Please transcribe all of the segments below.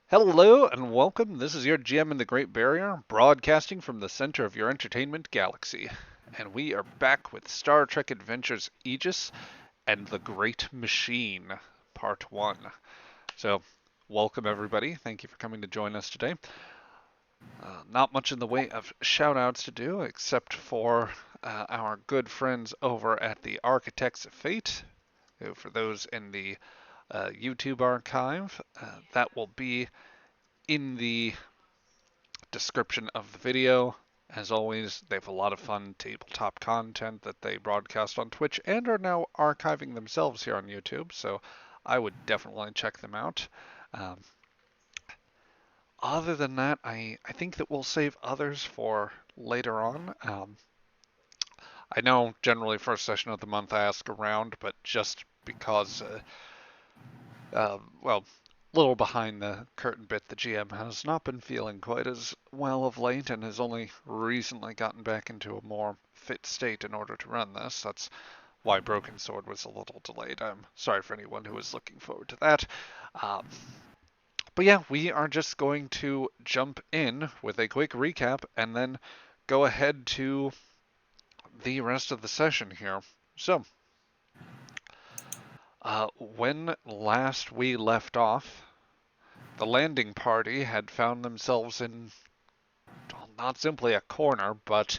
Hello and welcome. This is your GM in the Great Barrier, broadcasting from the center of your entertainment galaxy. And we are back with Star Trek Adventures Aegis and the Great Machine, Part 1. So, welcome everybody. Thank you for coming to join us today. Not much in the way of shout outs to do, except for our good friends over at the Architects of Fate. For those in the YouTube archive, that will be in the description of the video. As always, they have a lot of fun tabletop content that they broadcast on Twitch and are now archiving themselves here on YouTube, so I would definitely check them out. Um, Other than that, I think that we'll save others for later on. I know generally first session of the month I ask around, but just because well, a little behind the curtain bit, the GM has not been feeling quite as well of late and has only recently gotten back into a more fit state in order to run this. That's why Broken Sword was a little delayed. I'm sorry for anyone who was looking forward to that. Um, but yeah, we are just going to jump in with a quick recap and then go ahead to the rest of the session here. So, when last we left off, the landing party had found themselves in, well, not simply a corner, but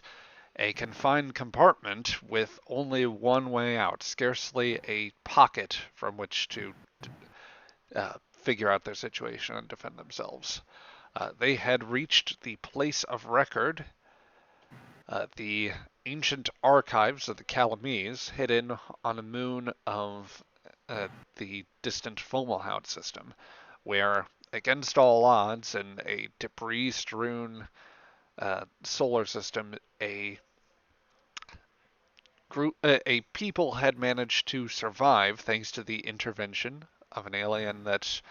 a confined compartment with only one way out, scarcely a pocket from which to figure out their situation and defend themselves. They had reached the place of record, the ancient archives of the Calamese, hidden on a moon of the distant Fomalhaut system, where, against all odds, in a debris-strewn solar system, a people had managed to survive thanks to the intervention of an alien that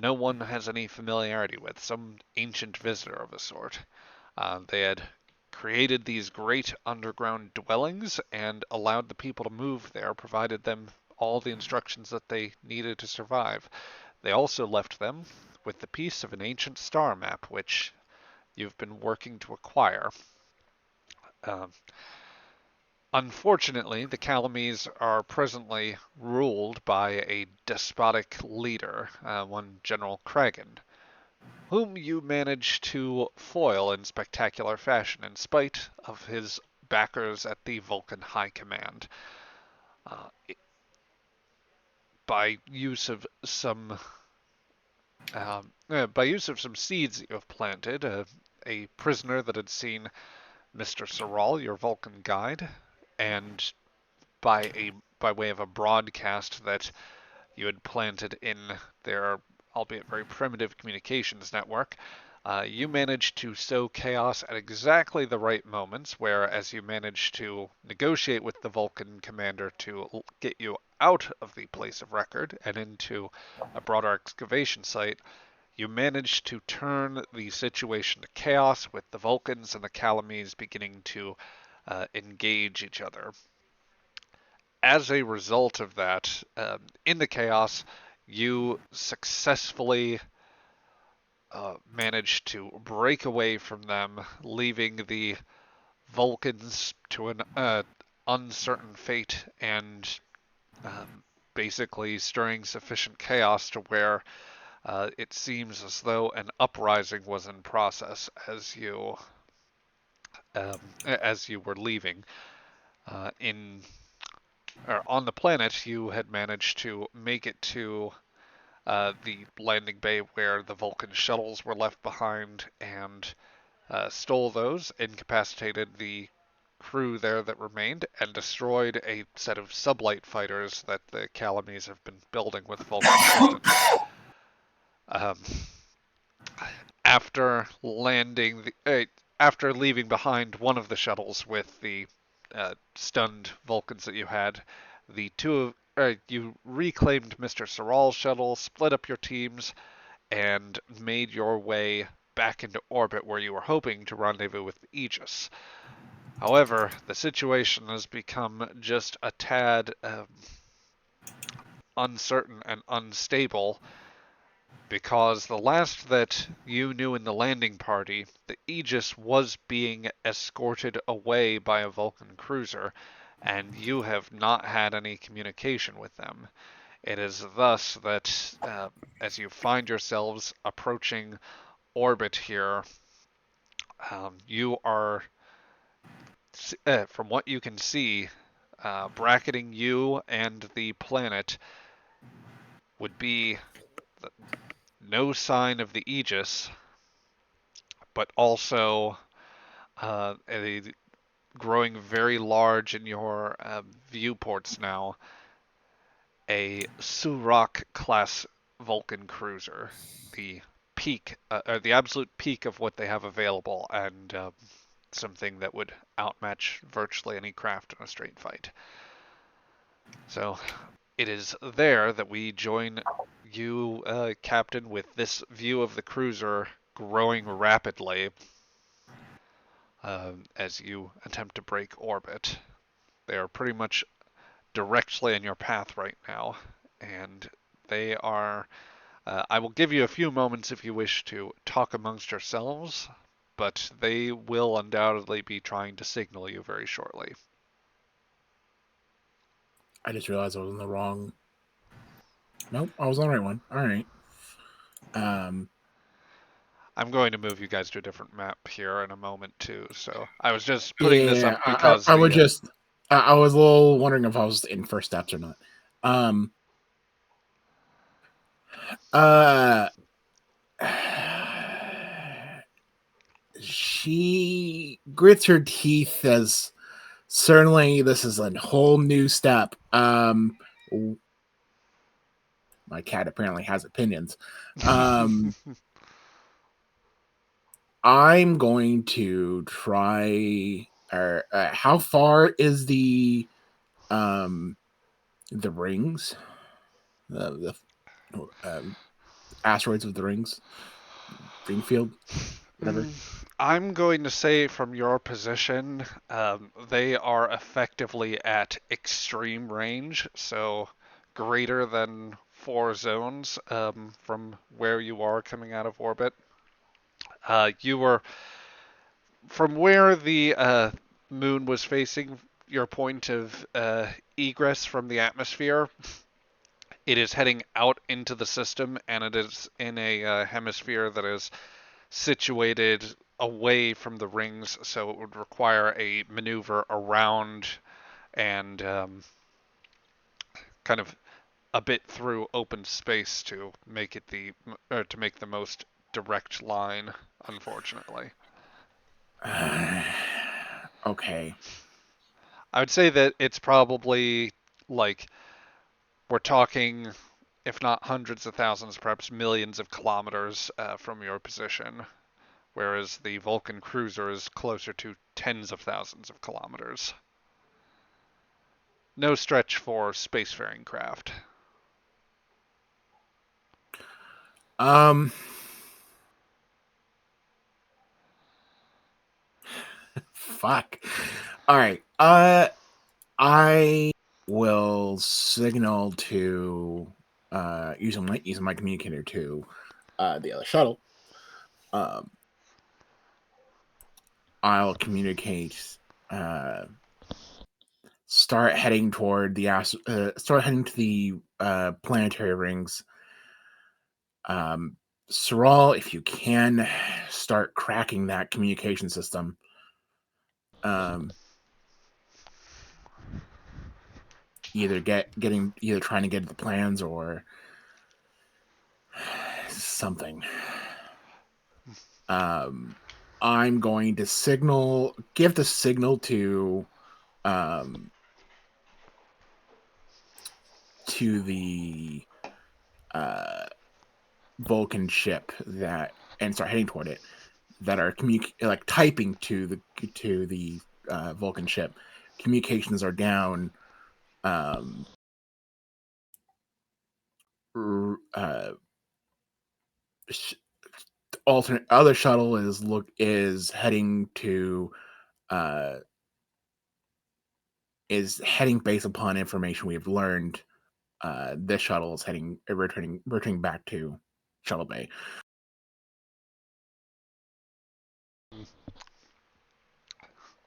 no one has any familiarity with, some ancient visitor of a sort. They had created these great underground dwellings and allowed the people to move there, provided them all the instructions that they needed to survive. They also left them with the piece of an ancient star map, which you've been working to acquire. Um, Unfortunately, the Calamese are presently ruled by a despotic leader, one General Kragan, whom you manage to foil in spectacular fashion in spite of his backers at the Vulcan High Command. Uh, by use of some seeds that you have planted, a prisoner that had seen Mr. Soral, your Vulcan guide, and by way of a broadcast that you had planted in their, albeit very primitive, communications network, you managed to sow chaos at exactly the right moments, where as you managed to negotiate with the Vulcan commander to get you out of the place of record and into a broader excavation site, you managed to turn the situation to chaos, with the Vulcans and the Calamese beginning to engage each other. As a result of that, in the chaos, you successfully managed to break away from them, leaving the Vulcans to an uncertain fate and basically stirring sufficient chaos to where it seems as though an uprising was in process as you were leaving. In or on the planet, you had managed to make it to the landing bay where the Vulcan shuttles were left behind and stole those, incapacitated the crew there that remained, and destroyed a set of sublight fighters that the Calamese have been building with Vulcan assistance. Um, after after leaving behind one of the shuttles with the stunned Vulcans that you had, the you reclaimed Mr. Soral's shuttle, split up your teams, and made your way back into orbit where you were hoping to rendezvous with Aegis. However, the situation has become just a tad uncertain and unstable because the last that you knew in the landing party, the Aegis was being escorted away by a Vulcan cruiser, and you have not had any communication with them. It is thus that, as you find yourselves approaching orbit here, you are, from what you can see, bracketing you and the planet would be no sign of the Aegis, but also growing very large in your viewports now, a Surak class Vulcan cruiser, the peak, or the absolute peak of what they have available, and something that would outmatch virtually any craft in a straight fight. So it is there that we join you, Captain, with this view of the cruiser growing rapidly as you attempt to break orbit. They are pretty much directly in your path right now, and they are. I will give you a few moments if you wish to talk amongst yourselves, but they will undoubtedly be trying to signal you very shortly. I just realized I was on the wrong. Nope, I was on the right one. All right. Um, I'm going to move you guys to a different map here in a moment too. So I was just putting this up yeah, because I would the just. I was a little wondering if I was in first steps or not. Um, uh, she grits her teeth as certainly this is a whole new step. My cat apparently has opinions. Um, I'm going to try. How far is the rings? The asteroids of the rings, ring field, whatever. I'm going to say from your position, they are effectively at extreme range, so greater than 4 zones from where you are coming out of orbit. You were from where the moon was facing your point of egress from the atmosphere. It is heading out into the system, and it is in a hemisphere that is situated away from the rings, so it would require a maneuver around and kind of a bit through open space to make it the or to make the most direct line. Unfortunately, Okay. I would say that it's probably like we're talking, if not hundreds of thousands, perhaps millions of kilometers from your position, whereas the Vulcan cruiser is closer to tens of thousands of kilometers. No stretch for spacefaring craft. Um. Fuck. All right. I will signal to using my communicator to the other shuttle. Um. I'll communicate. Uh. Start heading to the planetary rings. Um. Saral, if you can, start cracking that communication system. Um. Either trying to get the plans or something. Um, I'm going to give the signal um, to the uh, Vulcan ship and start heading toward it that are like typing to the Vulcan ship. Communications are down. Um, uh, alternate other shuttle is heading to uh, is heading based upon information we have learned. This shuttle is returning back to. shuttle bay.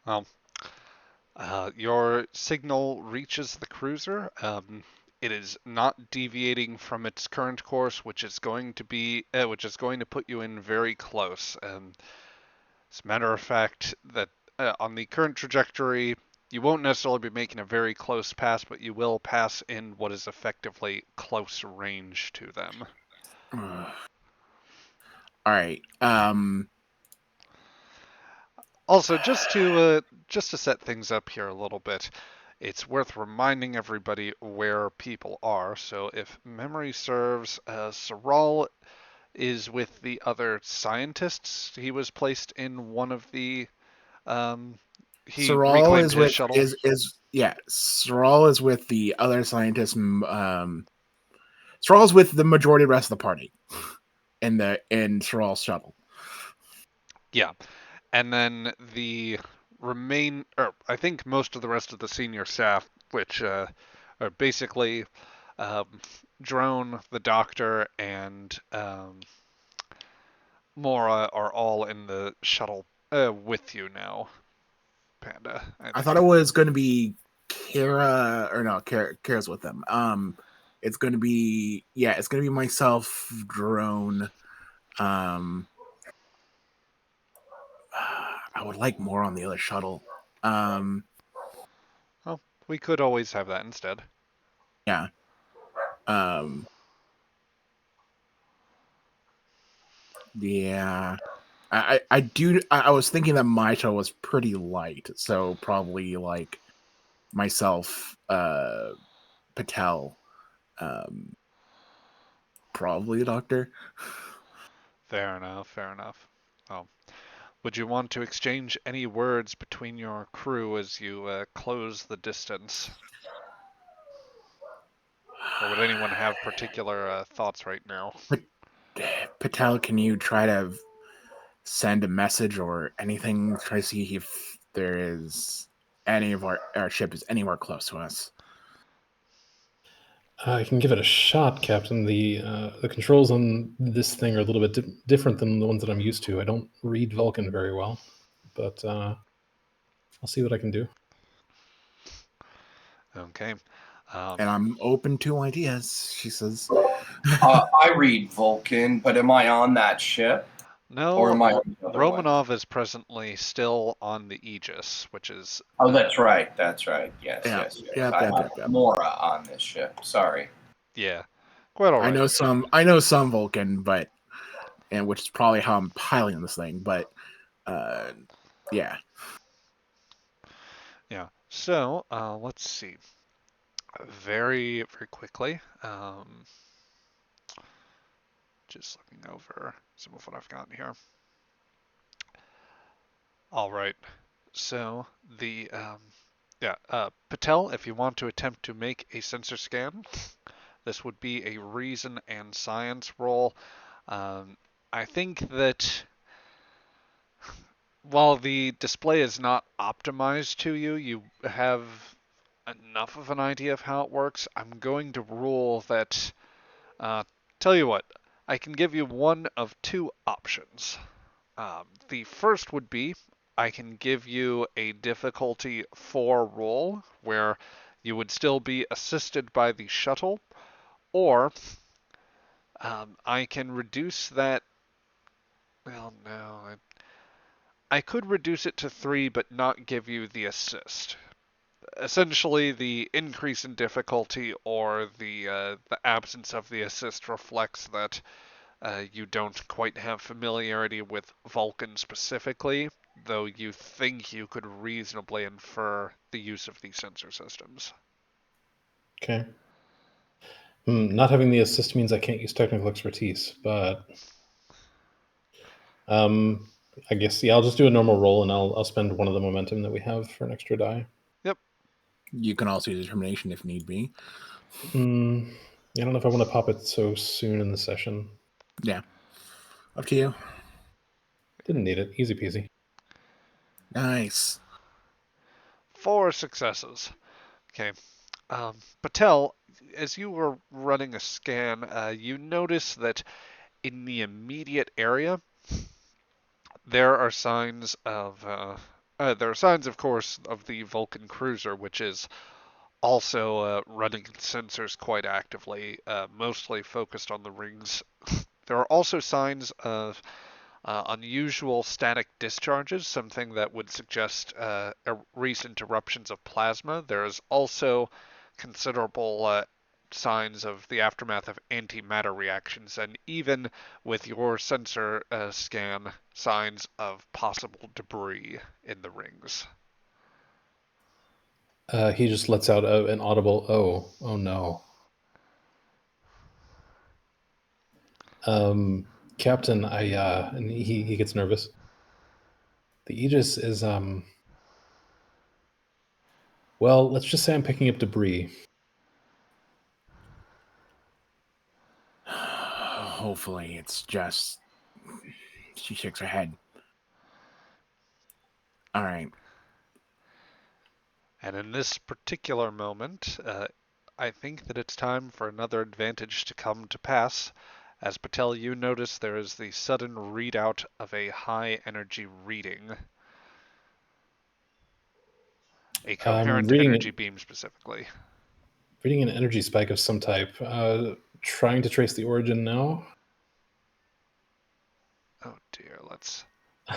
Well, your signal reaches the cruiser. It is not deviating from its current course, which is going to put you in very close. As a matter of fact, that on the current trajectory, you won't necessarily be making a very close pass, but you will pass in what is effectively close range to them. All right. Also, just to set things up here a little bit, it's worth reminding everybody where people are. So, if memory serves, Saral is with the other scientists. He was placed in one of the. Um, he Saral reclaimed is his with shuttle. yeah. Saral is with the other scientists. Saral's with the majority of the rest of the party in Saral's shuttle. Yeah, and then the or I think most of the rest of the senior staff, which are basically um, Drone, the Doctor, and Mora, are all in the shuttle with you now. Panda, I I thought think. it was going to be Kara, or no, Kara's with them. It's going to be it's going to be myself, Drone. Um, I would like more on the other shuttle. Um, Well, we could always have that instead. yeah. Um, yeah. I do. I was thinking that my shuttle was pretty light, so probably like myself, Patel, um, probably the doctor. Fair enough. Fair enough. Oh, would you want to exchange any words between your crew as you close the distance? Or would anyone have particular thoughts right now? But Patel, can you try to send a message or anything? Try to see if there is any of our ship is anywhere close to us. I can give it a shot, Captain. The controls on this thing are a little bit different than the ones that I'm used to. I don't read Vulcan very well, but I'll see what I can do. Okay. And I'm open to ideas, she says. I read Vulcan, but am I on that ship? Or am I No, on the other one? Romanov is presently still on the Aegis, which is. Oh, that's right. That's right. Yes, Yeah, yes, yes. yep, I yep, have yep, yep. Mora on this ship. Sorry. Yeah, quite all I right. know some. I know some Vulcan, but which is probably how I'm piloting this thing. But uh, yeah, Yeah. So let's see. Very, very quickly. Just looking over some of what I've got here. All right. So the Patel, if you want to attempt to make a sensor scan, this would be a reason and science roll. I think that while the display is not optimized to you, you have enough of an idea of how it works. I'm going to rule that. Uh, Tell you what, I can give you one of two options. The first would be I can give you a difficulty 4 roll where you would still be assisted by the shuttle, or I can reduce that. Well, no, I could reduce it to 3 but not give you the assist. Essentially, the increase in difficulty or the absence of the assist reflects that you don't quite have familiarity with Vulcan specifically, though you think you could reasonably infer the use of these sensor systems. Okay. Not having the assist means I can't use technical expertise, but I guess I'll just do a normal roll and I'll spend one of the momentum that we have for an extra die. Yep. you can also use determination if need be. I don't know if I want to pop it so soon in the session. Yeah, up to you. Didn't need it. Easy peasy. Nice. 4 successes. Okay. Patel, as you were running a scan, you notice that in the immediate area, there are signs of course, of the Vulcan cruiser, which is also running sensors quite actively, mostly focused on the rings. There are also signs of unusual static discharges, something that would suggest recent eruptions of plasma. There is also considerable signs of the aftermath of antimatter reactions, and even with your sensor scan, signs of possible debris in the rings. He just lets out an audible oh no. Captain, and he gets nervous. The Aegis is well, let's just say I'm picking up debris. Hopefully, it's just. She shakes her head. All right. And in this particular moment, I think that it's time for another advantage to come to pass. As Patel, you notice there is the sudden readout of a high energy reading. A coherent energy beam specifically. Reading an energy spike of some type. Trying to trace the origin now. Oh dear, let's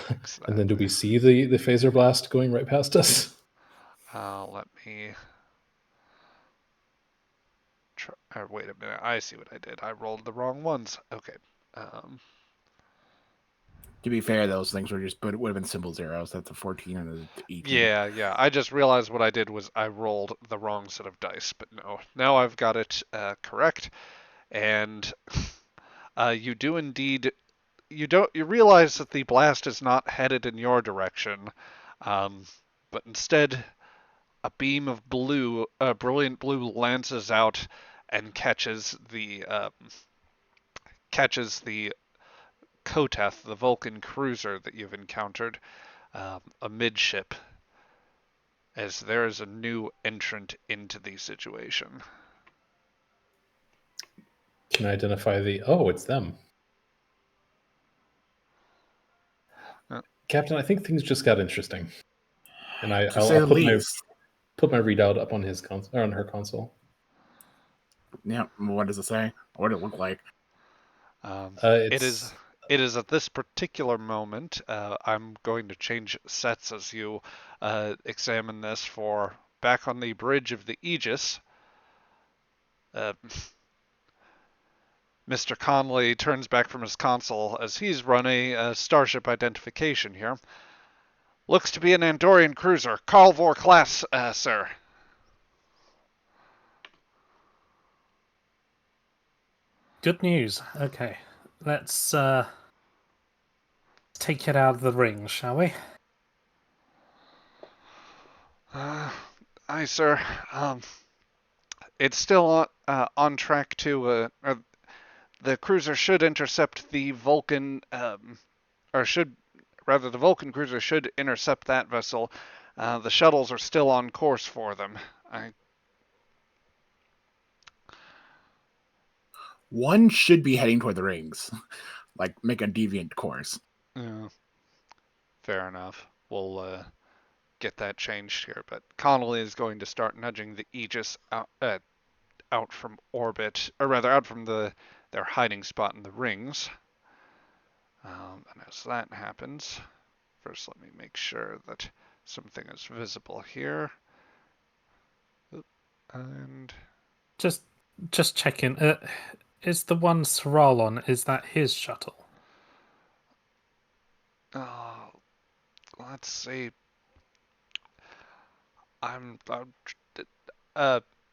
fix that. And then do we see the phaser blast going right past us? Let me try. Wait a minute, I see what I did. I rolled the wrong ones. Okay. To be fair, those things were just, but it would have been symbol zeros. That's a 14 and a 18. Yeah. I just realized what I did was I rolled the wrong set of dice, but no. Now I've got it correct, and you do indeed. You realize that the blast is not headed in your direction, but instead a beam of blue, brilliant blue, lances out and catches the Koteth, the Vulcan cruiser that you've encountered, amidship, as there is a new entrant into the situation. Can I identify it's them. Captain, I think things just got interesting. And I'll put my readout up on his console, or on her console. Yeah, what does it say? What does it look like? It is at this particular moment. I'm going to change sets as you examine this. For back on the bridge of the Aegis, Mr. Conley turns back from his console as he's run a starship identification here. Looks to be an Andorian cruiser, Carlvor class, sir. Good news. Okay, let's take it out of the ring, shall we? Aye, sir. It's still on track to. The cruiser should intercept the Vulcan, the Vulcan cruiser should intercept that vessel. The shuttles are still on course for them. One should be heading toward the rings, like make a deviant course. Yeah, fair enough. We'll get that changed here, but Connolly is going to start nudging the Aegis out from orbit, or rather out from their hiding spot in the rings. And as that happens, first let me make sure that something is visible here. And just checking. Is the one Saral on? Is that his shuttle? Let's see.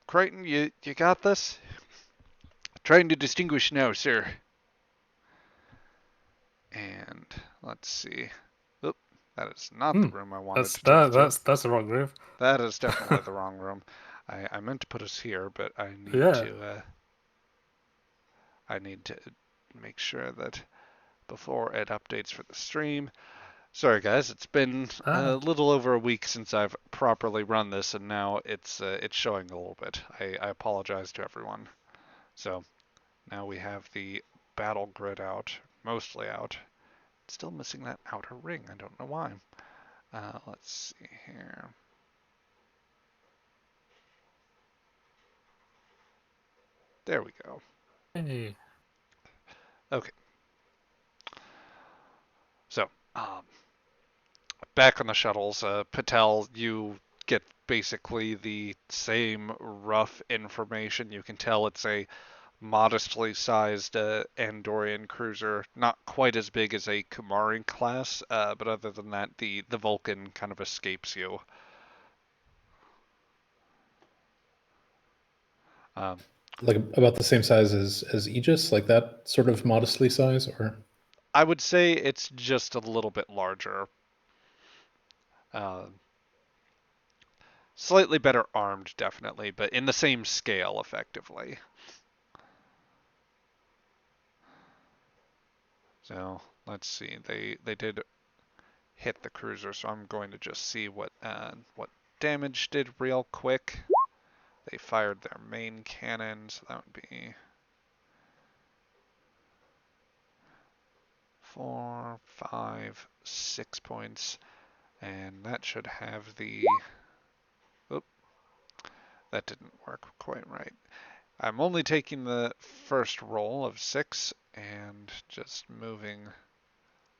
Crichton, you got this? Trying to distinguish now, sir. And let's see. Oop, that is not the room I wanted to take. That's the wrong room. That is definitely the wrong room. I meant to put us here, but I need to make sure that before it updates for the stream. Sorry guys, it's been a little over a week since I've properly run this, and now it's showing a little bit. I apologize to everyone. So now we have the battle grid out, mostly out. Still missing that outer ring. I don't know why. Let's see here. There we go. Hey. Okay. So, back on the shuttles, Patel, you get basically the same rough information. You can tell it's a modestly sized Andorian cruiser, not quite as big as a Kumari class, but other than that, the Vulcan kind of escapes you. Like about the same size as Aegis, like that sort of modestly size, or I would say it's just a little bit larger. Slightly better armed, definitely, but in the same scale, effectively. So let's see. They did hit the cruiser, so I'm going to just see what damage did real quick. They fired their main cannon, so that would be 4, 5, 6 points, and that should have the. Oop, that didn't work quite right. I'm only taking the first roll of 6 and just moving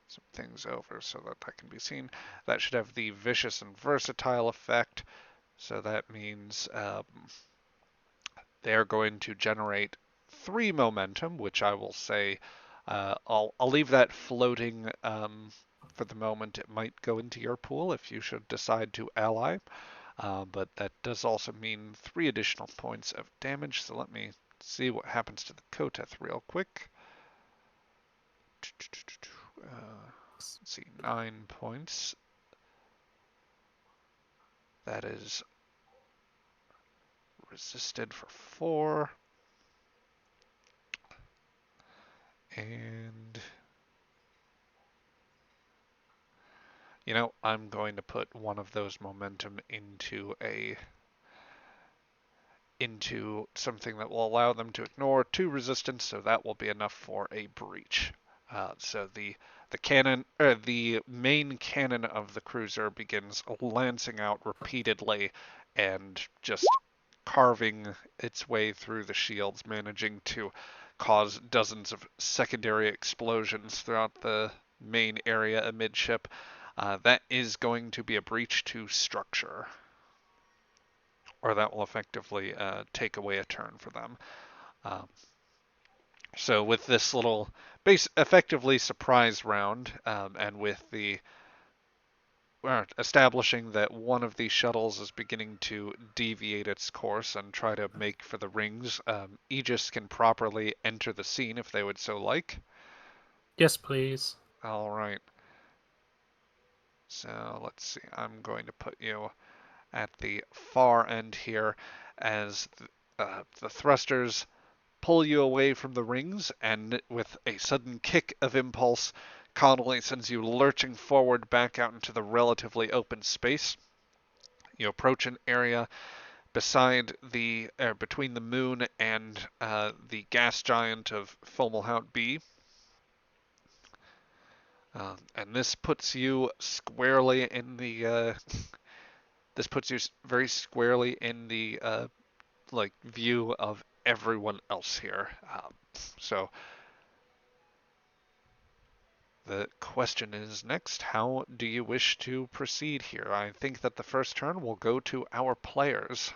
some things over so that that can be seen. That should have the vicious and versatile effect, so that means they're going to generate 3 momentum, which I will say I'll leave that floating for the moment. It might go into your pool if you should decide to ally, but that does also mean 3 additional points of damage. So let me see what happens to the Koteth real quick. Let's see, 9 points. That is resisted for 4. And you know, I'm going to put one of those momentum into something that will allow them to ignore 2 resistance, so that will be enough for a breach. So the main cannon of the cruiser begins lancing out repeatedly and just carving its way through the shields, managing to cause dozens of secondary explosions throughout the main area amidship. That is going to be a breach to structure, or that will effectively take away a turn for them. So with this little effectively surprise round, and with the establishing that one of these shuttles is beginning to deviate its course and try to make for the rings, Aegis can properly enter the scene if they would so like. Yes, please. All right. So let's see. I'm going to put you at the far end here as the thrusters pull you away from the rings, and with a sudden kick of impulse, Connolly sends you lurching forward back out into the relatively open space. You approach an area between the moon and the gas giant of Fomalhaut B. And this puts you squarely in the this puts you very squarely in the view of everyone else here. So the question is next, how do you wish to proceed here? I think that the first turn will go to our players.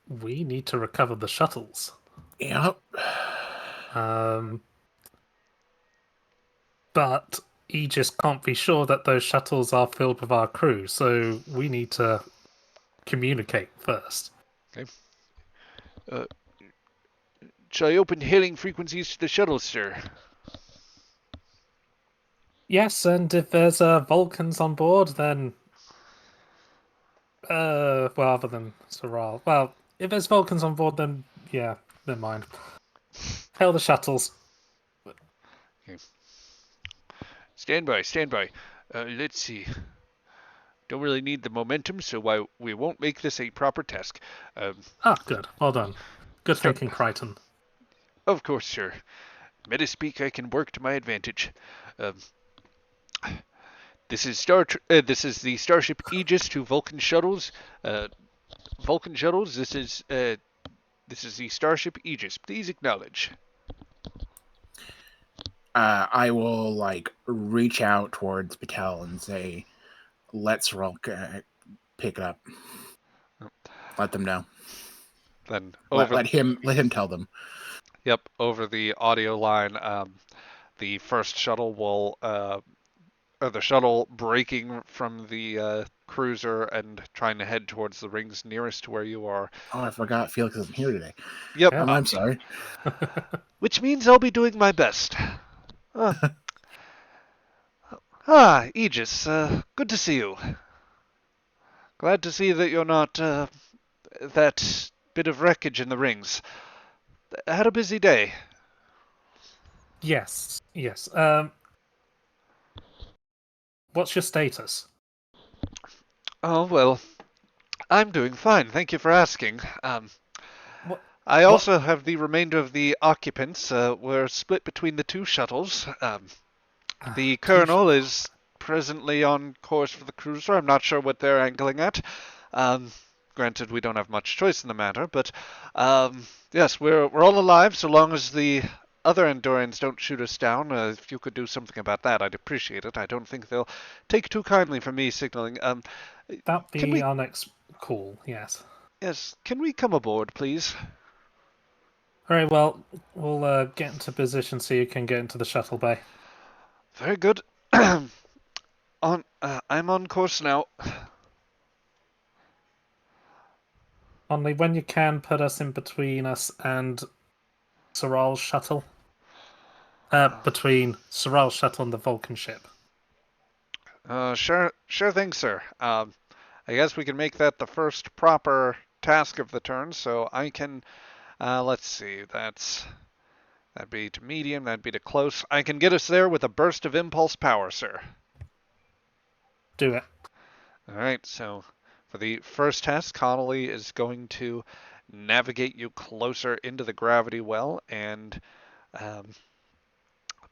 We need to recover the shuttles. Yep. But Aegis can't be sure that those shuttles are filled with our crew, so we need to communicate first. Okay. Shall I open hailing frequencies to the shuttles, sir? Yes, and if there's Vulcans on board, then well, other than Soral. Well, if there's Vulcans on board, then yeah, never mind. Hail the shuttles. Okay. Stand by, stand by. Let's see. Don't really need the momentum, so we won't make this a proper task. Good. Well done. Good thinking, Crichton. Of course, sir. Metaspeak I can work to my advantage. Um, this is the Starship Aegis to Vulcan shuttles. Vulcan shuttles. This is the Starship Aegis. Please acknowledge. I will like reach out towards Patel and say, "Let's roll. Pick it up. Let them know. Then Let him tell them." Yep, over the audio line, the first shuttle will, or the shuttle breaking from the cruiser and trying to head towards the rings nearest to where you are. Oh, I forgot Felix isn't here today. Yep, Yeah. I'm sorry. which means I'll be doing my best. Uh, Aegis, good to see you. Glad to see that you're not that bit of wreckage in the rings. Had a busy day. Yes. Yes. What's your status? Oh, well, I'm doing fine. Thank you for asking. What? I What? also have the remainder of the occupants. We're split between the two shuttles. The colonel is presently on course for the cruiser. I'm not sure what they're angling at. Um, Granted, we don't have much choice in the matter, but yes, we're all alive so long as the other Andorians don't shoot us down. If you could do something about that, I'd appreciate it. I don't think they'll take too kindly from me signaling. That'd Can be we? our next call. Yes. Yes, can we come aboard, please? Very well. We'll get into position so you can get into the shuttle bay. Very good. I'm on course now. Only when you can, put us in between us and Soral's shuttle. Between Soral's shuttle and the Vulcan ship. Sure thing, sir. I guess we can make that the first proper task of the turn. So I can, let's see, that'd be to medium, that'd be to close. I can get us there with a burst of impulse power, sir. Do it. All right. So for the first task, Connolly is going to navigate you closer into the gravity well and um,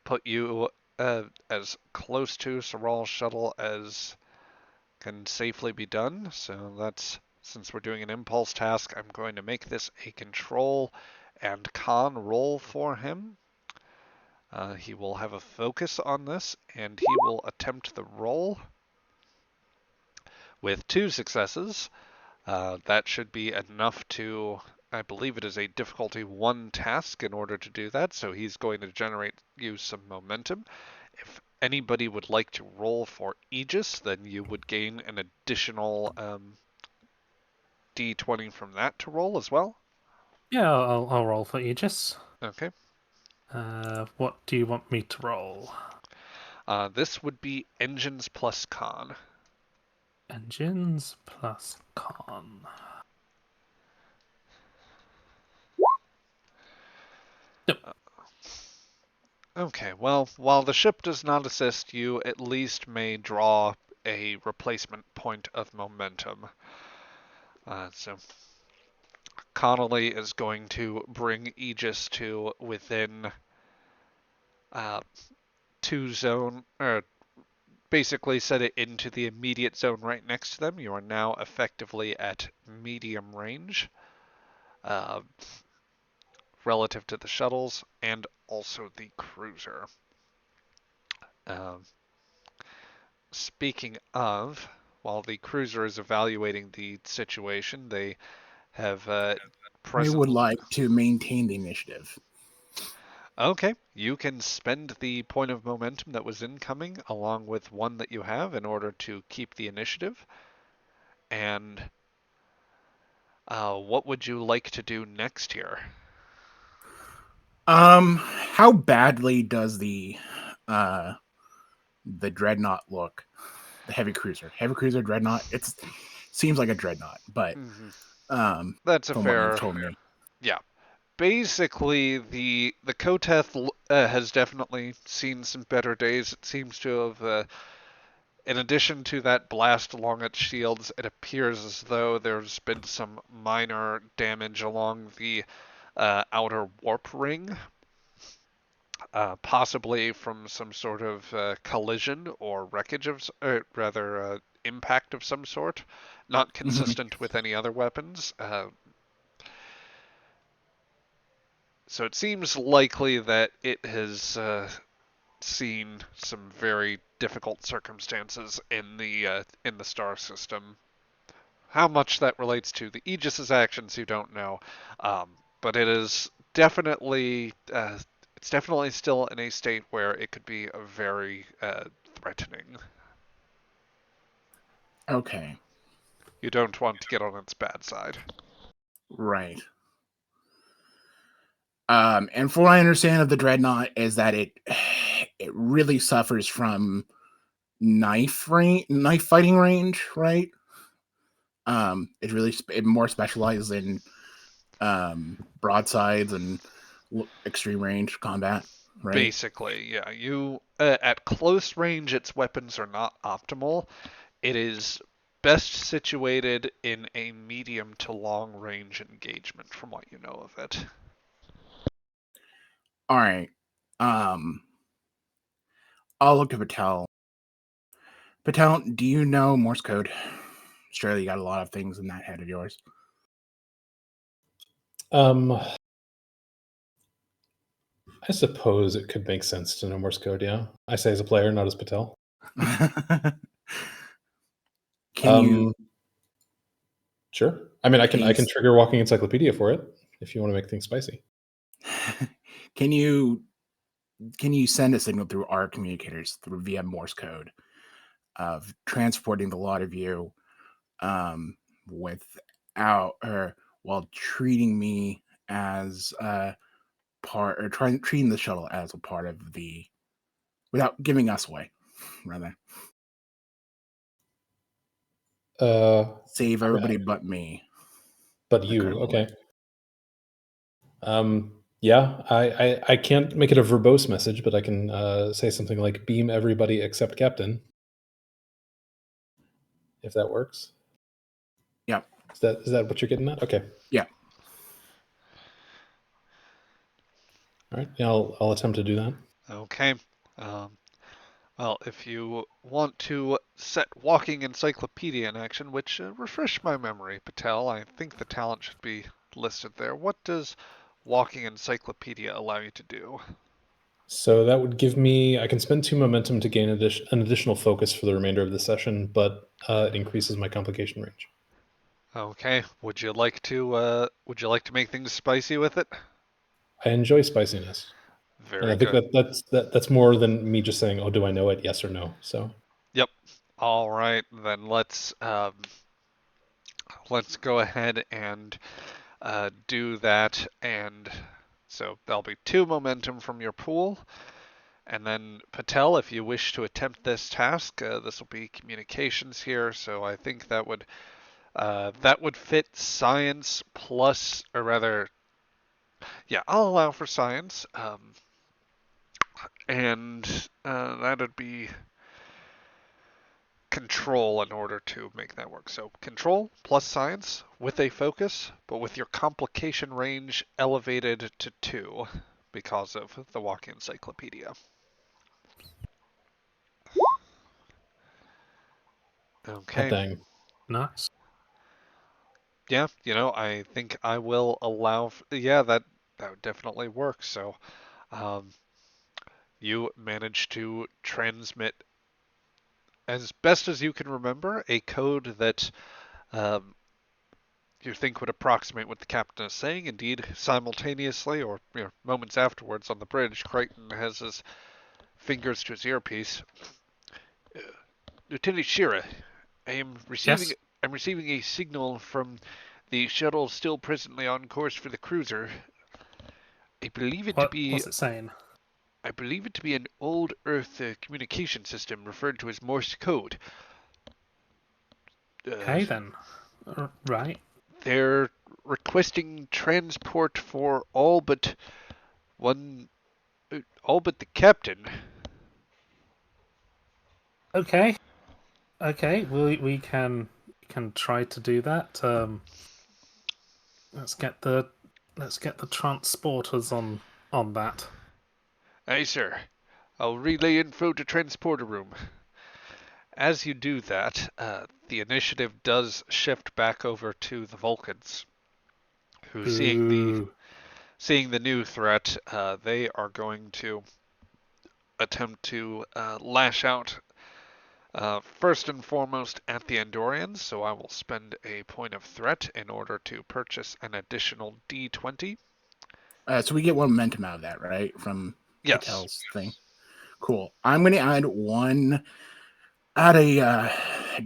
put you as close to Soral's shuttle as can safely be done. So that's, since we're doing an impulse task, I'm going to make this a control and con roll for him. He will have a focus on this, and he will attempt the roll with 2 successes. That should be enough to, I believe it is a difficulty 1 task in order to do that, so he's going to generate you some momentum. If anybody would like to roll for Aegis, then you would gain an additional D20 from that to roll as well. Yeah, I'll roll for Aegis. Okay. What do you want me to roll? This would be engines plus con. Engines plus con. Yep. Okay, well, while the ship does not assist, you at least may draw a replacement point of momentum. So Connolly is going to bring Aegis to within 2 zone, or basically set it into the immediate zone right next to them. You are now effectively at medium range relative to the shuttles and also the cruiser. Speaking of, while the cruiser is evaluating the situation, they have I present. would like to maintain the initiative. Okay, you can spend the point of momentum that was incoming along with 1 that you have in order to keep the initiative. And what would you like to do next here? How badly does the dreadnought look? The heavy cruiser dreadnought. It seems like a dreadnought, but That's a from what you've fair. told me. Yeah. Basically, the Koteth has definitely seen some better days. It seems to have, in addition to that blast along its shields, it appears as though there's been some minor damage along the outer warp ring, possibly from some sort of collision or wreckage of, or rather, impact of some sort, not consistent with any other weapons. So it seems likely that it has seen some very difficult circumstances in the star system. How much that relates to the Aegis's actions, you don't know, but it is definitely it's definitely still in a state where it could be a very threatening. Okay. You don't want to get on its bad side. Right. And from what I understand of the dreadnought is that it really suffers from knife fighting range, right? It really it more specializes in broadsides and extreme range combat, right? Basically, yeah. You at close range, its weapons are not optimal. It is best situated in a medium to long range engagement, from what you know of it. All right. I'll look at Patel. Patel, do you know Morse code? Surely you got a lot of things in that head of yours. I suppose it could make sense to know Morse code, yeah. I say as a player, not as Patel. Can you? Sure. I mean, I can trigger Walking Encyclopedia for it if you want to make things spicy. Can you send a signal through our communicators via Morse code of transporting the lot of you without or while treating me as a part or treating the shuttle as a part of the without giving us away, rather. Save everybody but me. But you, okay. Yeah, I can't make it a verbose message, but I can say something like beam everybody except Captain. If that works. Yeah. Is that what you're getting at? Okay. Yeah. All right. Yeah, I'll attempt to do that. Okay. Well, if you want to set Walking Encyclopedia in action, which refresh my memory, Patel, I think the talent should be listed there. What does Walking Encyclopedia allow you to do? So that would give me, I can spend 2 momentum to gain an additional focus for the remainder of the session, but it increases my complication range. Okay. Would you like to make things spicy with it? I enjoy spiciness. Very and I think good. that's more than me just saying, "Oh, do I know it? Yes or no." So. Yep. All right, then let's go ahead and do that. And so that'll be 2 momentum from your pool. And then Patel, if you wish to attempt this task, this will be communications here. So I think that would fit science plus, or rather, yeah, I'll allow for science. And that would be control in order to make that work. So control plus science with a focus, but with your complication range elevated to 2 because of the Walking Encyclopedia. Okay. Dang. Nice. Yeah, I think I will allow. Yeah, that would definitely work. So, you managed to transmit, as best as you can remember, a code that um, you think would approximate what the captain is saying. Indeed, simultaneously, or moments afterwards on the bridge, Crichton has his fingers to his earpiece. Lieutenant Shira, I am receiving. Yes? I'm receiving a signal from the shuttle still presently on course for the cruiser. I believe it to be. What's it saying? I believe it to be an old Earth communication system referred to as Morse code. Okay then. Right. They're requesting transport for all but the captain. Okay. Okay. We can try to do that. Let's get the Let's get the transporters on that. Aye, sir. I'll relay info to transporter room. As you do that, the initiative does shift back over to the Vulcans, who, Boo. seeing the new threat, they are going to attempt to lash out first and foremost at the Andorians. So I will spend a point of threat in order to purchase an additional D20. So we get one momentum out of that, right? From Yes. Patel's thing. Cool. I'm going to add one at a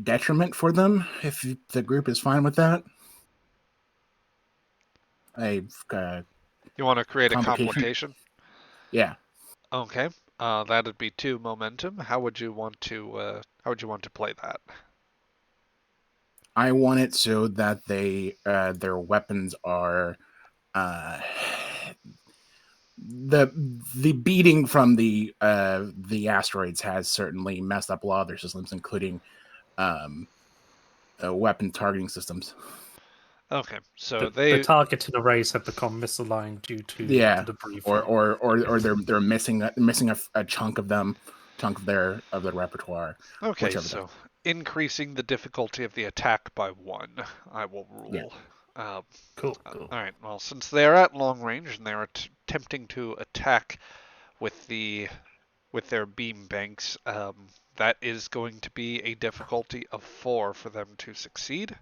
detriment for them, if the group is fine with that. A You want to create a complication. complication? Yeah. Okay. That'd be 2 momentum. How would you want to play that? I want it so that they their weapons are the beating from the asteroids has certainly messed up a lot of their systems, including weapon targeting systems. Okay, so The targeted arrays have become misaligned due to the debris. Or they're missing a chunk of them, chunk of their repertoire. Okay, so increasing the difficulty of the attack by 1, I will rule. Yeah. Cool. All right. Well, since they are at long range and they are attempting to attack with their beam banks, that is going to be a difficulty of 4 for them to succeed.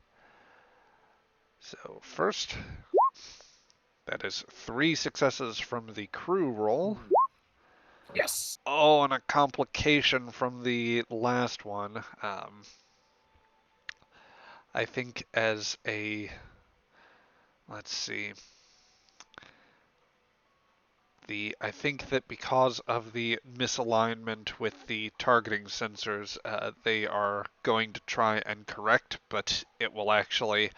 So first, that is 3 successes from the crew roll. Yes. Oh, and a complication from the last one. I think as a, let's see. I think that because of the misalignment with the targeting sensors, they are going to try and correct, but it will actually,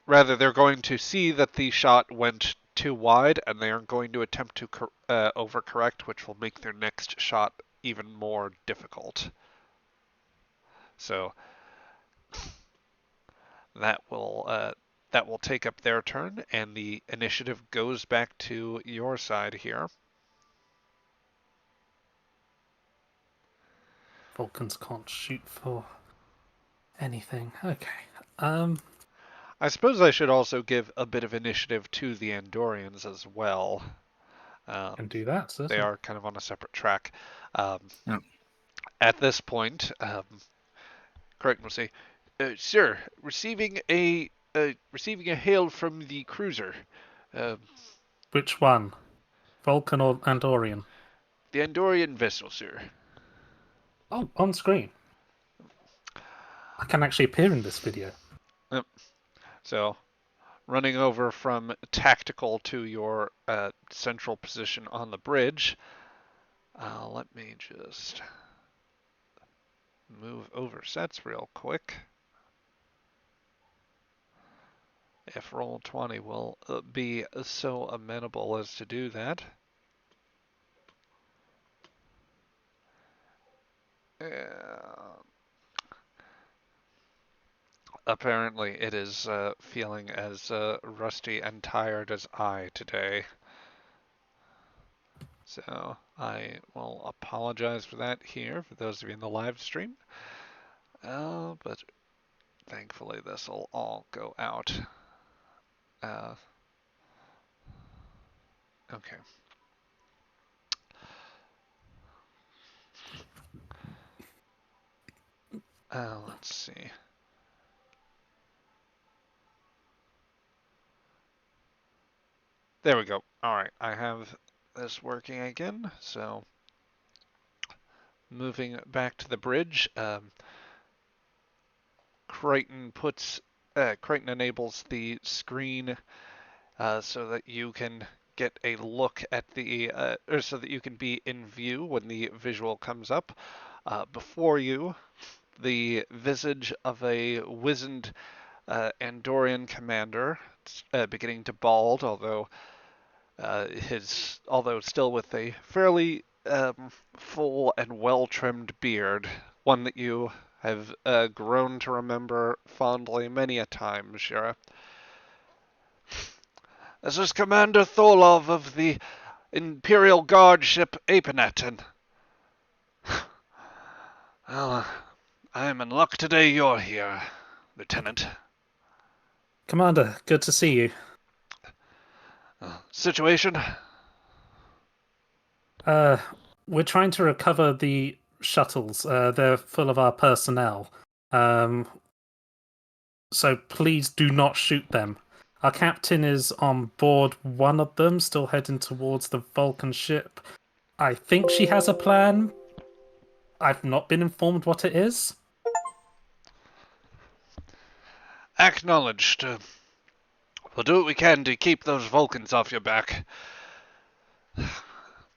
rather they're going to see that the shot went too wide, and they are going to attempt to overcorrect, which will make their next shot even more difficult. So that will take up their turn, and the initiative goes back to your side here. Vulcans can't shoot for anything. Okay. I suppose I should also give a bit of initiative to the Andorians as well. And do that, certainly. They are kind of on a separate track. Yeah. At this point, Crichton will say, "Sir, receiving a hail from the cruiser. Which one? Vulcan or Andorian? The Andorian vessel, sir." Oh, on screen. I can actually appear in this video. Yep. So, running over from tactical to your central position on the bridge. Let me just move over sets real quick. If Roll20 will be so amenable as to do that. Apparently it is feeling as rusty and tired as I today. So I will apologize for that here for those of you in the live stream. But thankfully this will all go out. Okay. Let's see. There we go. All right, I have this working again. So moving back to the bridge, Crichton enables the screen so that you can get a look at or so that you can be in view when the visual comes up. Before you, the visage of a wizened Andorian commander, beginning to bald, although still with a fairly full and well-trimmed beard, one that you have grown to remember fondly many a time, Shira. This is Commander Thorlov of the Imperial Guard ship Apenet, and well, I am in luck today you're here, Lieutenant. Commander, good to see you. Situation? We're trying to recover the shuttles. They're full of our personnel. So please do not shoot them. Our captain is on board one of them, still heading towards the Vulcan ship. I think she has a plan. I've not been informed what it is. Acknowledged. We'll do what we can to keep those Vulcans off your back. Of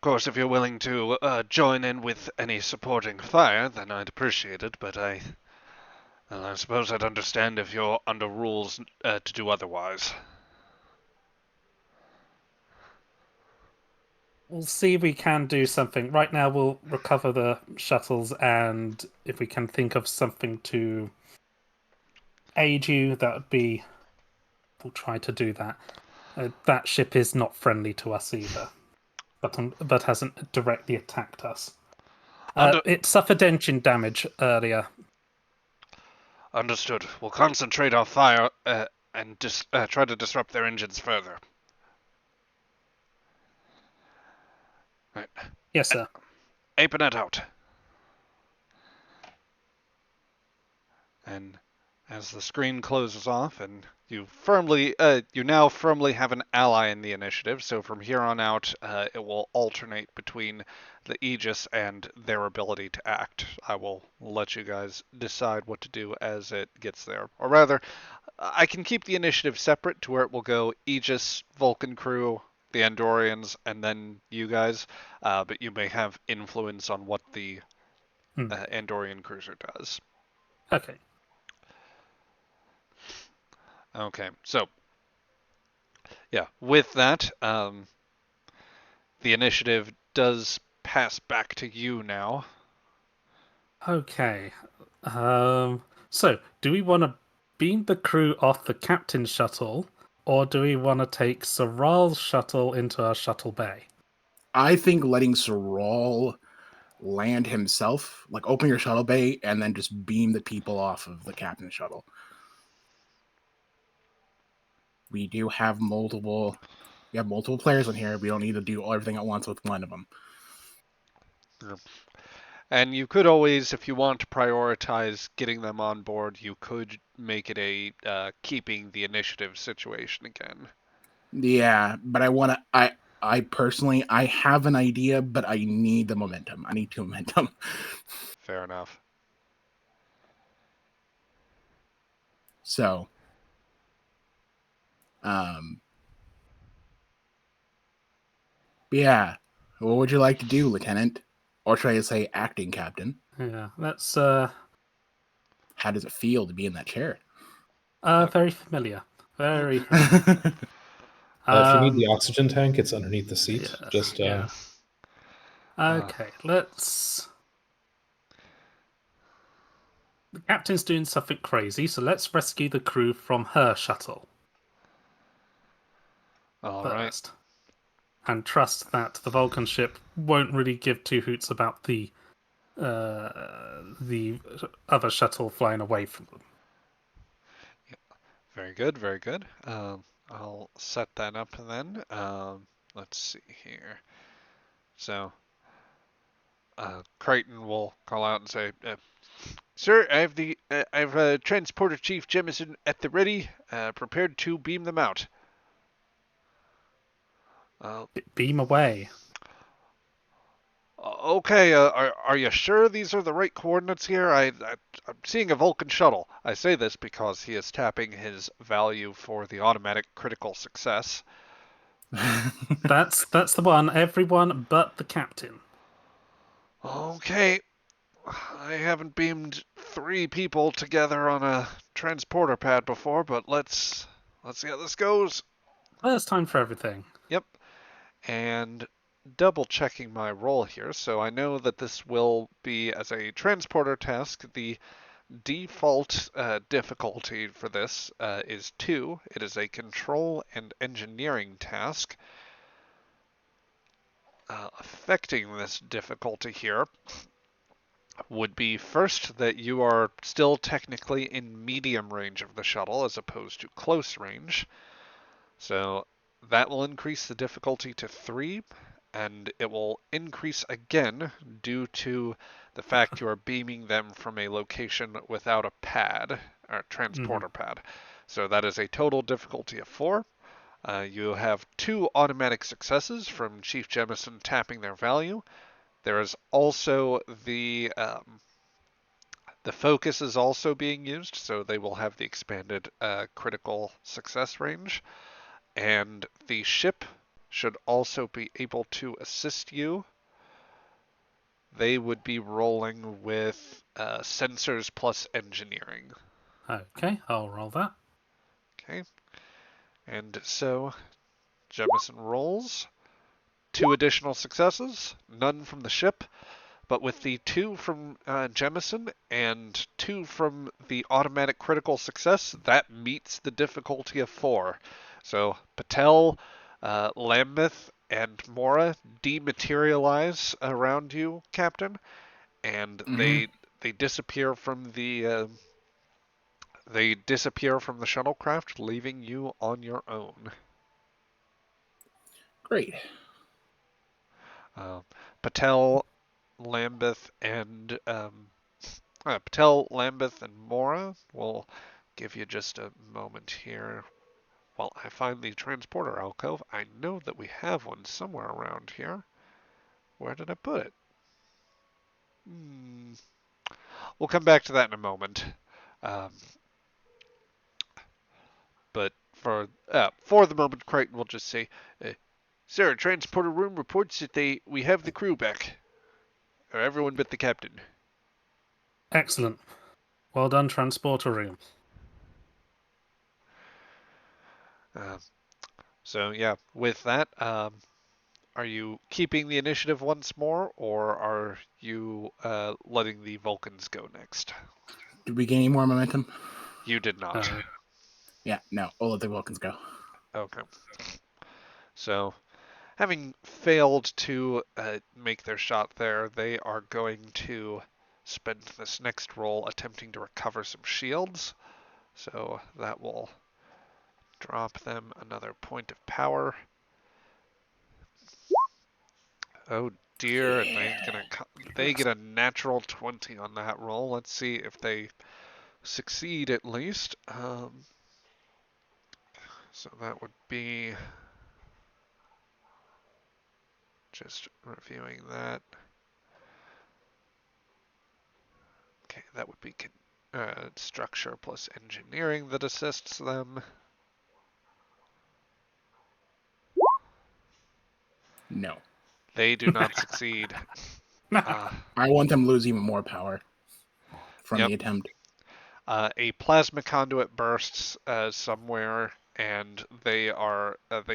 course, if you're willing to join in with any supporting fire, then I'd appreciate it, but I suppose I'd understand if you're under rules to do otherwise. We'll see if we can do something. Right now, we'll recover the shuttles, and if we can think of something to aid you, that would be... We'll try to do that. That ship is not friendly to us either, but hasn't directly attacked us. It suffered engine damage earlier. Understood. We'll concentrate our fire and try to disrupt their engines further. Right. Yes, sir. Apenet out. And as the screen closes off, and you now firmly have an ally in the initiative. So from here on out, it will alternate between the Aegis and their ability to act. I will let you guys decide what to do as it gets there, or rather, I can keep the initiative separate to where it will go Aegis, Vulcan crew, the Andorians, and then you guys. But you may have influence on what the Andorian cruiser does. Okay. Okay, so yeah, with that, the initiative does pass back to you now. Okay. So, do we want to beam the crew off the captain's shuttle, or do we want to take Soral's shuttle into our shuttle bay? I think letting Soral land himself, like open your shuttle bay and then just beam the people off of the captain's shuttle. We have multiple players in here. We don't need to do everything at once with one of them. Yeah. And you could always, if you want to prioritize getting them on board, you could make it a keeping the initiative situation again. Yeah, but I personally, I have an idea, but I need the momentum. I need two momentum. Fair enough. So, yeah. What would you like to do, Lieutenant? Or should I say acting captain? Yeah, that's How does it feel to be in that chair? very familiar. Very familiar. If you need the oxygen tank, it's underneath the seat. Yeah, Just yeah. Okay, let's... The captain's doing something crazy, so let's rescue the crew from her shuttle All first. right. And trust that the Vulcan ship won't really give two hoots about the other shuttle flying away from them. Very good, very good. I'll set that up then. Let's see here. So, Crichton will call out and say, "Sir, I have Transporter Chief Jemison at the ready, prepared to beam them out." Beam away. Okay, are you sure these are the right coordinates here? I'm seeing a Vulcan shuttle. I say this because he is tapping his value for the automatic critical success. That's the one. Everyone but the captain. Okay, I haven't beamed 3 people together on a transporter pad before, but let's see how this goes. First time for everything. Yep, and double checking my roll here, so I know that this will be as a transporter task. The default difficulty for this is 2. It is a control and engineering task. Affecting this difficulty here would be first that you are still technically in medium range of the shuttle as opposed to close range. So that will increase the difficulty to 3, and it will increase again due to the fact you are beaming them from a location without a pad, or transporter pad. So that is a total difficulty of 4. You have 2 automatic successes from Chief Jemison tapping their value. There is also the focus is also being used, so they will have the expanded critical success range. And the ship should also be able to assist you. They would be rolling with sensors plus engineering. Okay, I'll roll that. Okay. And so Jemison rolls 2 additional successes, none from the ship, but with the 2 from Jemison and 2 from the automatic critical success, that meets the difficulty of 4. So Patel, Lambeth, and Mora dematerialize around you, Captain, and they disappear from the shuttlecraft, leaving you on your own. Great. Patel, Lambeth, and Patel, Lambeth, and Mora. We'll give you just a moment here while I find the transporter alcove. I know that we have one somewhere around here. Where did I put it? We'll come back to that in a moment. But for the moment, Crichton will just say, "Sir, transporter room reports that we have the crew back, or everyone but the captain." Excellent. Well done, transporter room. So yeah, with that, are you keeping the initiative once more, or are you letting the Vulcans go next? Did we gain any more momentum? You did not. Yeah, no. We'll let the Vulcans go. Okay. So, having failed to make their shot there, they are going to spend this next roll attempting to recover some shields. So that will drop them another point of power. Oh dear, and they get a natural 20 on that roll. Let's see if they succeed at least. So that would be just reviewing that. Okay, that would be structure plus engineering that assists them. No. They do not succeed. I want them to lose even more power from the attempt. A plasma conduit bursts somewhere, and they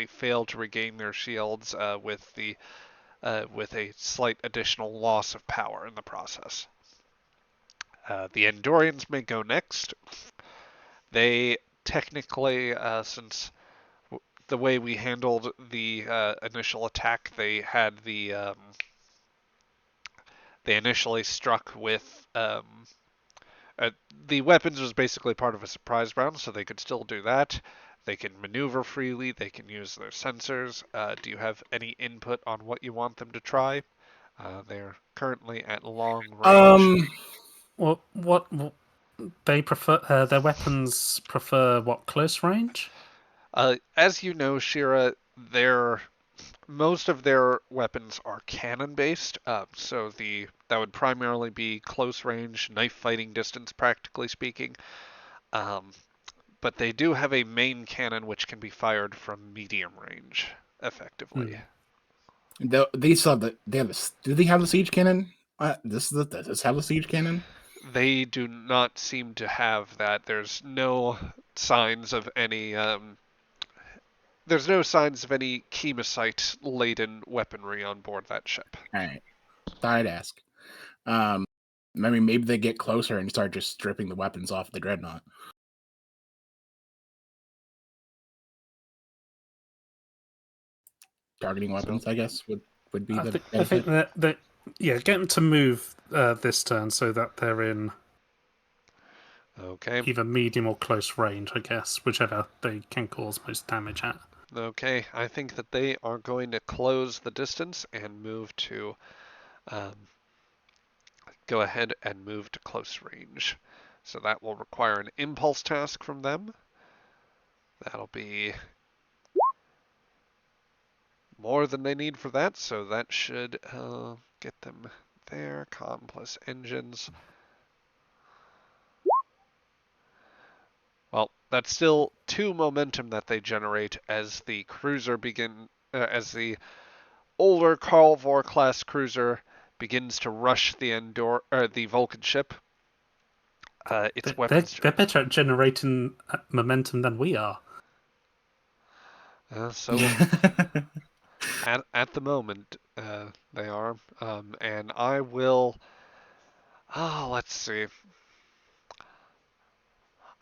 fail to regain their shields with a slight additional loss of power in the process. The Andorians may go next. They technically, since the way we handled the initial attack, they initially struck with the weapons was basically part of a surprise round, so they could still do that. They can maneuver freely. They can use their sensors. Do you have any input on what you want them to try? They're currently at long range. What they prefer? Their weapons prefer what? Close range? As you know, Shira, most of their weapons are cannon based, so that would primarily be close range, knife fighting distance, practically speaking. But they do have a main cannon which can be fired from medium range, effectively. Do they have the siege cannon? Does this have a siege cannon? They do not seem to have that. There's no signs of any. There's no signs of any chemosite-laden weaponry on board that ship. All right, thought I'd ask. I mean, maybe they get closer and start just stripping the weapons off the dreadnought. Targeting weapons, I guess, would be the I think benefit. that get them to move this turn so that they're in Okay. either medium or close range, I guess, whichever they can cause most damage at. Okay, I think that they are going to close the distance and move to go ahead and move to close range. So that will require an impulse task from them. That'll be more than they need for that, so that should get them there. Con plus engines. Well, that's still 2 momentum that they generate as the cruiser as the older Carlvor class cruiser begins to rush the Vulcan ship. Its weapons. They're better at generating momentum than we are. So at the moment, they are, and I will. Oh, let's see.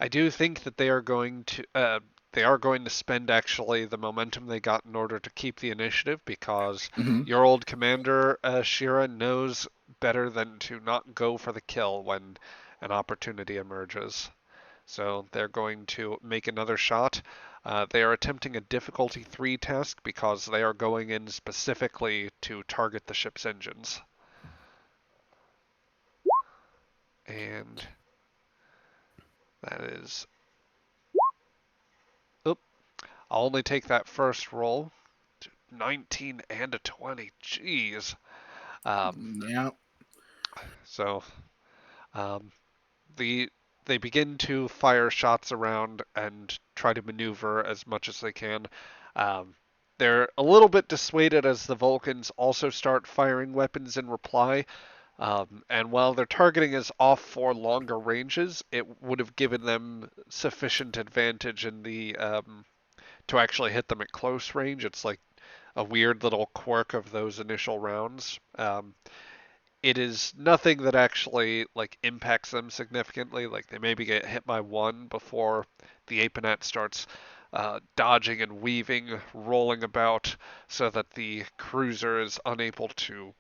I do think that they are going to spend actually the momentum they got in order to keep the initiative, because Mhm. your old commander Shira knows better than to not go for the kill when an opportunity emerges. So they're going to make another shot. They are attempting a difficulty 3 task because they are going in specifically to target the ship's engines. And that is... Oop. I'll only take that first roll. 19 and a 20. Jeez. Yeah. So the they begin to fire shots around and try to maneuver as much as they can. They're a little bit dissuaded as the Vulcans also start firing weapons in reply. And while their targeting is off for longer ranges, it would have given them sufficient advantage in the to actually hit them at close range. It's like a weird little quirk of those initial rounds. It is nothing that actually like impacts them significantly. Like they maybe get hit by one before the Apenet starts dodging and weaving, rolling about, so that the cruiser is unable to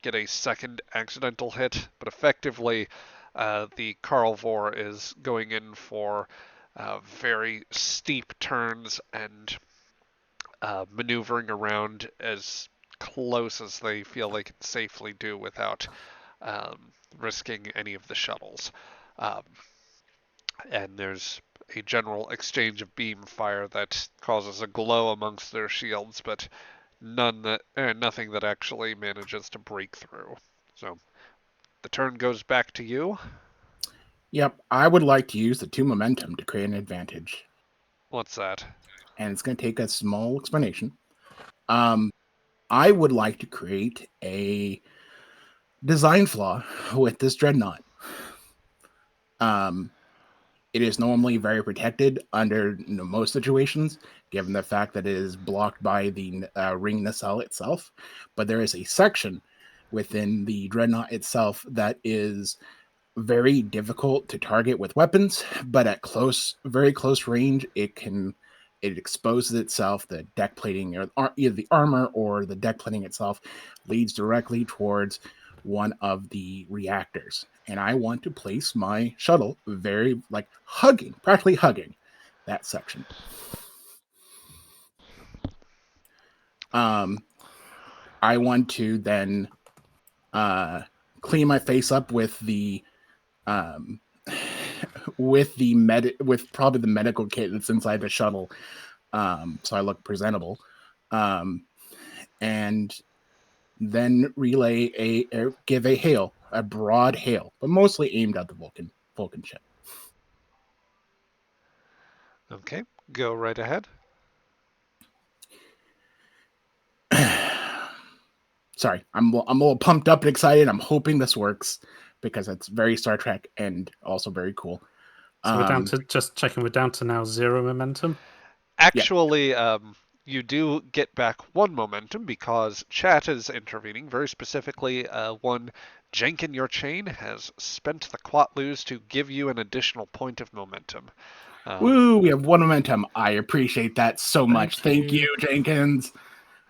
get a second accidental hit. But effectively, the Carlvor is going in for very steep turns and maneuvering around as close as they feel they can safely do without risking any of the shuttles. Um, and there's a general exchange of beam fire that causes a glow amongst their shields, but nothing that actually manages to break through. So the turn goes back to you. Yep. I would like to use the 2 momentum to create an advantage. What's that? And it's going to take a small explanation. I would like to create a design flaw with this dreadnought. It is normally very protected under most situations, given the fact that it is blocked by the ring nacelle itself. But there is a section within the dreadnought itself that is very difficult to target with weapons, but at very close range, it exposes itself. The deck plating, or either the armor or the deck plating itself, leads directly towards one of the reactors. And I want to place my shuttle very, practically hugging that section. I want to then clean my face up with the with probably the medical kit that's inside the shuttle, so I look presentable, and then give a broad hail, but mostly aimed at the Vulcan ship. Okay, go right ahead. Sorry, I'm a little pumped up and excited. I'm hoping this works because it's very Star Trek and also very cool. So we're down to, just checking, we're down to now 0 momentum. Actually, you do get back one momentum because chat is intervening. Very specifically, one Jenkin Your Chain has spent the Quatlus to give you an additional point of momentum. Woo, we have one momentum. I appreciate that so much. Thank you, Jenkins.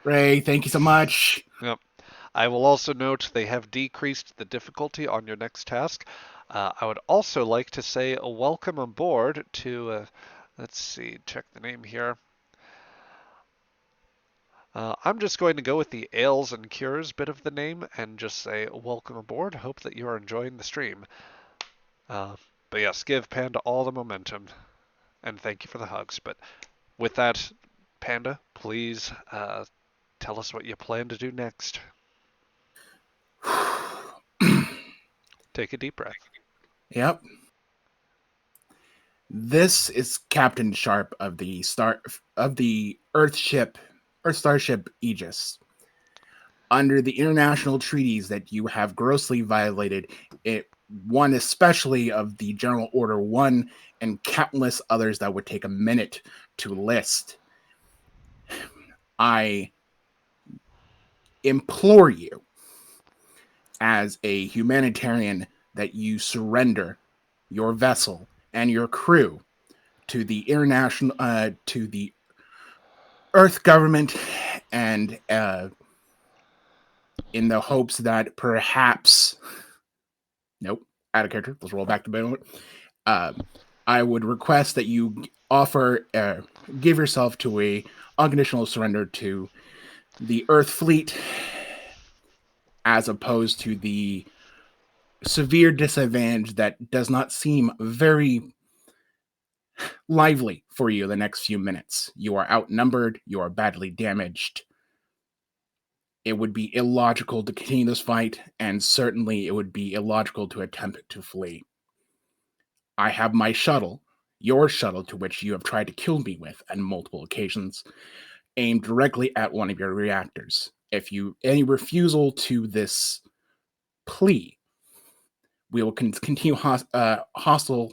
Ray, thank you so much. Yep. I will also note they have decreased the difficulty on your next task. I would also like to say a welcome aboard to, let's see, check the name here. I'm just going to go with the Ales and Cures bit of the name and just say welcome aboard. Hope that you are enjoying the stream. But yes, give Panda all the momentum, and thank you for the hugs. But with that, Panda, please tell us what you plan to do next. Take a deep breath. Yep. This is Captain Sharp of the Earth Starship Aegis. Under the international treaties that you have grossly violated, one especially of the General Order 1 and countless others that would take a minute to list, I implore you, as a humanitarian, that you surrender your vessel and your crew to the to the Earth government, and in the hopes that perhaps, nope, out of character. Let's roll back to moment. I would request that you give yourself to a unconditional surrender to the Earth fleet, as opposed to the severe disadvantage that does not seem very lively for you the next few minutes. You are outnumbered. You are badly damaged. It would be illogical to continue this fight, and certainly it would be illogical to attempt to flee. I have my shuttle, your shuttle, to which you have tried to kill me with on multiple occasions, aimed directly at one of your reactors. If you any refusal to this plea, we will continue hostile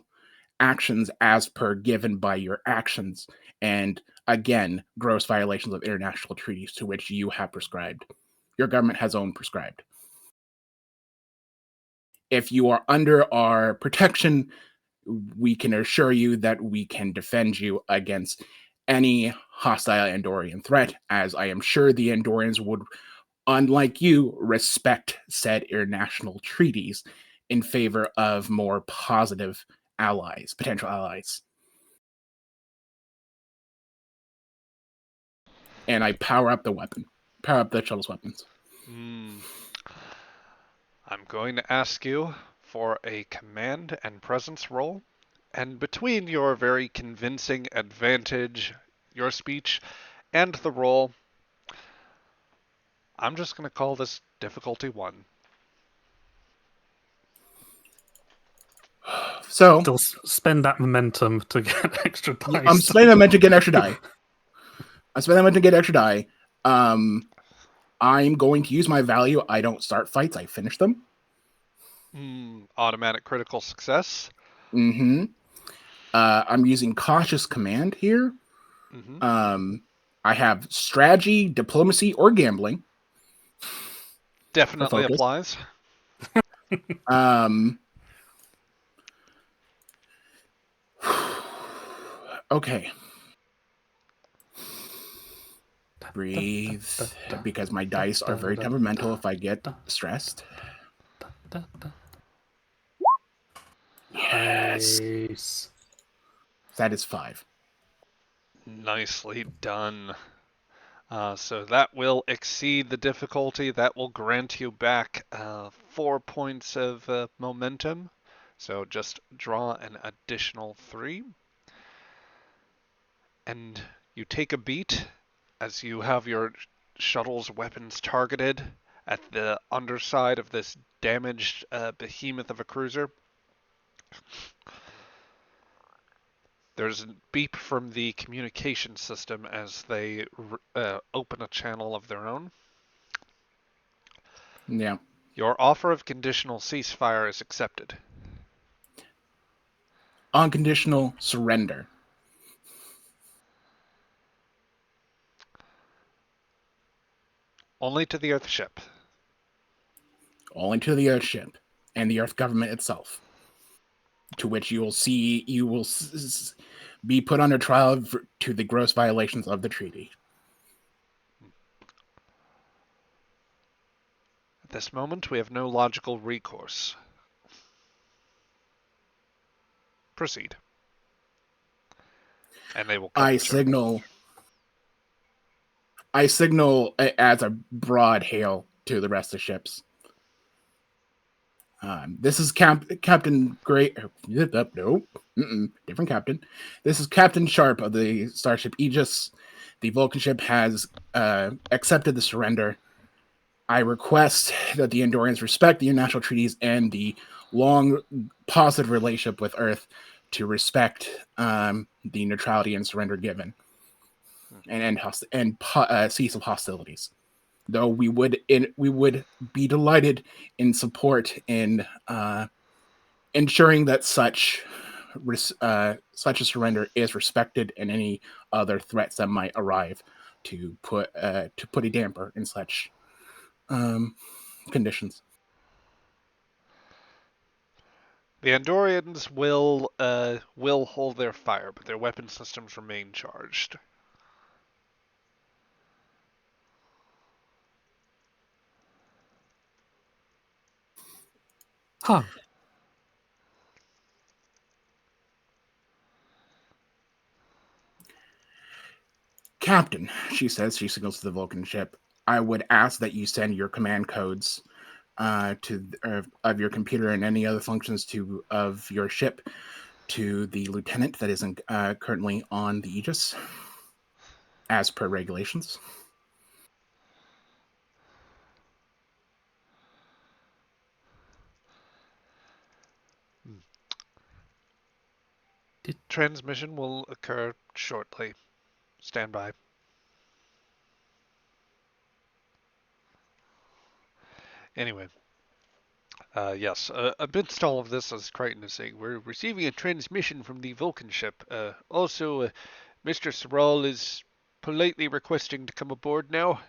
actions as per given by your actions, and again, gross violations of international treaties to which you have prescribed. Your government has own prescribed. If you are under our protection, we can assure you that we can defend you against any hostile Andorian threat, as I am sure the Andorians would, unlike you, respect said international treaties in favor of more positive allies, potential allies. And I power up the shuttle's weapons. I'm going to ask you for a command and presence roll, and between your very convincing advantage, your speech, and the roll, I'm just going to call this difficulty 1. So Still spend that momentum to get extra dice. I'm spending that momentum to get extra die. I'm going to use my value. I don't start fights. I finish them. Automatic critical success. I'm using cautious command here. I have strategy, diplomacy, or gambling. Definitely applies. Okay. Breathe, because my dice are very temperamental if I get stressed. Yes. Nice. That is 5. Nicely done. So that will exceed the difficulty. That will grant you back 4 points of momentum. So just draw an additional 3. And you take a beat as you have your shuttle's weapons targeted at the underside of this damaged behemoth of a cruiser. There's a beep from the communication system as they open a channel of their own. Yeah. Your offer of conditional ceasefire is accepted. Unconditional surrender. Only to the Earthship. Only to the Earthship and the Earth government itself, to which you will be put under trial to the gross violations of the treaty. At this moment, we have no logical recourse. Proceed. And they will cut I the terminal. signal as a broad hail to the rest of the ships. This is Captain Great. No, different captain. This is Captain Sharp of the starship Aegis. The Vulcan ship has accepted the surrender. I request that the Andorians respect the international treaties and the long positive relationship with Earth to respect the neutrality and surrender given, and cease of hostilities. Though we would be delighted in support in ensuring that such a surrender is respected and any other threats that might arrive to put a damper in such conditions. The Andorians will hold their fire, but their weapon systems remain charged. Huh. Captain, she says, she signals to the Vulcan ship. I would ask that you send your command codes of your computer and any other functions of your ship to the lieutenant that isn't currently on the Aegis, as per regulations. Transmission will occur shortly. Stand by. Anyway. Yes, amidst all of this, as Crichton is saying, we're receiving a transmission from the Vulcan ship. Also, Mr. Sorrel is politely requesting to come aboard now.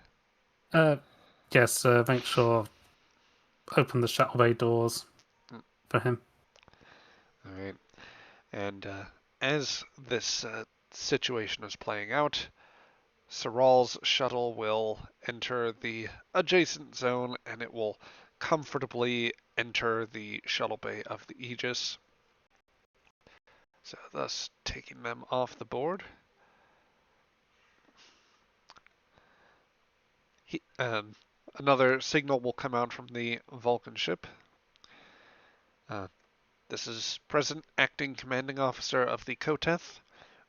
Yes, make sure open the shuttle bay doors for him. All right. And as this situation is playing out, Sorrel's shuttle will enter the adjacent zone, and it will comfortably enter the shuttle bay of the Aegis. So thus taking them off the board. Another signal will come out from the Vulcan ship. This is present acting commanding officer of the Koteth.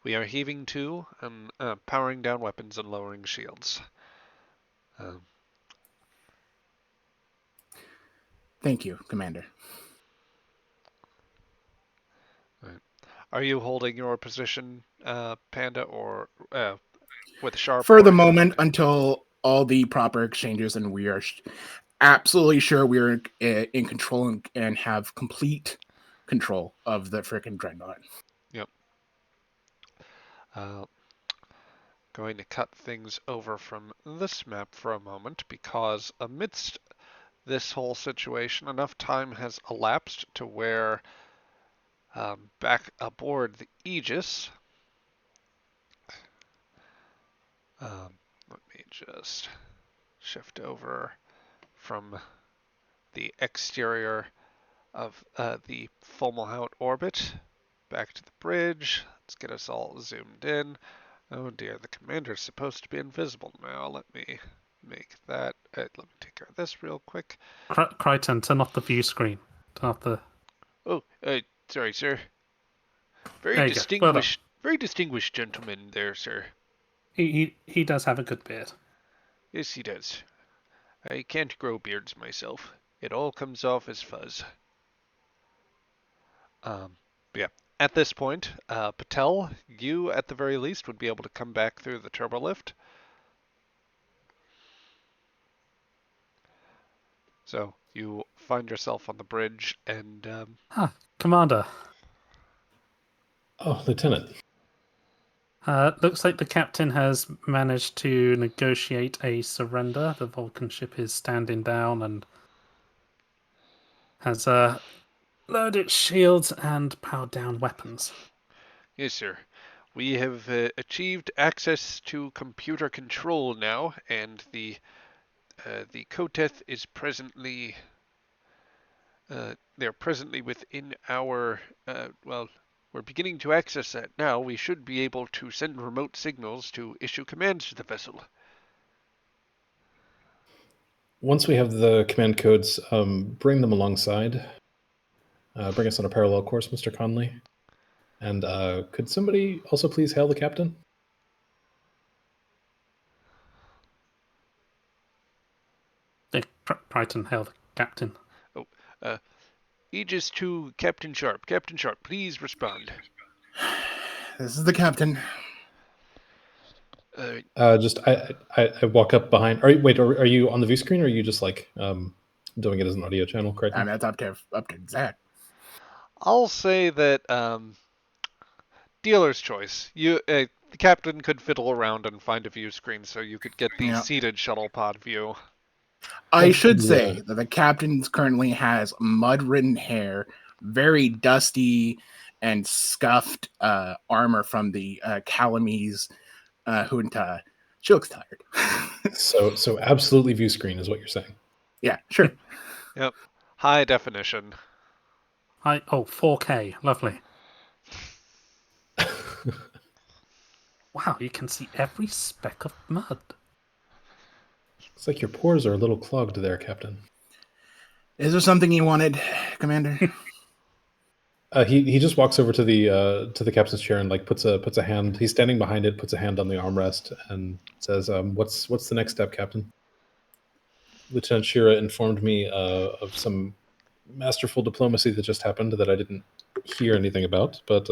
We are heaving to and powering down weapons and lowering shields. Thank you, Commander. Right. Are you holding your position, Panda, or with Sharp? For the moment, until all the proper exchanges and we are absolutely sure we're in control and have complete control of the frickin' dreadnought. Yep. Going to cut things over from this map for a moment because amidst this whole situation, enough time has elapsed to where back aboard the Aegis. Let me just shift over from the exterior of the Fomalhaut orbit back to the bridge. Let's get us all zoomed in. Oh dear, the commander's supposed to be invisible now. Let me make that. Let me take care of this real quick. Crichton, turn off the view screen. Turn off the. Oh, sorry, sir. There Very you go. Well very distinguished gentleman there, sir. He does have a good beard. Yes, he does. I can't grow beards myself. It all comes off as fuzz. Yeah. At this point, Patel, you at the very least would be able to come back through the turbolift. So you find yourself on the bridge and Commander. Oh, Lieutenant. Looks like the captain has managed to negotiate a surrender. The Vulcan ship is standing down and has loaded its shields and powered down weapons. Yes, sir. We have achieved access to computer control now, and the Koteth is presently they're presently within our well. We're beginning to access that now. We should be able to send remote signals to issue commands to the vessel. Once we have the command codes, bring them alongside. Bring us on a parallel course, Mr. Conley. And could somebody also please hail the captain? Crichton hailed the captain. Aegis to Captain Sharp. Captain Sharp, please respond. This is the captain. I walk up behind. Are you on the view screen, or are you just like doing it as an audio channel? Correct. I mean, that's up to Zach. I'll say that dealer's choice. The captain could fiddle around and find a view screen so you could get the seated shuttle pod view. I should say that the captain currently has mud-ridden hair, very dusty and scuffed armor from the Calamese junta. She looks tired. So absolutely view screen is what you're saying. Yeah, sure. Yep. High definition. 4K. Lovely. Wow, you can see every speck of mud. Looks like your pores are a little clogged there, Captain. Is there something you wanted, Commander? He just walks over to the captain's chair and like puts a hand. He's standing behind it, puts a hand on the armrest, and says, "What's the next step, Captain?" Lieutenant Shira informed me of some masterful diplomacy that just happened that I didn't hear anything about, but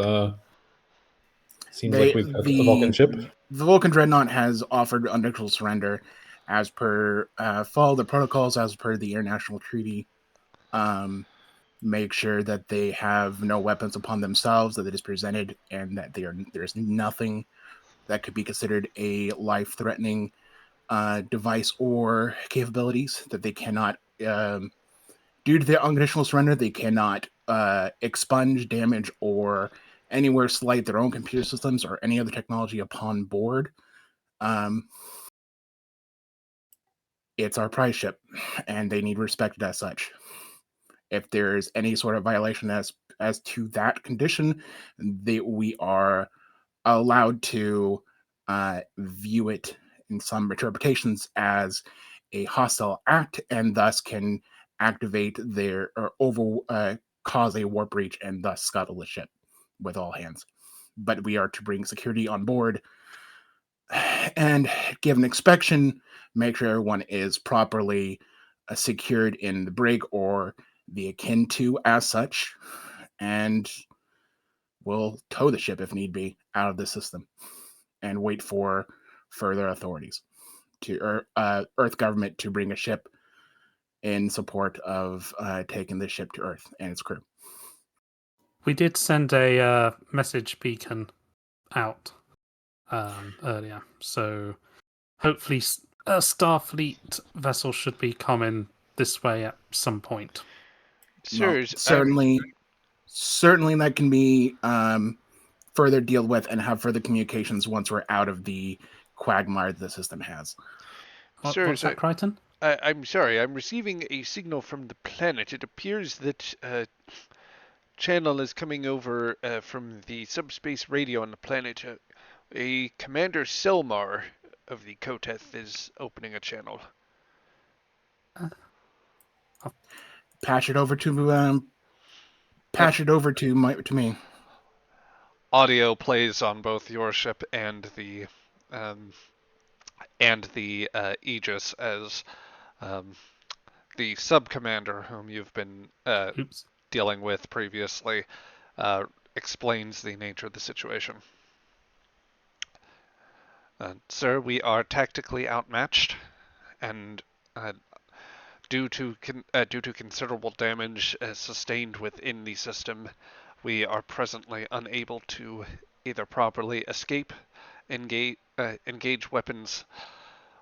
seems like we've got a Vulcan ship. The Vulcan Dreadnought has offered unconditional surrender as per follow the protocols as per the international treaty. Make sure that they have no weapons upon themselves, that it is presented, and that there's nothing that could be considered a life-threatening device or capabilities, that they cannot, due to their unconditional surrender, they cannot expunge, damage, or anywhere slight their own computer systems or any other technology upon board. It's our prize ship, and they need respected as such. If there's any sort of violation as to that condition, we are allowed to view it in some interpretations as a hostile act, and thus can activate cause a warp breach and thus scuttle the ship with all hands. But we are to bring security on board and give an inspection, make sure everyone is properly secured in the brig or the akin to as such, and we'll tow the ship if need be out of the system and wait for further authorities to Earth government to bring a ship in support of taking the ship to Earth and its crew. We did send a message beacon out earlier, so hopefully a Starfleet vessel should be coming this way at some point. Sure. Well, certainly that can be further dealt with and have further communications once we're out of the quagmire the system has. What's that, Crichton? I'm sorry. I'm receiving a signal from the planet. It appears that channel is coming over from the subspace radio on the planet. A Commander Selmar of the Koteth is opening a channel. Patch it over to me. Audio plays on both your ship and the Aegis as the sub-commander whom you've been dealing with previously explains the nature of the situation. Sir, we are tactically outmatched, and due to considerable damage sustained within the system, we are presently unable to either properly escape, engage weapons,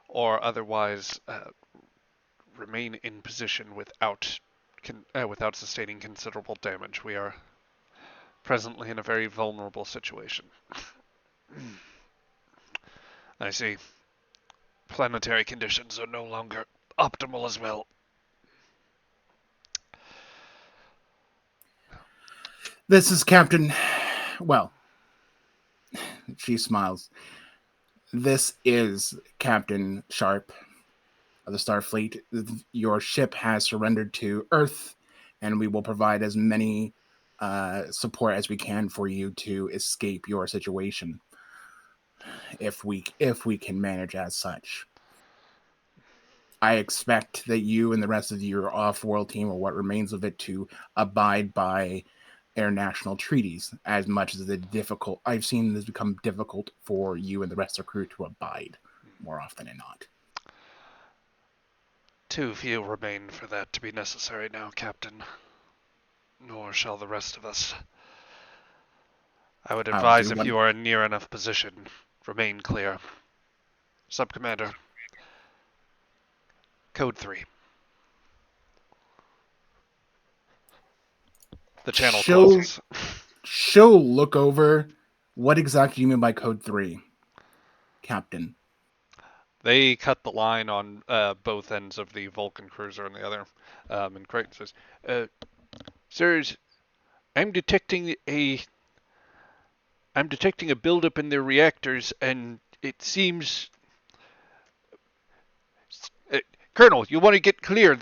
or otherwise remain in position without sustaining considerable damage. We are presently in a very vulnerable situation. I see. Planetary conditions are no longer optimal as well. This is Captain. Well, she smiles. This is Captain Sharp of the Starfleet. Your ship has surrendered to Earth, and we will provide as many support as we can for you to escape your situation, if we can manage as such. I expect that you and the rest of your off-world team, or what remains of it, to abide by international treaties as much as I've seen this become difficult for you and the rest of the crew to abide more often than not. Too few remain for that to be necessary now, Captain. Nor shall the rest of us. I would advise if you are in near enough position, remain clear. Subcommander, Code 3. The channel closes. She'll look over. What exactly do you mean by Code 3, Captain? They cut the line on both ends of the Vulcan cruiser and the other. And Crichton says, "Sirs, I'm detecting a buildup in their reactors, and it seems, Colonel, you want to get clear.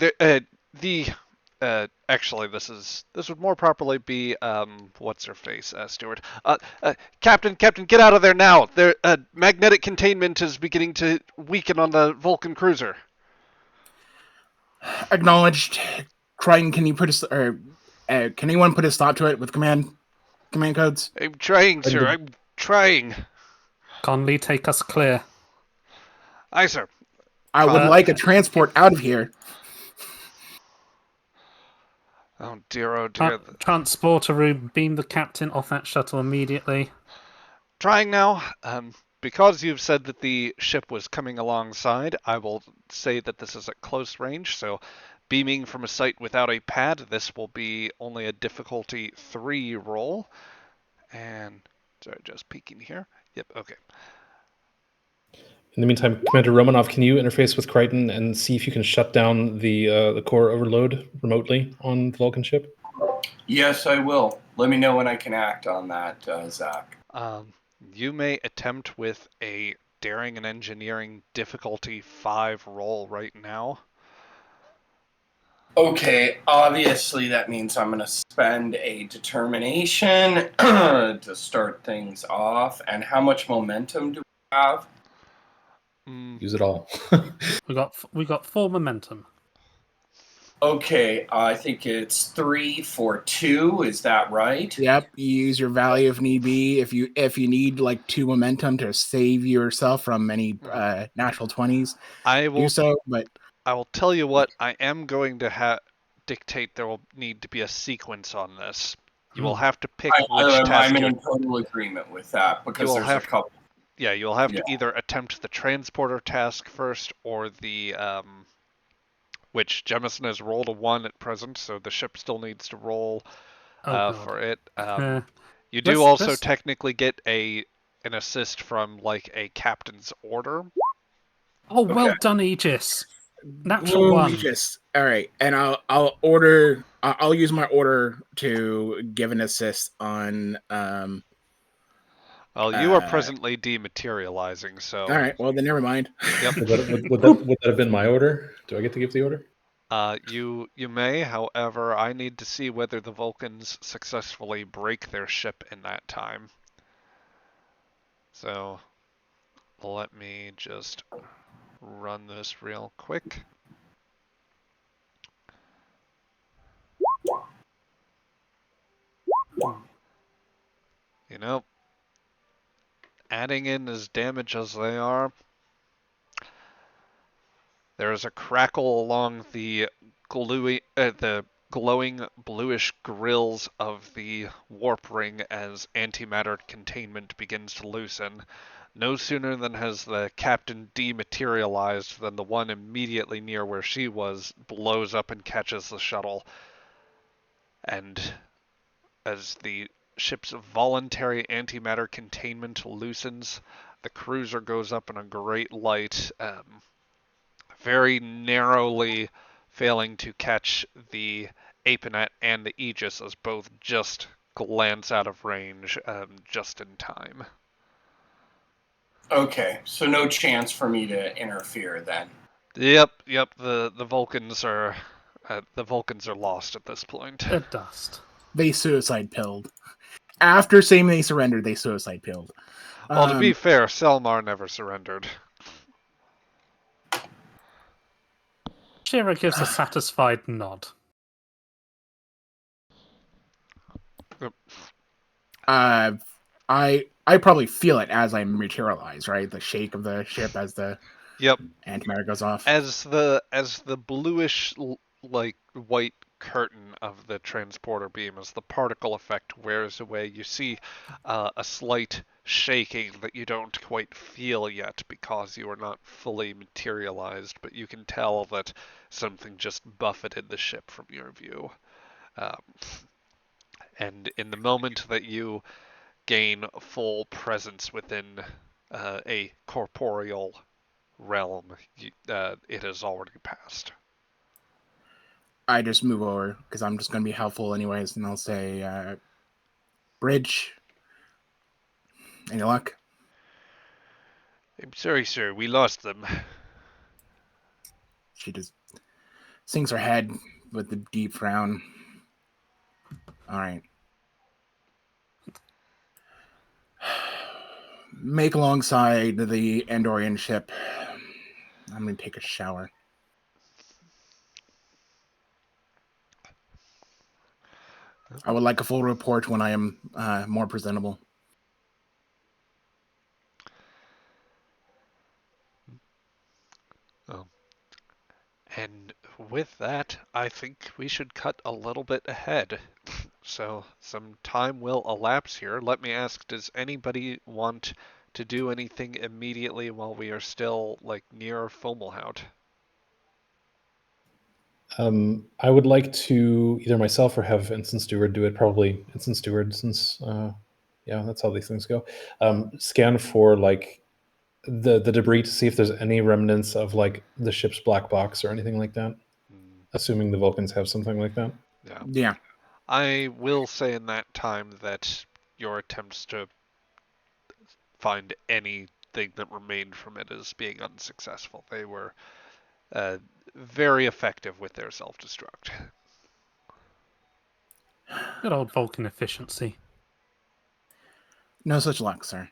Actually, this would more properly be what's her face, Stewart. Captain, get out of there now. Their magnetic containment is beginning to weaken on the Vulcan cruiser." Acknowledged. Crichton, can you can anyone put a stop to it with command codes? I'm trying, sir. I'm trying. Conley, take us clear. Aye, sir. I would like a transport out of here. Oh dear, oh dear. Transporter room, beam the captain off that shuttle immediately. Trying now. Because you've said that the ship was coming alongside, I will say that this is at close range, so beaming from a site without a pad, this will be only a difficulty 3 roll. And, sorry, just peeking here. Yep, okay. In the meantime, Commander Romanov, can you interface with Crichton and see if you can shut down the core overload remotely on the Vulcan ship? Yes, I will. Let me know when I can act on that, Zach. You may attempt with a daring and engineering difficulty 5 roll right now. Okay, obviously that means I'm going to spend a determination to start things off. And how much momentum do we have? Use it all. we got 4 momentum. Okay, I think it's 3 for 2. Is that right? Yep. You use your value if need be. If you need like 2 momentum to save yourself from any natural 20s, I will do so. But I will tell you what. I am going to dictate there will need to be a sequence on this. You will have to pick which task. I'm in total agreement with that because there's a couple. Yeah, you'll have to either attempt the transporter task first or the which Jemison has rolled a 1 at present, so the ship still needs to roll for it. You do also technically get an assist from like a captain's order. Oh, well done, Aegis. Natural 1. Aegis. All right, and I'll order. I'll use my order to give an assist on. Well, you are presently dematerializing, so. All right. Well, then never mind. Yep. Would that have been my order? Do I get to give the order? You may, however, I need to see whether the Vulcans successfully break their ship in that time. So, let me just run this real quick. You know, adding in as damage as they are, there is a crackle along the glowing bluish grills of the warp ring as antimatter containment begins to loosen. No sooner than has the captain dematerialized than the one immediately near where she was blows up and catches the shuttle. And as the ship's voluntary antimatter containment loosens, the cruiser goes up in a great light, very narrowly failing to catch the Apinet and the Aegis as both just glance out of range just in time. Okay, so no chance for me to interfere then. Yep. The Vulcans are lost at this point. At dust. They suicide pilled. After saying they surrendered, they suicide pilled. Well, to be fair, Selmar never surrendered. Shira gives a satisfied nod. I probably feel it as I materialize, right? The shake of the ship as the Yep. antimatter goes off. As the bluish like white curtain of the transporter beam, as the particle effect wears away, you see a slight shaking that you don't quite feel yet because you are not fully materialized, but you can tell that something just buffeted the ship from your view. And in the moment that you gain full presence within a corporeal realm, it has already passed. I just move over because I'm just going to be helpful anyways, and I'll say, Bridge, any luck? I'm sorry, sir, we lost them. She just sinks her head with a deep frown. All right. Make alongside the Andorian ship. I'm going to take a shower. I would like a full report when I am more presentable. Oh. And with that, I think we should cut a little bit ahead. So some time will elapse here. Let me ask, does anybody want to do anything immediately while we are still near Fomalhaut? I would like to either myself or have Ensign Steward do it. Probably Ensign Steward, since that's how these things go. Scan for the debris to see if there's any remnants of the ship's black box or anything like that. Assuming the Vulcans have something like that. Yeah. I will say in that time that your attempts to find anything that remained from it as being unsuccessful. They were very effective with their self-destruct. Good old Vulcan efficiency. No such luck, sir.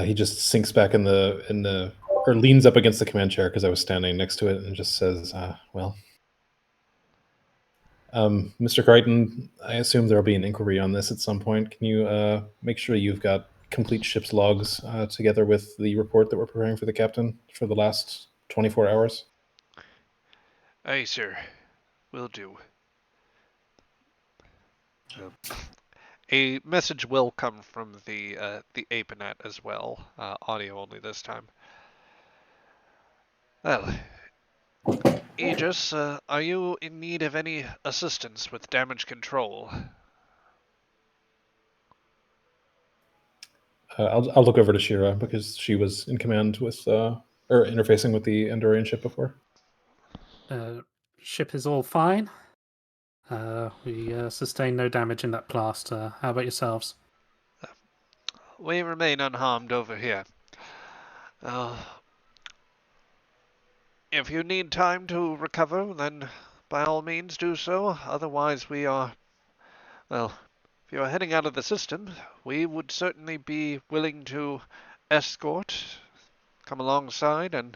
He just sinks back or leans up against the command chair because I was standing next to it, and just says, Mr. Crichton, I assume there'll be an inquiry on this at some point. Can you make sure you've got complete ship's logs together with the report that we're preparing for the captain for the last 24 hours? Aye, sir. Will do. A message will come from the Apinet as well. Audio only this time. Well, Aegis, are you in need of any assistance with damage control? I'll look over to Shira because she was in command with or interfacing with the Andorian ship before. Ship is all fine. We sustained no damage in that blast. How about yourselves? We remain unharmed over here. If you need time to recover, then by all means do so. Otherwise, we are... Well, if you are heading out of the system, we would certainly be willing to escort, come alongside, and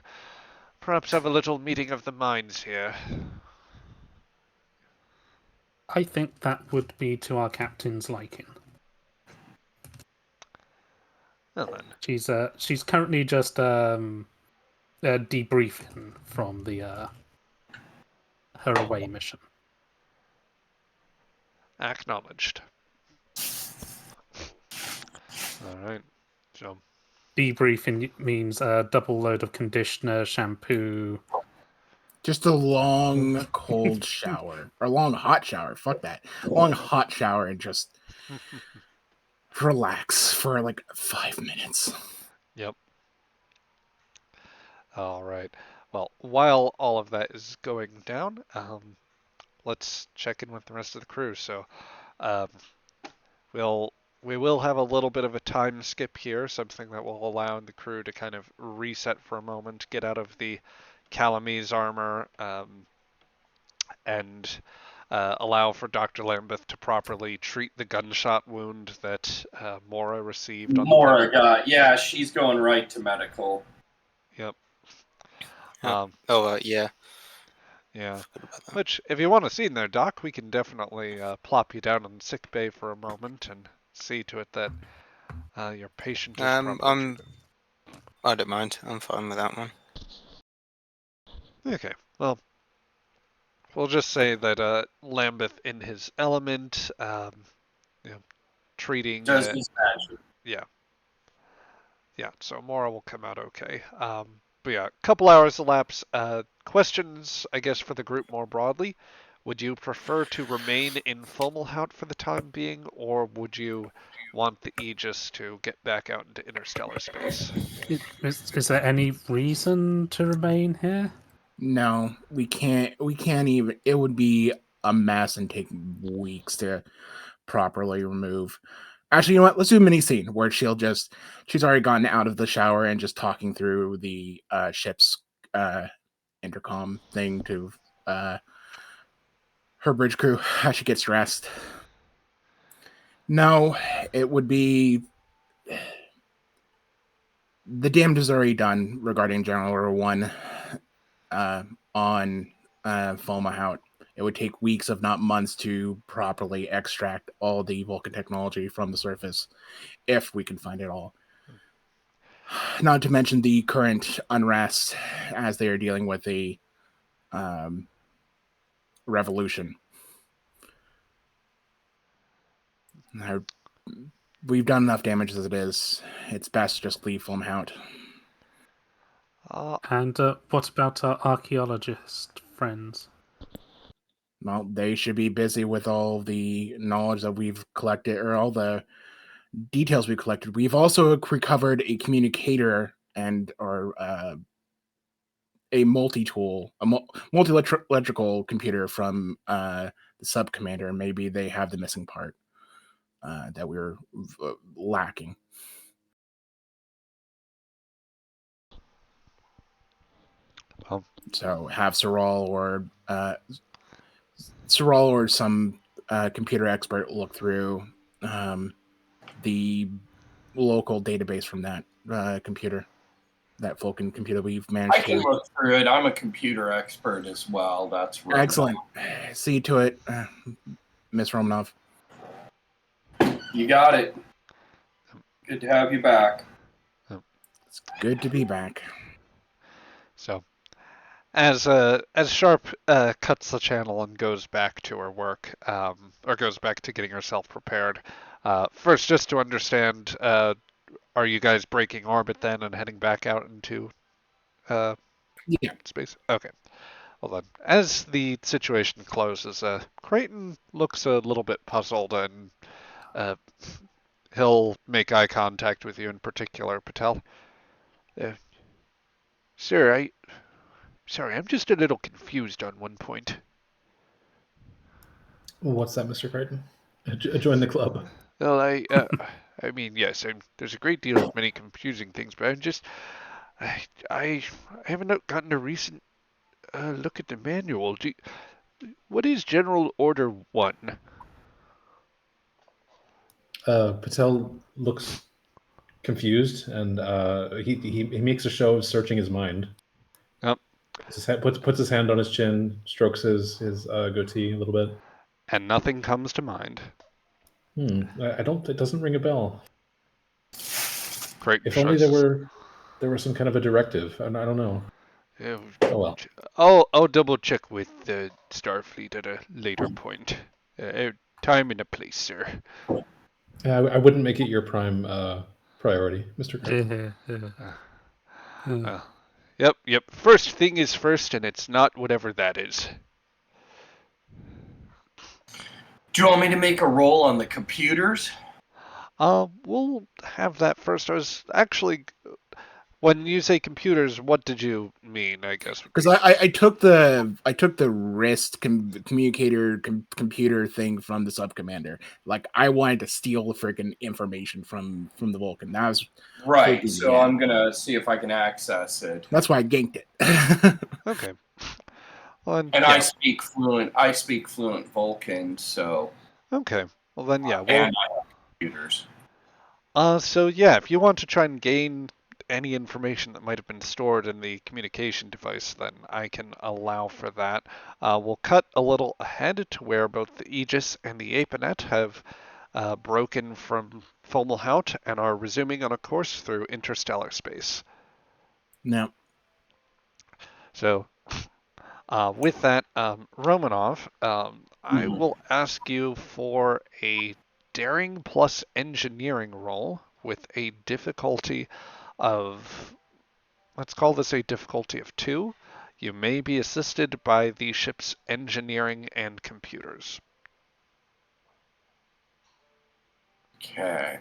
perhaps have a little meeting of the minds here. I think that would be to our captain's liking. Well then. She's currently just debriefing from the her away mission. Acknowledged. All right. So Debriefing means a double load of conditioner, shampoo. Just a long cold shower or long hot shower. Fuck that. Long hot shower and just relax for like 5 minutes. Yep. All right. Well, while all of that is going down, let's check in with the rest of the crew. So, um, we will have a little bit of a time skip here, something that will allow the crew to kind of reset for a moment, get out of the Calamese armor, and allow for Dr. Lambeth to properly treat the gunshot wound that Mora received on the Mora got, yeah, she's going right to medical. Yep. Yeah. Yeah. Which, if you want a scene there, Doc, we can definitely plop you down in sick bay for a moment and see to it that your patient is properly treated. I don't mind. I'm fine with that one. Okay. Well, we'll just say that Lambeth in his element, treating. Does his magic. Yeah. Yeah. So Mora will come out okay. But yeah, a couple hours elapse. Questions, I guess, for the group more broadly. Would you prefer to remain in Fomalhaut for the time being, or would you want the Aegis to get back out into interstellar space? Is there any reason to remain here? No, we can't even. It would be a mess and take weeks to properly remove. Actually, you know what? Let's do a mini scene where she's already gotten out of the shower and just talking through the ship's intercom thing to her bridge crew as she gets dressed. No, it would be the damage is already done regarding General Order 1 on Fomalhaut. It would take weeks, if not months, to properly extract all the Vulcan technology from the surface, if we can find it all. Not to mention the current unrest as they are dealing with the revolution. We've done enough damage as it is. It's best to just leave Fomalhaut. And what about our archaeologist friends? Well, they should be busy with all the knowledge that we've collected, or all the details we collected. We've also recovered a communicator or a multi-tool, multi-electrical computer from the sub commander. Maybe they have the missing part that we were lacking. Well, so have Sorrel or some computer expert look through the local database from that computer, that Vulcan computer we've managed I can look through it. I'm a computer expert as well. That's right. Excellent. See to it, Miss Romanov. You got it. Good to have you back. It's good to be back. So, as Sharp cuts the channel and goes back to her work, or goes back to getting herself prepared, first, just to understand, are you guys breaking orbit then and heading back out into space? Okay. Well then, as the situation closes, Creighton looks a little bit puzzled, and he'll make eye contact with you in particular, Patel. Sir, Sorry, I'm just a little confused on one point. What's that, Mr. Creighton? Join the club. Well, I mean, yes, there's a great deal of many confusing things, but I haven't gotten a recent look at the manual. What is General Order 1? Patel looks confused, and he makes a show of searching his mind. Yep. Puts his hand on his chin, strokes his goatee a little bit. And nothing comes to mind. I don't. It doesn't ring a bell. Creighton if only there were there was some kind of a directive. I don't know. Yeah, Oh well. I'll double check with the Starfleet at a later point. Time and a place, sir. I wouldn't make it your prime priority, Mr. Kirk. Yep. First thing is first, and it's not whatever that is. Do you want me to make a roll on the computers? We'll have that first. I was actually, when you say computers, what did you mean? I guess Because I took the wrist computer thing from the sub commander. Like I wanted to steal the freaking information from the Vulcan. That was Right, freaking so yeah. I'm gonna see if I can access it. That's why I ganked it. Okay. Well, And yeah. I speak fluent Vulcan, so Okay. Well then, yeah. We'll. and I have computers. So yeah, if you want to try and gain any information that might have been stored in the communication device, then I can allow for that. We'll cut a little ahead to where both the Aegis and the Apenet have broken from Fomalhaut and are resuming on a course through interstellar space. No. So, with that, Romanov, I will ask you for a daring plus engineering roll with a difficulty of, let's call this a difficulty of 2. You may be assisted by the ship's engineering and computers. Okay.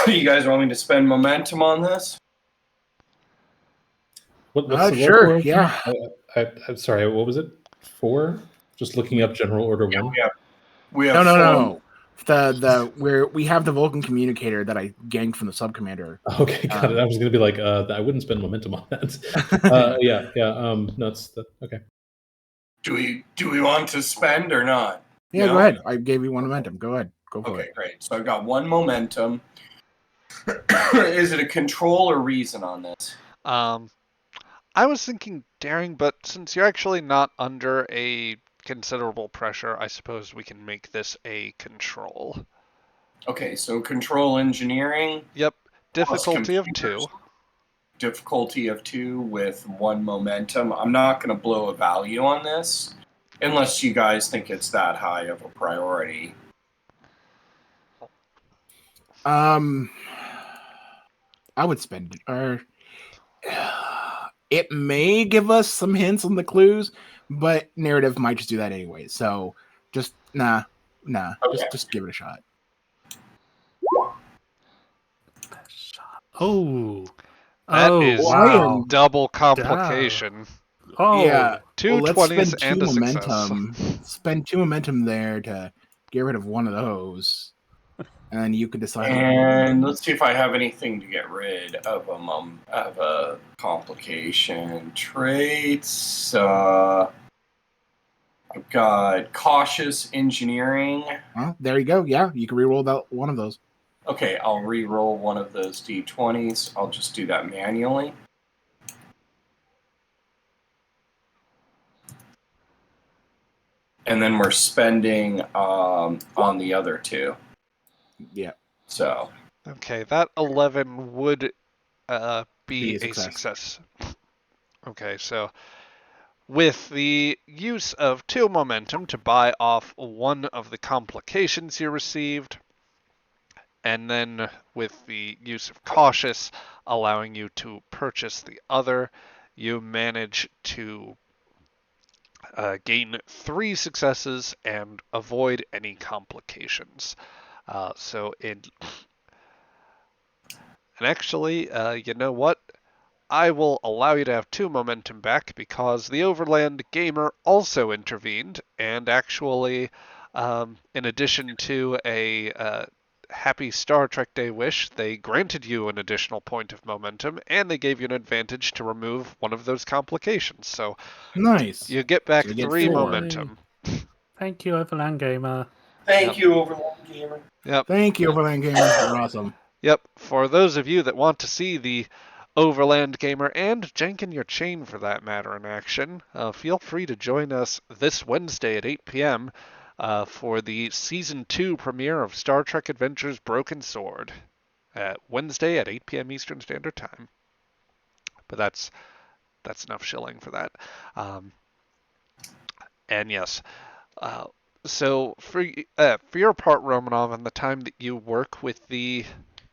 You guys want me to spend momentum on this? What's the roll Sure, for? yeah. I'm sorry. What was it? 4? Just looking up General Order 1. We have No. We have the Vulcan communicator that I ganked from the sub commander. Okay, got it. I was going to be like, I wouldn't spend momentum on that. Yeah. No, it's okay. Do we want to spend or not? Yeah, No? go ahead. I gave you one momentum. Go ahead. Go for Okay, it. great. So I've got 1 momentum. Is it a control or reason on this? I was thinking daring, but since you're actually not under a considerable pressure, I suppose we can make this a control. Okay, so control engineering. Yep, difficulty of computers. 2. Difficulty of 2 with 1 momentum. I'm not going to blow a value on this unless you guys think it's that high of a priority. I would spend it. Or it may give us some hints on the clues, but narrative might just do that anyway. So just nah. Okay. Just give it a shot. Oh. That is wow. double complication. Oh. Yeah. 2 let's 20s spend and 2 a success. momentum. Spend 2 momentum there to get rid of one of those, and then you can decide. And let's see if I have anything to get rid of a complication. Traits. I've got cautious engineering. There you go. Yeah, you can reroll that one of those. Okay, I'll re-roll one of those d20s. I'll just do that manually. And then we're spending on the other 2. Yeah. So. Okay, that 11 would be a success. success. Okay, so with the use of 2 momentum to buy off one of the complications you received, and then with the use of cautious allowing you to purchase the other, you manage to gain 3 successes and avoid any complications. And actually, you know what? I will allow you to have 2 momentum back because the Overland Gamer also intervened, and actually, in addition to a happy Star Trek Day wish, they granted you an additional point of momentum, and they gave you an advantage to remove one of those complications. So nice. you get back So you get 3 4. momentum. Thank you, Overland Gamer. Thank you, Overland Gamer. Yep. Thank you, Overland Gamer. You're awesome. Yep. For those of you that want to see the Overland Gamer and Jenkin Your Chain for that matter in action, feel free to join us this Wednesday at 8 p.m. For the Season 2 premiere of Star Trek Adventures Broken Sword. Wednesday at 8 p.m. Eastern Standard Time. But that's enough shilling for that. And yes, uh, so for your part, Romanov, and the time that you work with the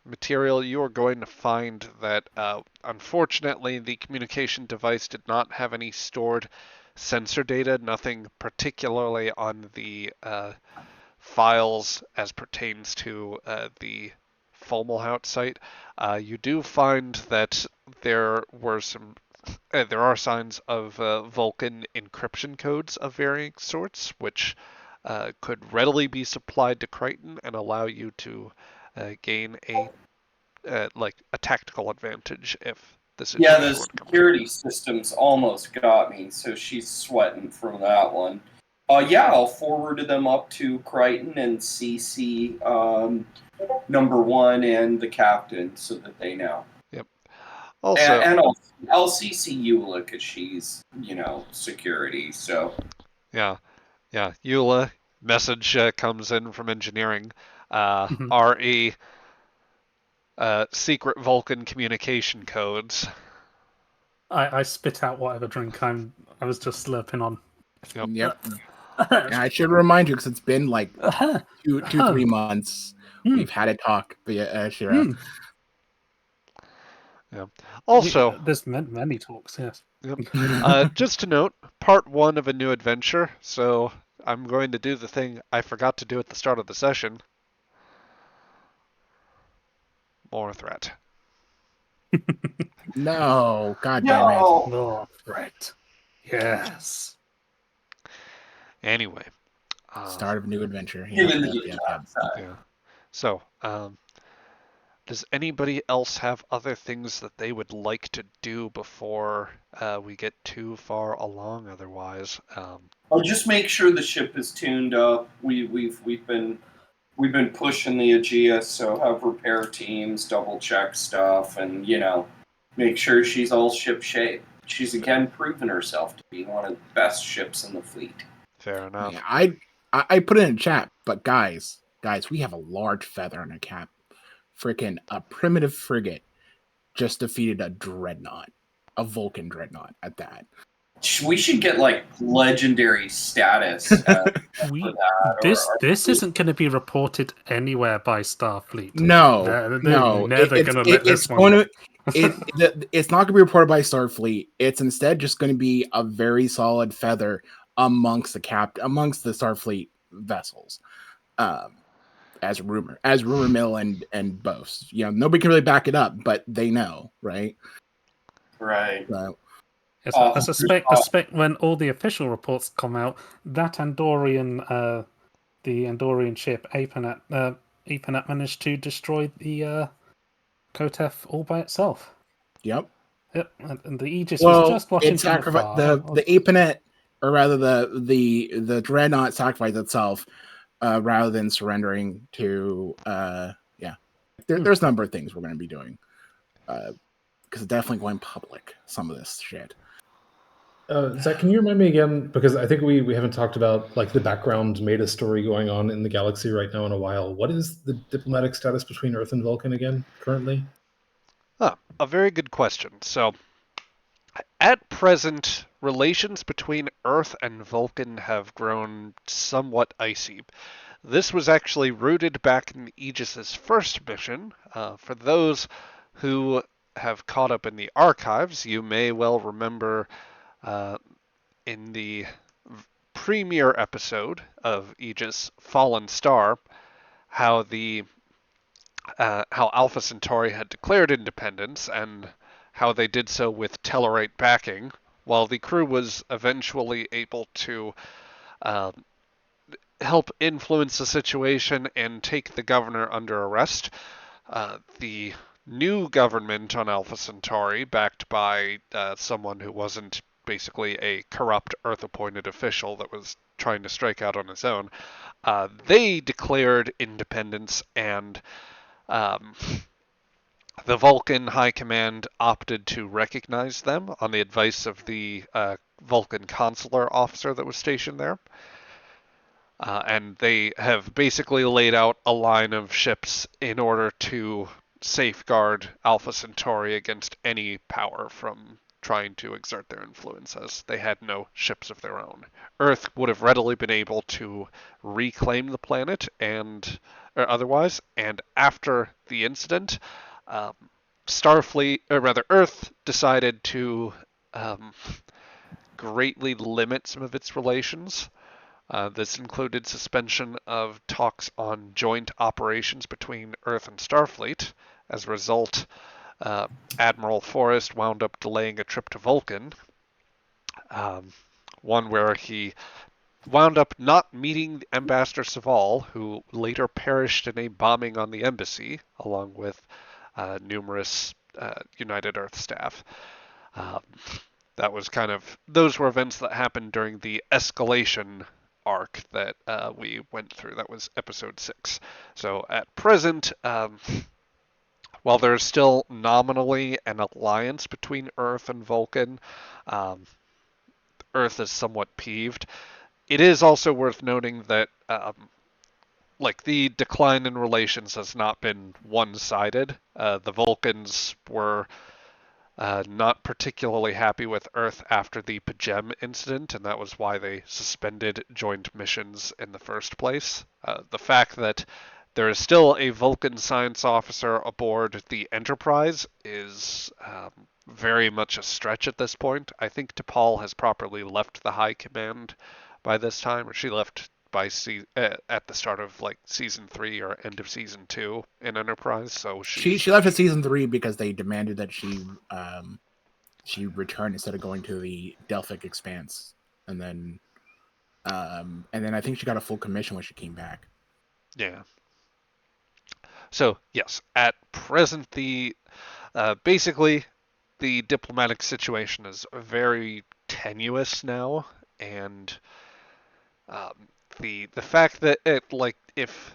material, you are going to find that unfortunately the communication device did not have any stored sensor data, nothing particularly on the files as pertains to the Fomalhaut site. You do find that there were there are signs of Vulcan encryption codes of varying sorts, which could readily be supplied to Crichton and allow you to gain a tactical advantage if the Yeah, situation the would come to security it. systems almost got me, so she's sweating from that one. Yeah, I'll forward them up to Crichton and CC number one and the captain so that they know. Yep. Also, And I'll CC Eula because she's, security, so. yeah, Eula message comes in from engineering. Mhm. RE secret Vulcan communication codes. I spit out whatever drink I was just slurping on. Yep. And I should remind you, because it's been like 3 months. We've had a talk via Shira. Yeah. Also, there's many talks. Yes. Yep. Just to note, part 1 of a new adventure. So I'm going to do the thing I forgot to do at the start of the session. More threat. No, god damn it. No. Oh, right. Yes. Anyway. Start of a new adventure. Given the Yeah. So, does anybody else have other things that they would like to do before we get too far along? Otherwise, I'll just make sure the ship is tuned up. We've been pushing the Aegis, so have repair teams double check stuff, and make sure she's all ship shape. She's again proven herself to be one of the best ships in the fleet. fair enough. Yeah, I put it in chat, but guys, we have a large feather in a cap. Freaking a primitive frigate just defeated a dreadnought, a Vulcan dreadnought at that. We should get like legendary status. This isn't going to be reported anywhere by Starfleet. No, they're no, never going to let this one. It's not going to be reported by Starfleet. It's instead just going to be a very solid feather amongst the Starfleet vessels, as rumor mill and boast. Nobody can really back it up, but they know, right? Right. So, Yes, I suspect when all the official reports come out, that the Andorian ship Apenat managed to destroy the Kotef all by itself. yep. Yep, and the Aegis was just watching it from afar. the Apenet, or rather the dreadnought sacrificed itself rather than surrendering to there's a number of things we're going to be doing because it's definitely going public, some of this shit. Zach, can you remind me again, because I think we haven't talked about like the background meta story going on in the galaxy right now in a while. What is the diplomatic status between Earth and Vulcan again currently? A very good question. So, at present, relations between Earth and Vulcan have grown somewhat icy. This was actually rooted back in Aegis's first mission. For those who have caught up in the archives, you may well remember in the premiere episode of Aegis Fallen Star how Alpha Centauri had declared independence and how they did so with Tellarite backing, while the crew was eventually able to help influence the situation and take the governor under arrest. The new government on Alpha Centauri, backed by someone who wasn't basically a corrupt Earth-appointed official that was trying to strike out on his own, they declared independence, and the Vulcan High Command opted to recognize them on the advice of the Vulcan consular officer that was stationed there. And they have basically laid out a line of ships in order to safeguard Alpha Centauri against any power from trying to exert their influence, as they had no ships of their own. Earth would have readily been able to reclaim the planet and or otherwise, and after the incident, um, Starfleet, or rather Earth, decided to um, greatly limit some of its relations. This included suspension of talks on joint operations between Earth and Starfleet. As a result, Admiral Forrest wound up delaying a trip to Vulcan, um, one where he wound up not meeting Ambassador Saval, who later perished in a bombing on the embassy, along with numerous United Earth staff. Um, that was those were events that happened during the escalation arc that we went through. That was episode 6. So at present, while there's still nominally an alliance between Earth and Vulcan, um, Earth is somewhat peeved. It is also worth noting that the decline in relations has not been one-sided. The Vulcans were not particularly happy with Earth after the P'Jem incident, and that was why they suspended joint missions in the first place. The fact that there is still a Vulcan science officer aboard the Enterprise is very much a stretch at this point. I think T'Pol has properly left the High Command by this time, or she left at the start of season 3 or end of season 2 in Enterprise. So she left at season 3 because they demanded that she return instead of going to the Delphic Expanse, and then I think she got a full commission when she came back. Yeah. So yes, at present basically the diplomatic situation is very tenuous now, and the fact that if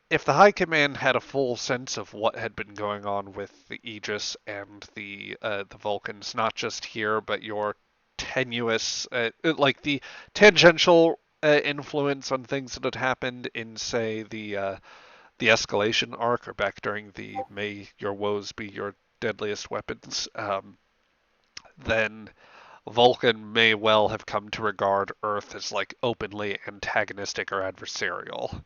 the High Command had a full sense of what had been going on with the Aegis and the Vulcans, not just here, but your tenuous, the tangential influence on things that had happened in, say, the escalation arc, or back during the "May your woes be your deadliest weapons," then Vulcan may well have come to regard Earth as openly antagonistic or adversarial.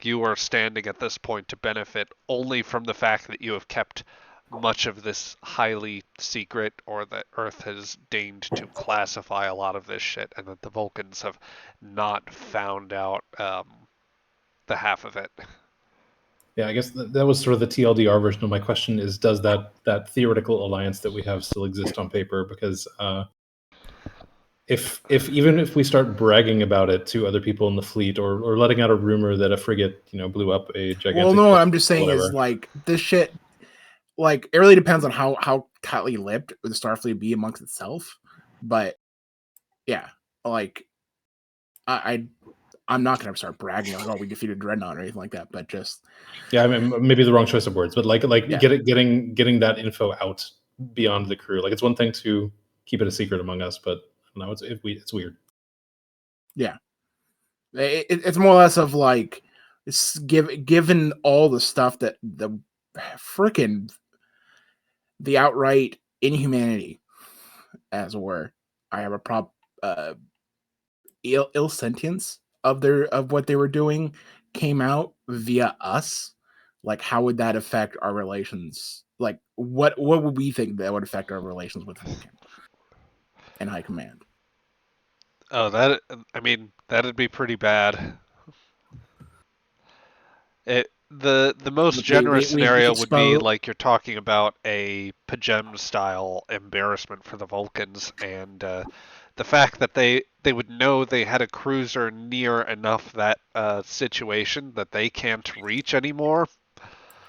You are standing at this point to benefit only from the fact that you have kept much of this highly secret, or that Earth has deigned to classify a lot of this shit, and that the Vulcans have not found out the half of it. Yeah, I guess that was sort of the TLDR version of my question is, does that theoretical alliance that we have still exist on paper? Because if even if we start bragging about it to other people in the fleet, or letting out a rumor that a frigate blew up a gigantic... Well, no, I'm just saying is this shit, it really depends on how tightly lipped the Starfleet be amongst itself. But yeah, I'm not going to start bragging oh, we defeated Dreadnought or anything like that, but just... Yeah, I mean, maybe the wrong choice of words, but getting that info out beyond the crew. It's one thing to keep it a secret among us, but no, it's weird. Yeah. It's more or less of given all the stuff that the outright inhumanity, as it were, I have a ill sentience of what they were doing came out via us. How would that affect our relations? What would we think that would affect our relations with Vulcan and High Command? Oh, that'd be pretty bad. The most generous scenario would be you're talking about a P'Jem style embarrassment for the Vulcans, and the fact that they would know they had a cruiser near enough that situation that they can't reach anymore.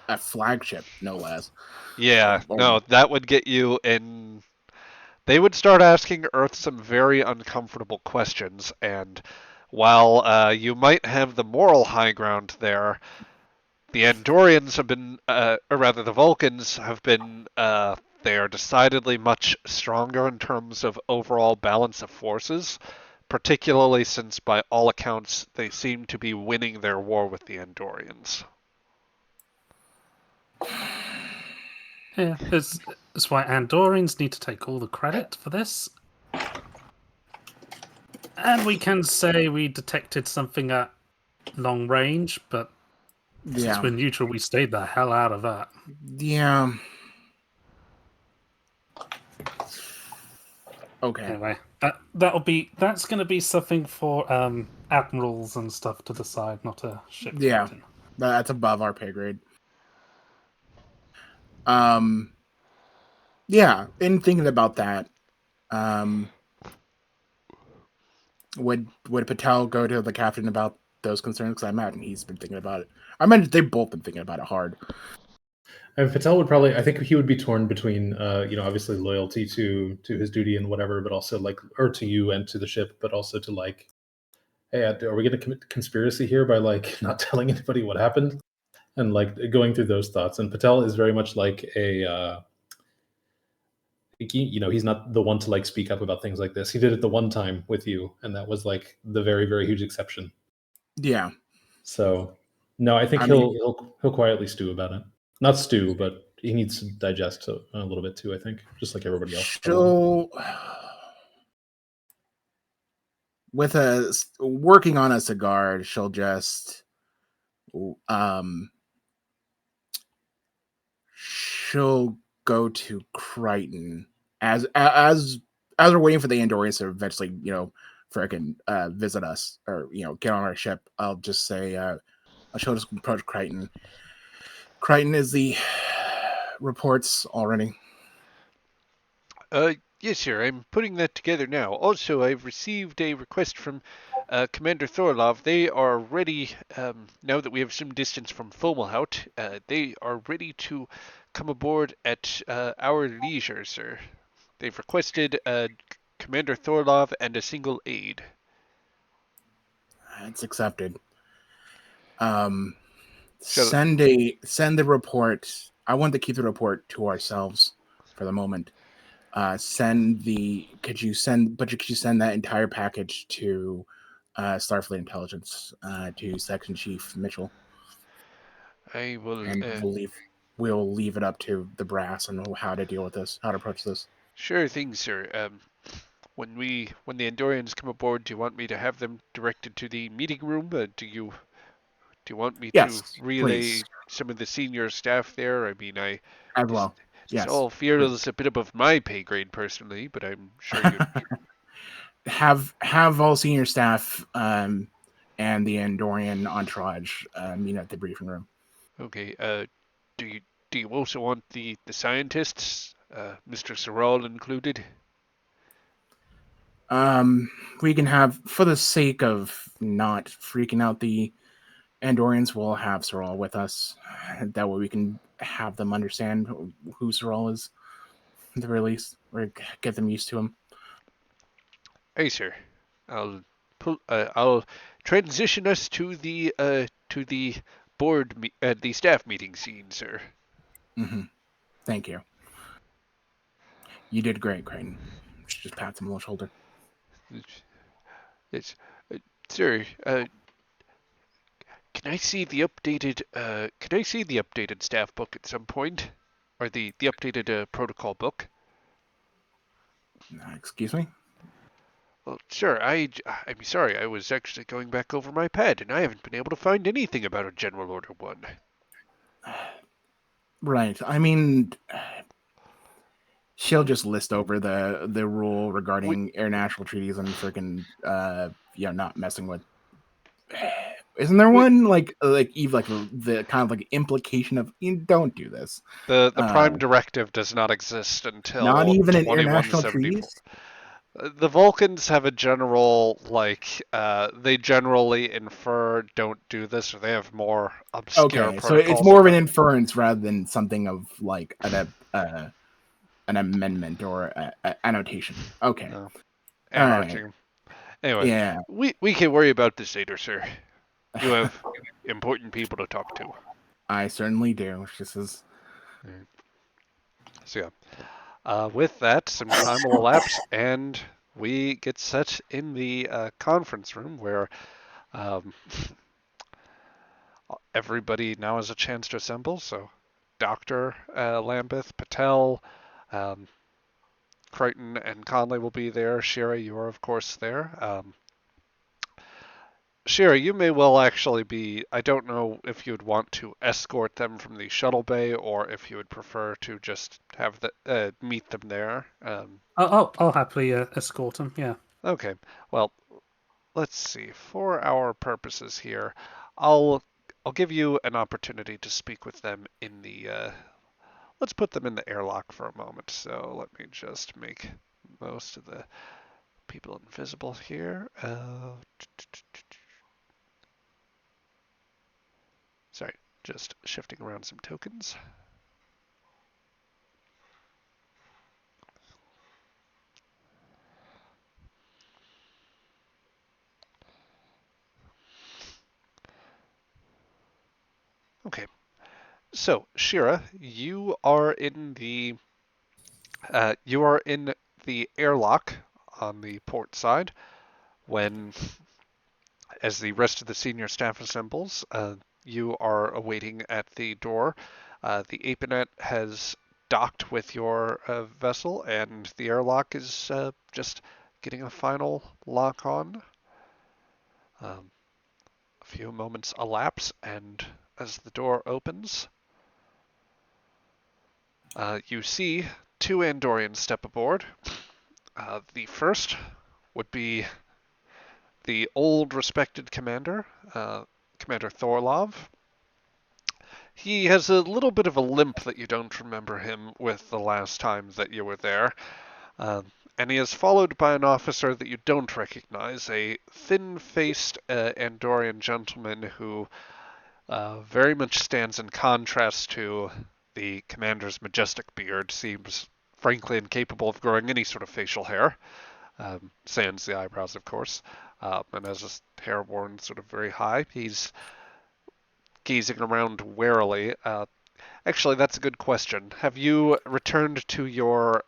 A flagship, no less. Yeah, no, that would get you in. They would start asking Earth some very uncomfortable questions, and while you might have the moral high ground there, the Andorians have been, or rather the Vulcans have been, they are decidedly much stronger in terms of overall balance of forces, particularly since by all accounts they seem to be winning their war with the Andorians. Yeah, it's why Andorians need to take all the credit for this. And we can say we detected something at long range, but since Yeah. we're neutral, we stayed the hell out of that. Yeah. Okay. Anyway, that's going to be something for admirals and stuff to decide, not a ship Yeah. captain. That's above our pay grade. Yeah, in thinking about that, would Patel go to the captain about those concerns? Because I imagine he's been thinking about it. I imagine they've both been thinking about it hard. And Patel would probably, I think he would be torn between, obviously loyalty to his duty and whatever, but also or to you and to the ship, but also to hey, are we going to commit conspiracy here by not telling anybody what happened, and going through those thoughts. And Patel is very much like he's not the one to speak up about things like this. He did it the one time with you, and that was the very, very huge exception. Yeah. So no, I think he'll quietly stew about it. Not stew, but he needs to digest a little bit too. I think, just like everybody else. So, with working on a cigar, she'll just she'll go to Crichton as we're waiting for the Andorians to eventually, frickin' visit us or get on our ship. I'll just say she'll just approach Crichton. Crichton, is the reports already? Yes, sir. I'm putting that together now. Also, I've received a request from Commander Thorlov. They are ready, now that we have some distance from Fomalhaut, they are ready to come aboard at our leisure, sir. They've requested Commander Thorlov and a single aide. It's accepted. Shall- Send the report. I want to keep the report to ourselves for the moment. Could you send that entire package to Starfleet Intelligence, to Section Chief Mitchell, I will. and we'll leave it up to the brass on how to deal with this, how to approach this. Sure thing, sir. When the Andorians come aboard, do you want me to have them directed to the meeting room? Do you want me to Yes, relay please. some of the senior staff there? I mean, As this well. Yes. all feels a bit above my pay grade personally, but I'm sure you have all senior staff and the Andorian entourage meet at the briefing room. Okay. Do you also want the scientists, Mr. Sorrell included? We can have, for the sake of not freaking out the Andorians, we'll have Sorrel with us. That way we can have them understand who Sorrel is, at the very least, or get them used to him. Hey, sir. I'll transition us to the the staff meeting scene, sir. Mm-hmm. Thank you. You did great, Creighton. Just pat him on the shoulder. It's, sir. Can I see the updated staff book at some point, or the updated protocol book? Excuse me? Well, sure. I'm sorry. I was actually going back over my pad, and I haven't been able to find anything about a General Order 1. Right. I mean, she'll just list over the rule regarding international treaties and freaking not messing with. Isn't there one Eve, the kind of implication of don't do this? The Prime Directive does not exist until Not even in international 2174. treaties. The Vulcans have a general they generally infer don't do this, or they have more obscure Okay, protocols. so it's more of an inference rather than something of an amendment or a annotation. Okay. No. Right. Anyway, Yeah. We can worry about this later, sir. You have important people to talk to. I certainly do. This is. So yeah. With that, some time will elapse, and we get set in the conference room where everybody now has a chance to assemble. So Dr. Lambeth, Patel, um, Crichton, and Conley will be there. Shira, you are, of course, there. Shira, you may well actually be. I don't know if you'd want to escort them from the shuttle bay or if you would prefer to just have meet them there. I'll happily escort him. Yeah. Okay. Well, let's see. For our purposes here, I'll give you an opportunity to speak with them in the. Let's put them in the airlock for a moment. So let me just make most of the people invisible here. Sorry, just shifting around some tokens. Okay, so Shira, you are in the airlock on the port side when, as the rest of the senior staff assembles, you are awaiting at the door. The Apenet has docked with your vessel, and the airlock is just getting a final lock on. A few moments elapse, and as the door opens, you see two Andorians step aboard. The first would be the old respected commander, Commander Thorlov. He has a little bit of a limp that you don't remember him with the last time that you were there. And he is followed by an officer that you don't recognize, a thin-faced Andorian gentleman who very much stands in contrast to the commander's majestic beard, seems frankly incapable of growing any sort of facial hair, sans the eyebrows, of course, and has his hair worn sort of very high. He's gazing around warily. Actually, that's a good question. Have you returned to your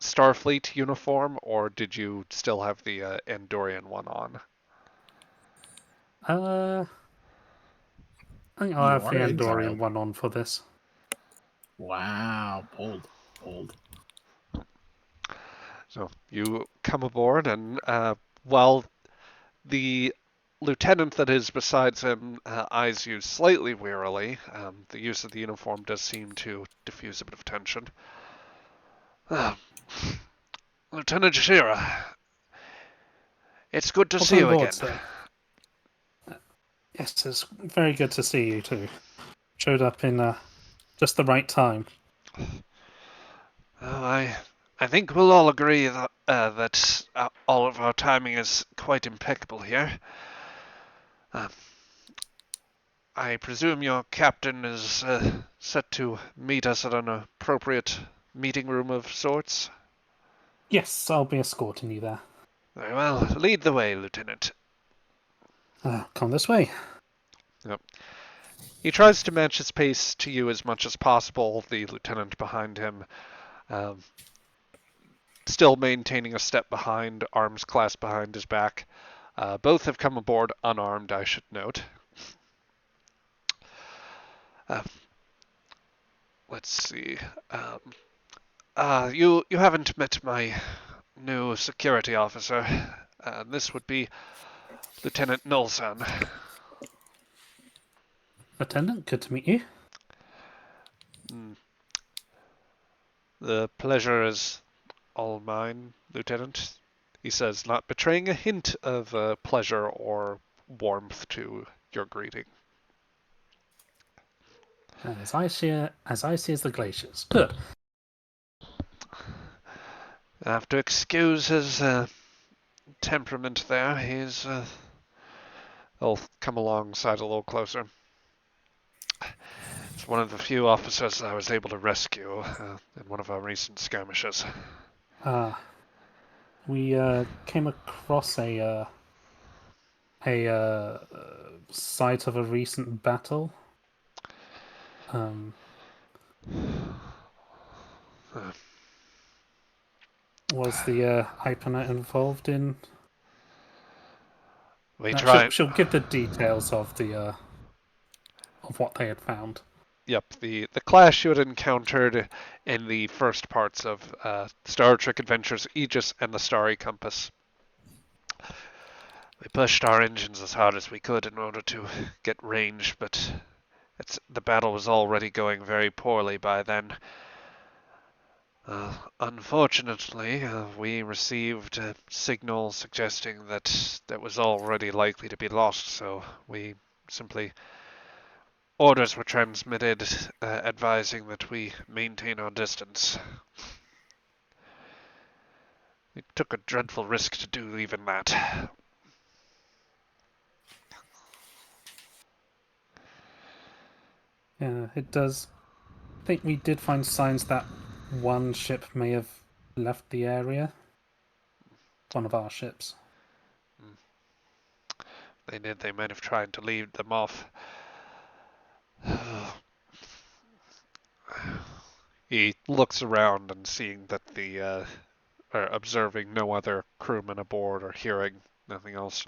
Starfleet uniform, or did you still have the Andorian one on? I think I'll You have the are Andorian exiled. one on for this. Wow, bold, bold. So you come aboard, and while the lieutenant that is beside him eyes you slightly wearily, the use of the uniform does seem to diffuse a bit of tension. Lieutenant Shira, it's good to see Welcome you aboard, again. sir. Yes, it's very good to see you too. Showed up in just the right time. I think we'll all agree that all of our timing is quite impeccable here. I presume your captain is set to meet us at an appropriate meeting room of sorts? Yes, I'll be escorting you there. Very well. Lead the way, Lieutenant. Come this way. Yep. He tries to match his pace to you as much as possible, the lieutenant behind him, still maintaining a step behind, arms clasped behind his back. Both have come aboard unarmed, I should note. Let's see. You haven't met my new security officer. This would be Lieutenant Nulsan. Attendant, good to meet you. The pleasure is all mine, Lieutenant, he says, not betraying a hint of pleasure or warmth to your greeting. As icy as the glaciers. Good. I have to excuse his temperament there. He'll come alongside a little closer. It's one of the few officers I was able to rescue in one of our recent skirmishes. We came across a site of a recent battle. Was the Hypernet involved in? We tried. She'll give the details of of what they had found. Yep, the clash you had encountered in the first parts of Star Trek Adventures Aegis and the Starry Compass. We pushed our engines as hard as we could in order to get range, but the battle was already going very poorly by then. Unfortunately, we received a signal suggesting that was already likely to be lost, so we simply orders were transmitted advising that we maintain our distance. We took a dreadful risk to do even that. Yeah, it does. I think we did find signs that one ship may have left the area. One of our ships. They did. They might have tried to lead them off. He looks around and seeing that or observing no other crewmen aboard or hearing nothing else.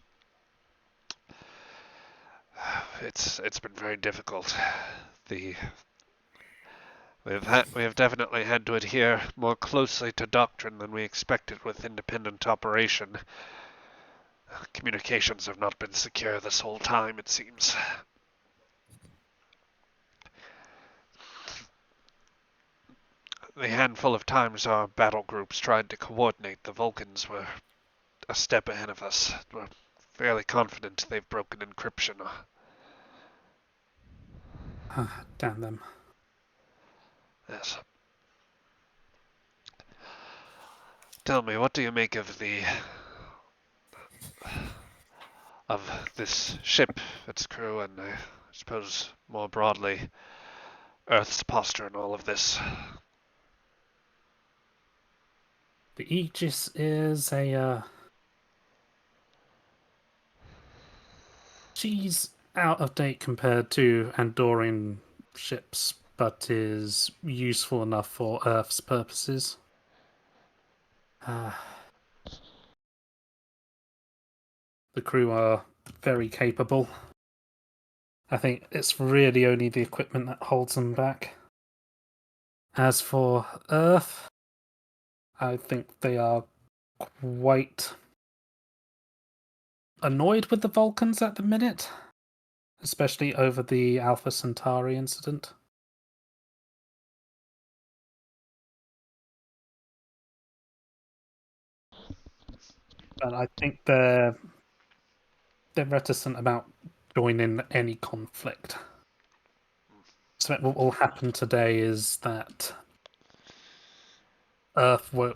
It's been very difficult. We have definitely had to adhere more closely to doctrine than we expected with independent operation. Communications have not been secure this whole time, it seems. The handful of times our battle groups tried to coordinate, the Vulcans were a step ahead of us. We're fairly confident they've broken encryption. Damn them. Yes. Tell me, what do you make of this ship, its crew, and I suppose more broadly, Earth's posture in all of this? The Aegis is she's out of date compared to Andorian ships, but is useful enough for Earth's purposes. The crew are very capable. I think it's really only the equipment that holds them back. As for Earth, I think they are quite annoyed with the Vulcans at the minute, especially over the Alpha Centauri incident. But I think they're reticent about joining any conflict. So what will happen today is that Earth will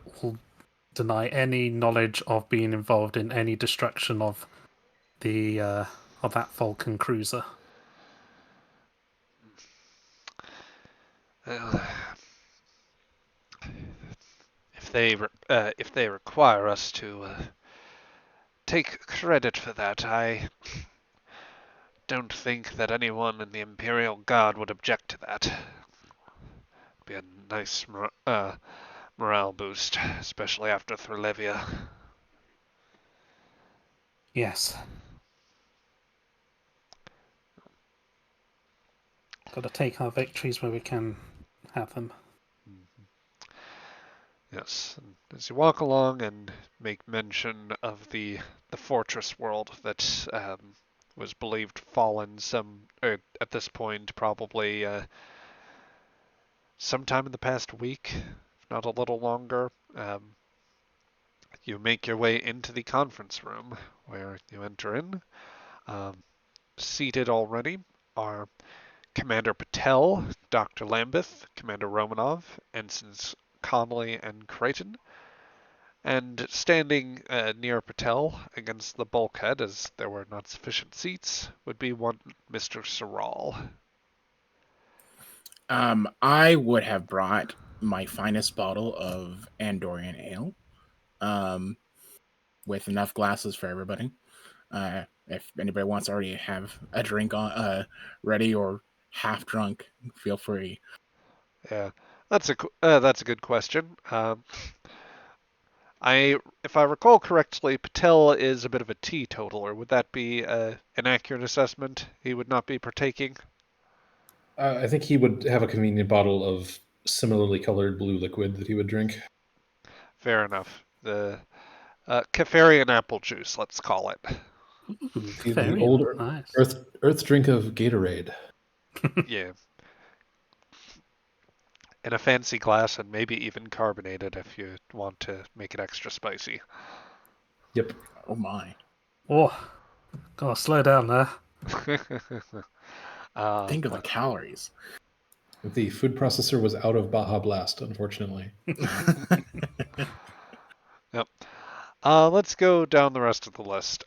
deny any knowledge of being involved in any destruction of of that Vulcan cruiser. If they require us to take credit for that, I don't think that anyone in the Imperial Guard would object to that. It'd be a nice morale boost, especially after Threlevia. Yes. Got to take our victories where we can have them. Yes, and as you walk along and make mention of the fortress world that was believed fallen at this point, probably sometime in the past week, if not a little longer, you make your way into the conference room where you enter in. Seated already are Commander Patel, Dr. Lambeth, Commander Romanov, Ensigns Connolly and Creighton, and standing near Patel against the bulkhead, as there were not sufficient seats, would be one Mr. Saral. I would have brought my finest bottle of Andorian ale, with enough glasses for everybody. If anybody wants to already have a drink on ready or half drunk, feel free. Yeah, that's a good question. If I recall correctly, Patel is a bit of a teetotaler. Would that be an accurate assessment? He would not be partaking? I think he would have a convenient bottle of similarly colored blue liquid that he would drink. Fair enough. The Kefarian apple juice, let's call it. Ooh, The very old nice. Earth drink of Gatorade. Yeah. In a fancy glass and maybe even carbonated if you want to make it extra spicy. Yep. Oh my. Oh, gotta slow down there. Think of the calories. The food processor was out of Baja Blast, unfortunately. Yep. Let's go down the rest of the list.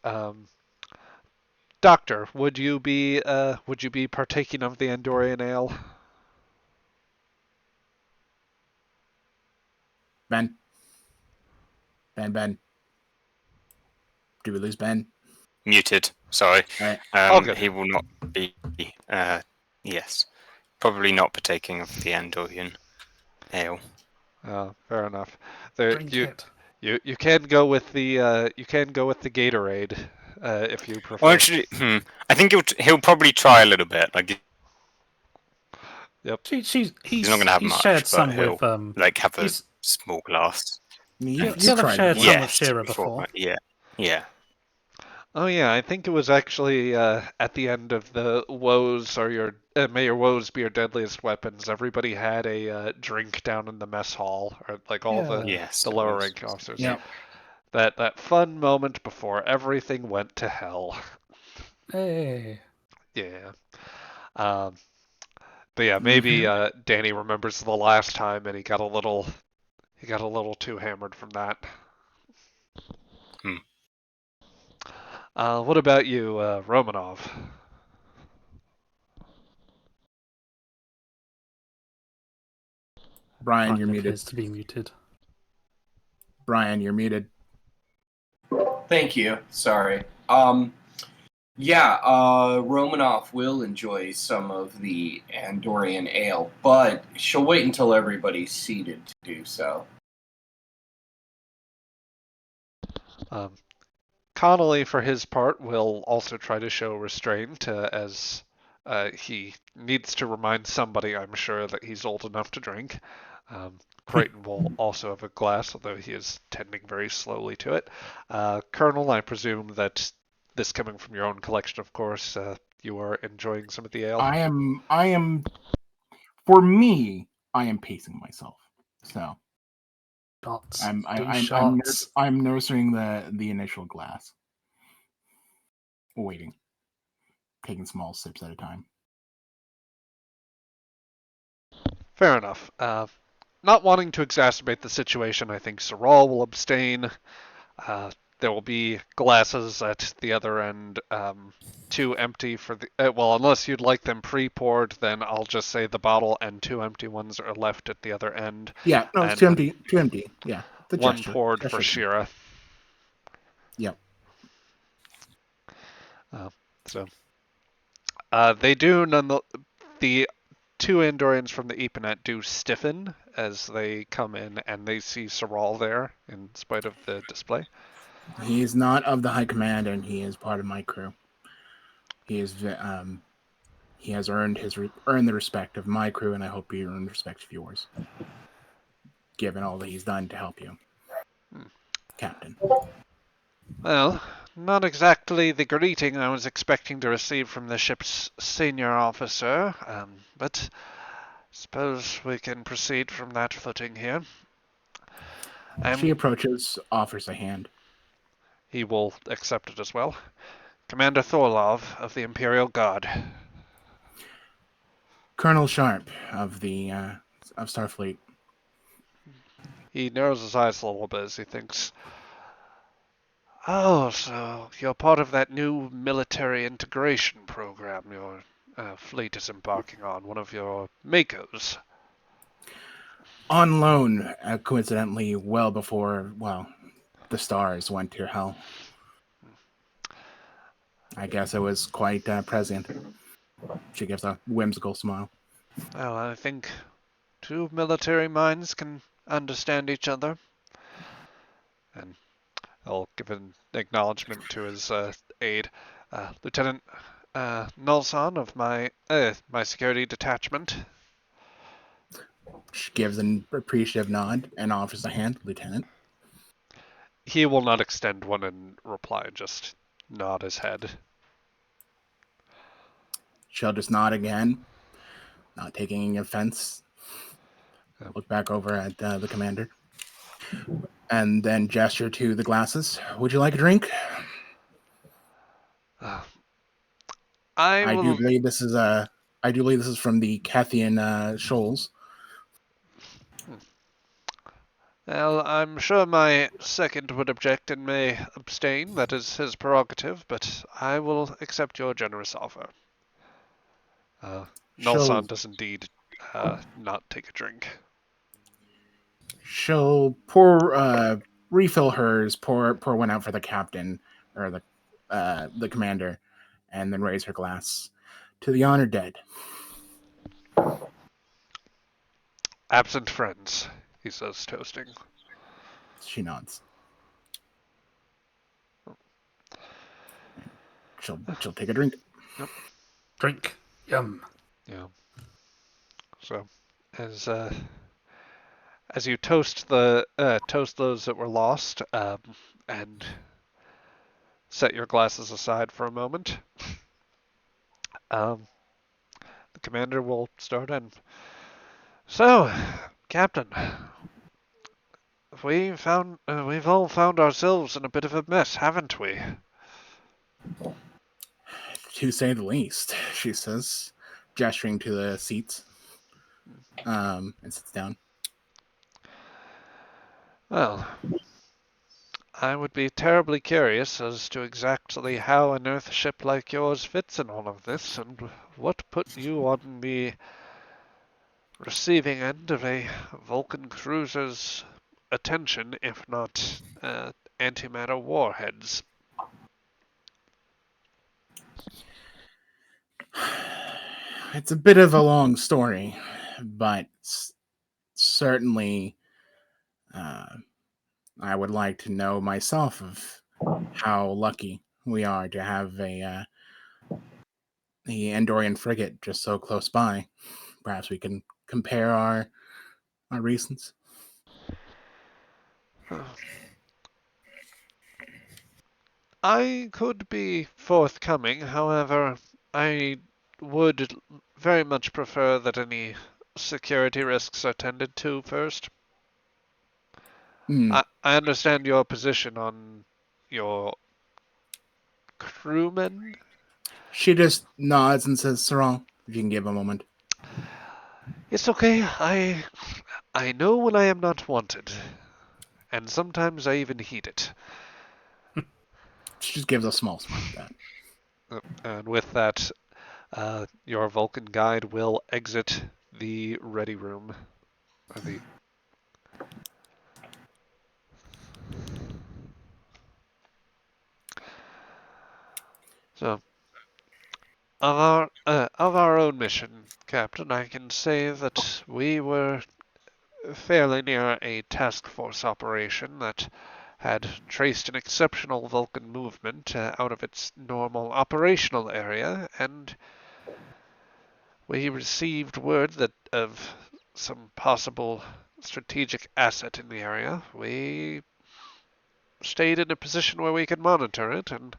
Doctor, would you be partaking of the Andorian ale? Ben. Ben. Do we lose Ben? Muted. Sorry. All right. All good. He will not be. Yes, probably not partaking of the Andorian ale. Fair enough. There, Drink it. you can go with the Gatorade if you prefer. Well, actually, I think he'll probably try a little bit. Like Yep. he's not going to have he's much, shared but some he'll with like have a he's- small glass. You he'll have tried shared before. some with Shira before. Yeah. Oh yeah, I think it was actually at the end of the woes or your may your woes be your deadliest weapons. Everybody had a drink down in the mess hall, or like all Yeah. Yes. the it lower was. rank officers. Yeah. That fun moment before everything went to hell. Hey. Yeah. Um, but yeah, maybe Danny remembers the last time and he got a little too hammered from that. What about you, Romanov? Brian, you're muted. appears to be muted. Brian, you're muted. Thank you. Sorry. Romanov will enjoy some of the Andorian ale, but she'll wait until everybody's seated to do so. Connolly, for his part, will also try to show restraint as he needs to remind somebody, I'm sure, that he's old enough to drink. Creighton will also have a glass, although he is tending very slowly to it. Colonel, I presume that this coming from your own collection, of course, you are enjoying some of the ale. I am. For me, I am pacing myself. So Shots. I'm nursing the initial glass, waiting, taking small sips at a time. Fair enough. Not wanting to exacerbate the situation, I think Saral will abstain. There will be glasses at the other end, 2 empty for the. Unless you'd like them pre-poured, then I'll just say the bottle and 2 empty ones are left at the other end. Yeah, no, it's 2 empty. 2 empty. Yeah, the 1 gesture. poured Gesture for thing. Shira. Yep. They do the 2 Andorians from the Eponet do stiffen as they come in and they see Saral there in spite of the display. He is not of the High Command, and he is part of my crew. He is he has earned the respect of my crew, and I hope he earned respect of yours, given all that he's done to help you, Captain. Well, not exactly the greeting I was expecting to receive from the ship's senior officer, but suppose we can proceed from that footing here. She approaches, offers a hand. He will accept it as well. Commander Thorlov of the Imperial Guard. Colonel Sharp of the of Starfleet. He narrows his eyes a little bit as he thinks, oh, so you're part of that new military integration program your fleet is embarking on, one of your Makos. On loan, coincidentally, well before, the stars went to hell. I guess it was quite prescient. She gives a whimsical smile. Well, I think 2 military minds can understand each other. And I'll give an acknowledgement to his aide. Lieutenant, Nulson of my security detachment. She gives an appreciative nod and offers a hand, Lieutenant. He will not extend one in reply, just nod his head. She'll just nod again, not taking any offense. Look back over at the commander. And then gesture to the glasses. Would you like a drink? I I do will. believe this is from the Cathian Shoals. Well, I'm sure my second would object and may abstain. That is his prerogative, but I will accept your generous offer. She'll Nulson does indeed not take a drink. she'll refill hers, pour one out for the captain or the commander, and then raise her glass to the honored dead. Absent friends, he says, toasting. She nods. She'll take a drink. Yep. Drink. Yum. Yeah. So, as you toast those that were lost, and set your glasses aside for a moment, the commander will start in. So, Captain, we've all found ourselves in a bit of a mess, haven't we? To say the least, she says, gesturing to the seats, and sits down. Well, I would be terribly curious as to exactly how an Earth ship like yours fits in all of this, and what put you on the receiving end of a Vulcan cruiser's attention, if not antimatter warheads. It's a bit of a long story, but certainly I would like to know myself of how lucky we are to have the Andorian frigate just so close by. Perhaps we can compare our reasons. I could be forthcoming, however, I would very much prefer that any security risks are tended to first. I understand your position on your crewmen. She just nods and says, Sarang, if you can give a moment. It's okay. I know when I am not wanted, and sometimes I even heed it. She just gives a small smile at that. And with that, your Vulcan guide will exit the ready room. Or the So, of our own mission, Captain, I can say that we were fairly near a task force operation that had traced an exceptional Vulcan movement out of its normal operational area, and we received word that of some possible strategic asset in the area. We stayed in a position where we could monitor it, and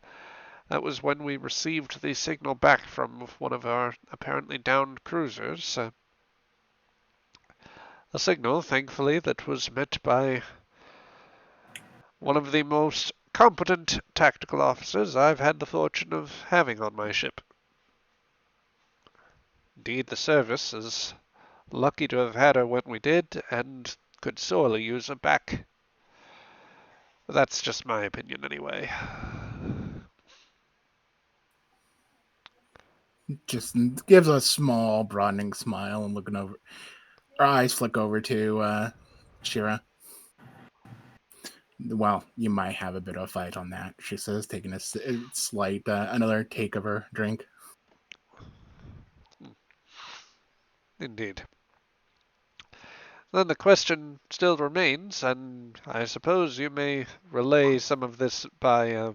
that was when we received the signal back from one of our apparently downed cruisers. A signal, thankfully, that was met by one of the most competent tactical officers I've had the fortune of having on my ship. Indeed, the service is lucky to have had her when we did, and could sorely use her back. But that's just my opinion, anyway. Just gives a small, broadening smile and looking over. Her eyes flick over to Shira. Well, you might have a bit of a fight on that, she says, taking a slight, another take of her drink. Indeed. Then the question still remains, and I suppose you may relay some of this by,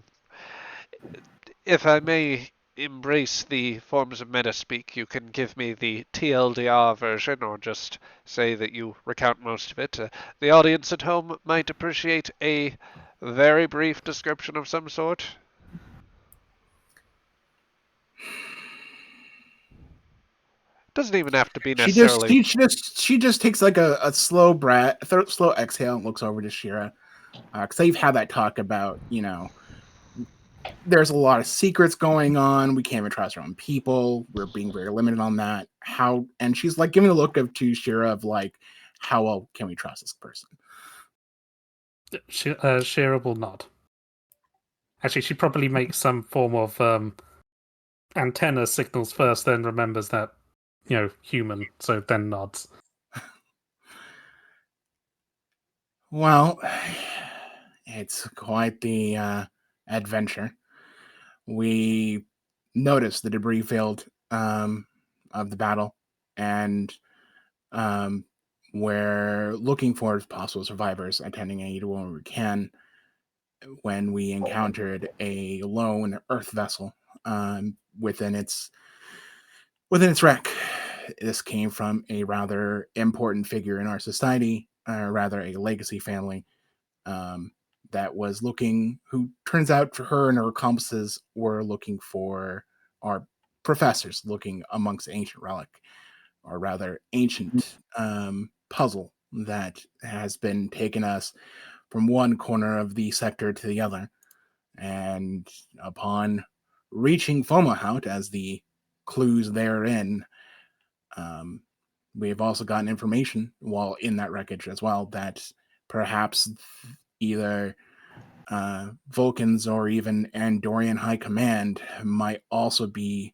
if I may embrace the forms of meta-speak, you can give me the TLDR version, or just say that you recount most of it. The audience at home might appreciate a very brief description of some sort. Doesn't even have to be necessarily. She just takes like a slow breath, slow exhale, and looks over to Shira. Because they've had that talk about, there's a lot of secrets going on. We can't even trust our own people. We're being very limited on that. And she's like giving a look to Shira of like, how well can we trust this person? Shira will nod. Actually, she probably makes some form of antenna signals first, then remembers that, human, so then nods. Well, it's quite the adventure. We noticed the debris field of the battle, and we're looking for possible survivors, attending aid when we can. When we encountered a lone Earth vessel within its wreck, this came from a rather important figure in our society, rather a legacy family. That was looking, who turns out for her and her accomplices were looking for our professors, looking amongst ancient relic, or rather ancient puzzle that has been taking us from one corner of the sector to the other. And upon reaching Fomahout, as the clues therein, we have also gotten information while in that wreckage as well that perhaps either Vulcans or even Andorian High Command might also be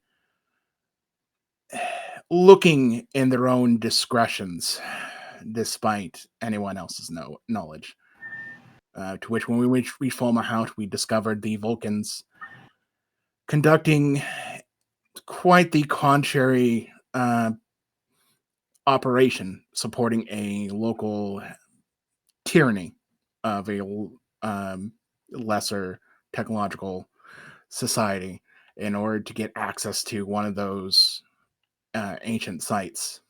looking in their own discretions, despite anyone else's knowledge. To which, when we reached Fomahout, we discovered the Vulcans conducting quite the contrary operation, supporting a local tyranny of a lesser technological society in order to get access to one of those ancient sites,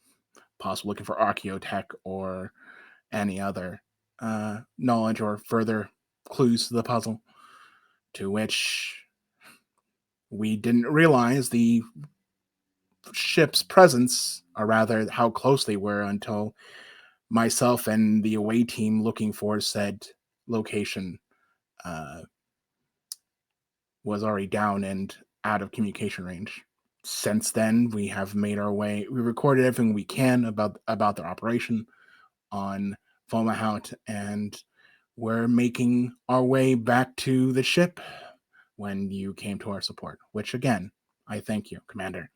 possibly looking for archaeotech or any other knowledge or further clues to the puzzle, to which we didn't realize the ship's presence, or rather how close they were, until myself and the away team looking for said location was already down and out of communication range. Since then, we have made our way. We recorded everything we can about the operation on Fomahout, and we're making our way back to the ship when you came to our support, which again, I thank you, Commander.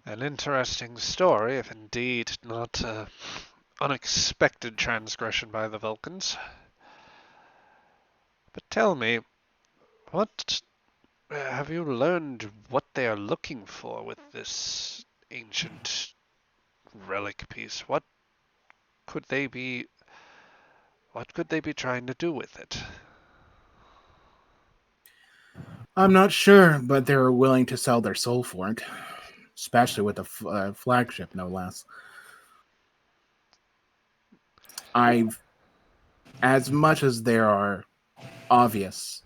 An interesting story, if indeed not unexpected transgression by the Vulcans. But tell me, what have you learned what they are looking for with this ancient relic piece? What could they be trying to do with it? I'm not sure, but they're willing to sell their soul for it, especially with the flagship, no less. As much as there are obvious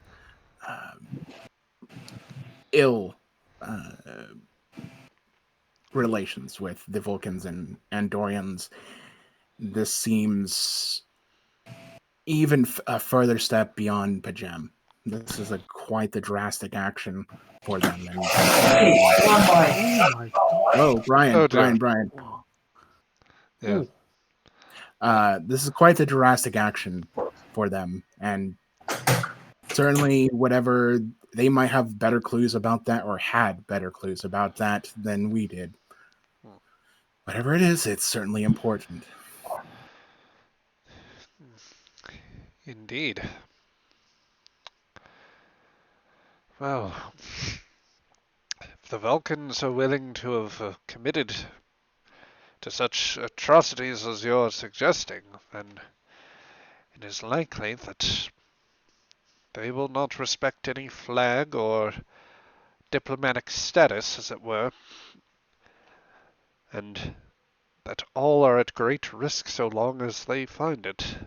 ill relations with the Vulcans and Andorians, this seems even a further step beyond Pajem. This is quite the drastic action for them. And oh, Brian, Oh, dear. Brian. Yeah. This is quite the drastic action for them, and certainly whatever they might have better clues about that, or had better clues about that than we did. Whatever it is, it's certainly important. Indeed. Well, if the Vulcans are willing to have committed to such atrocities as you're suggesting, then it is likely that They will not respect any flag or diplomatic status, as it were, and that all are at great risk so long as they find it,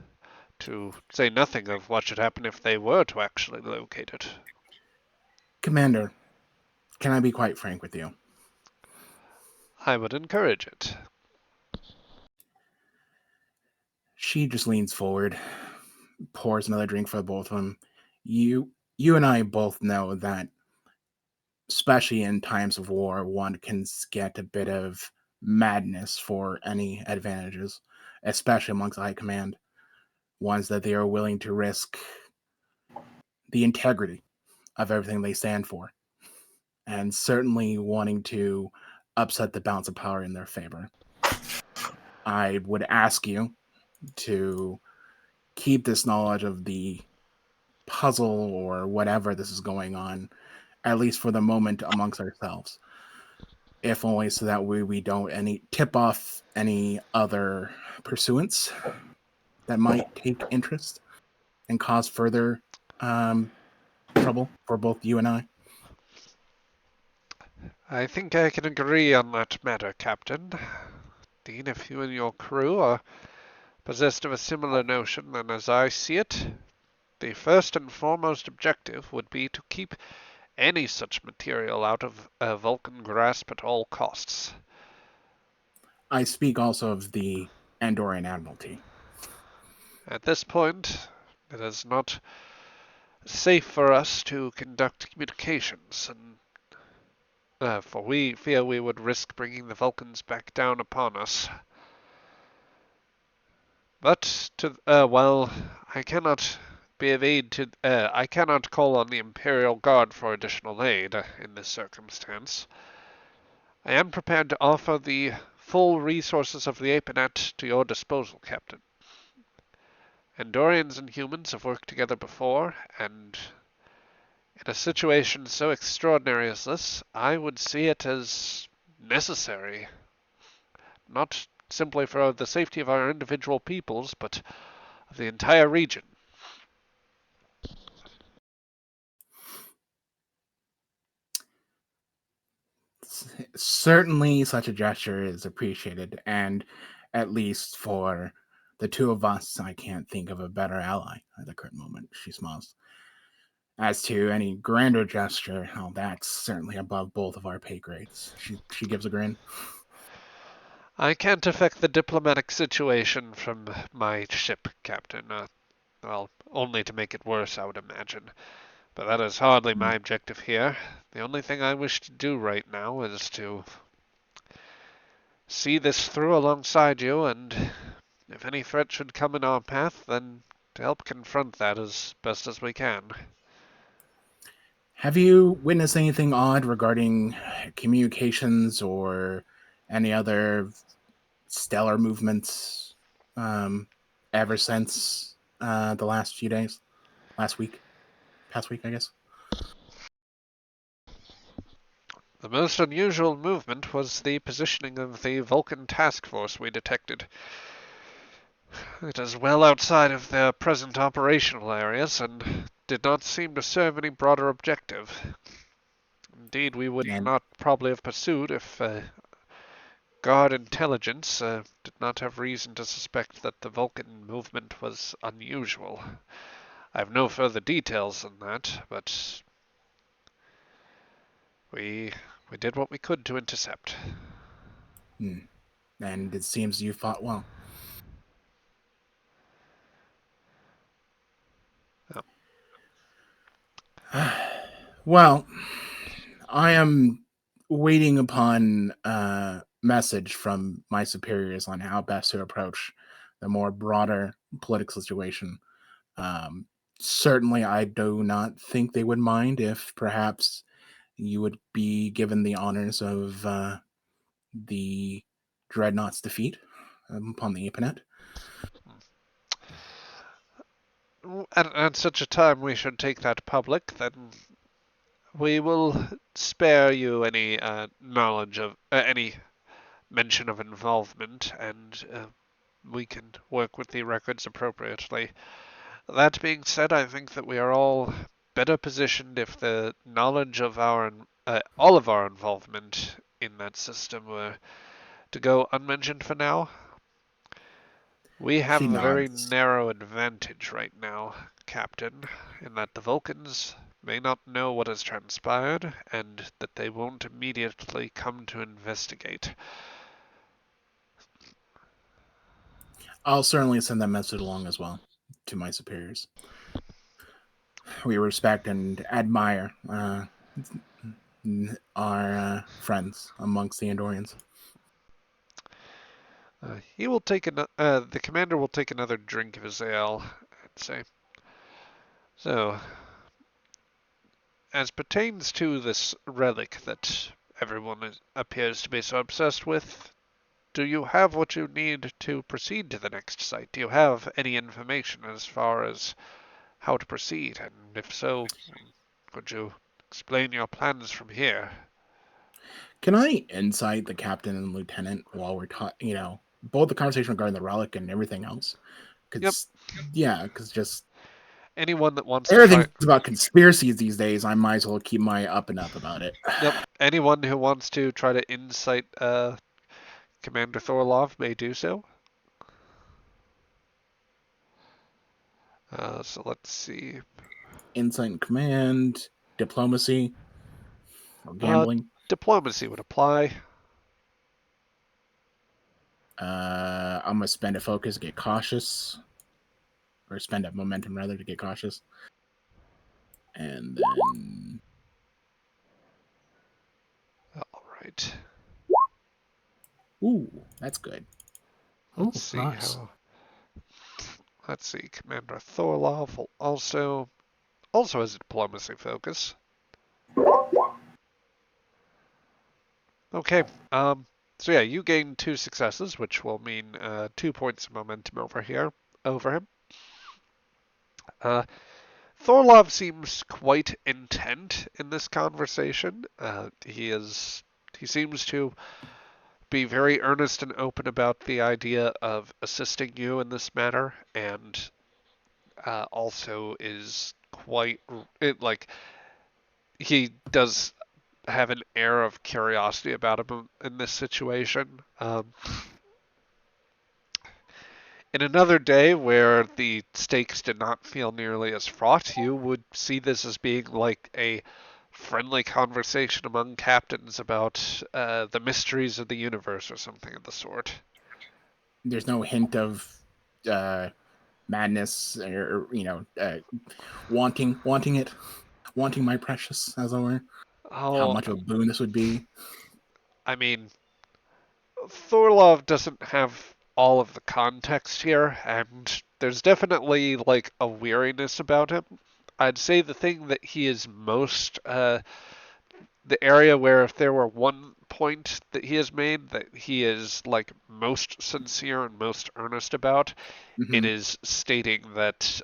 to say nothing of what should happen if they were to actually locate it. Commander, can I be quite frank with you? I would encourage it. She just leans forward, pours another drink for both of them. You and I both know that, especially in times of war, one can get a bit of madness for any advantages, especially amongst high command, ones that they are willing to risk the integrity of everything they stand for, and certainly wanting to upset the balance of power in their favor. I would ask you to keep this knowledge of the puzzle or whatever this is going on, at least for the moment, amongst ourselves. If only so that we don't tip off any other pursuants that might take interest and cause further trouble for both you and I. I think I can agree on that matter, Captain. Dean, if you and your crew are possessed of a similar notion, then as I see it, the first and foremost objective would be to keep any such material out of Vulcan grasp at all costs. I speak also of the Andorian Admiralty. At this point, it is not safe for us to conduct communications, and for we fear we would risk bringing the Vulcans back down upon us. But well, I cannot be of aid to. I cannot call on the Imperial Guard for additional aid in this circumstance. I am prepared to offer the full resources of the Apenet to your disposal, Captain. Andorians and humans have worked together before, and in a situation so extraordinary as this, I would see it as necessary, not simply for the safety of our individual peoples, but of the entire region. Certainly, such a gesture is appreciated, and at least for the two of us, I can't think of a better ally at the current moment. She smiles. As to any grander gesture, oh, that's certainly above both of our pay grades. She gives a grin. I can't affect the diplomatic situation from my ship, Captain. Well, only to make it worse, I would imagine. But that is hardly my objective here. The only thing I wish to do right now is to see this through alongside you, and if any threat should come in our path, then to help confront that as best as we can. Have you witnessed anything odd regarding communications or any other stellar movements ever since the last few days? Past week, I guess? The most unusual movement was the positioning of the Vulcan task force we detected. It is well outside of their present operational areas, and did not seem to serve any broader objective. Indeed, we would And not probably have pursued if Guard intelligence did not have reason to suspect that the Vulcan movement was unusual. I have no further details than that, but we did what we could to intercept. and it seems you fought well. Well, I am waiting upon a message from my superiors on how best to approach the more broader political situation. Um, Certainly, I do not think they would mind if perhaps you would be given the honors of the Dreadnought's defeat upon the Apenet. At such a time we should take that public, then we will spare you any knowledge of any mention of involvement, and we can work with the records appropriately. That being said, I think that we are all better positioned if the knowledge of all of our involvement in that system were to go unmentioned for now. We have She a very nods. narrow advantage right now, Captain, in that the Vulcans may not know what has transpired, and that they won't immediately come to investigate. I'll certainly send that message along as well to my superiors. We respect and admire our friends amongst the Andorians. He will take the commander will take another drink of his ale, I'd say. So, as pertains to this relic that everyone appears to be so obsessed with, do you have what you need to proceed to the next site? Do you have any information as far as how to proceed? And if so, could you explain your plans from here? Can I insight the captain and lieutenant while we're talking? Both the conversation regarding the relic and everything else. Yep. Because just Anyone that wants to try. everything's about conspiracies these days. I might as well keep my up and up about it. Yep. Anyone who wants to try to incite Commander Thorlov may do so. So let's see. Insight and command, diplomacy, or gambling. Diplomacy would apply. I'm gonna spend a focus, get cautious, or spend a momentum rather to get cautious, and then All right. ooh, that's good. Let's see nice. how. Let's see. Commander Thorlov will also has a diplomacy focus. Okay. So yeah, you gain 2 successes, which will mean 2 points of momentum over him. Thorlov seems quite intent in this conversation. He seems to be very earnest and open about the idea of assisting you in this matter, and also is like he does have an air of curiosity about him in this situation. In another day where the stakes did not feel nearly as fraught, you would see this as being like a friendly conversation among captains about the mysteries of the universe or something of the sort. There's no hint of madness or wanting it, wanting my precious, as it were. How Oh, much of a boon this would be. I mean, Thorlov doesn't have all of the context here, and there's definitely like a weariness about him. I'd say the thing that he is most the area where if there were one point that he has made that he is like most sincere and most earnest about, it Mm-hmm. is stating that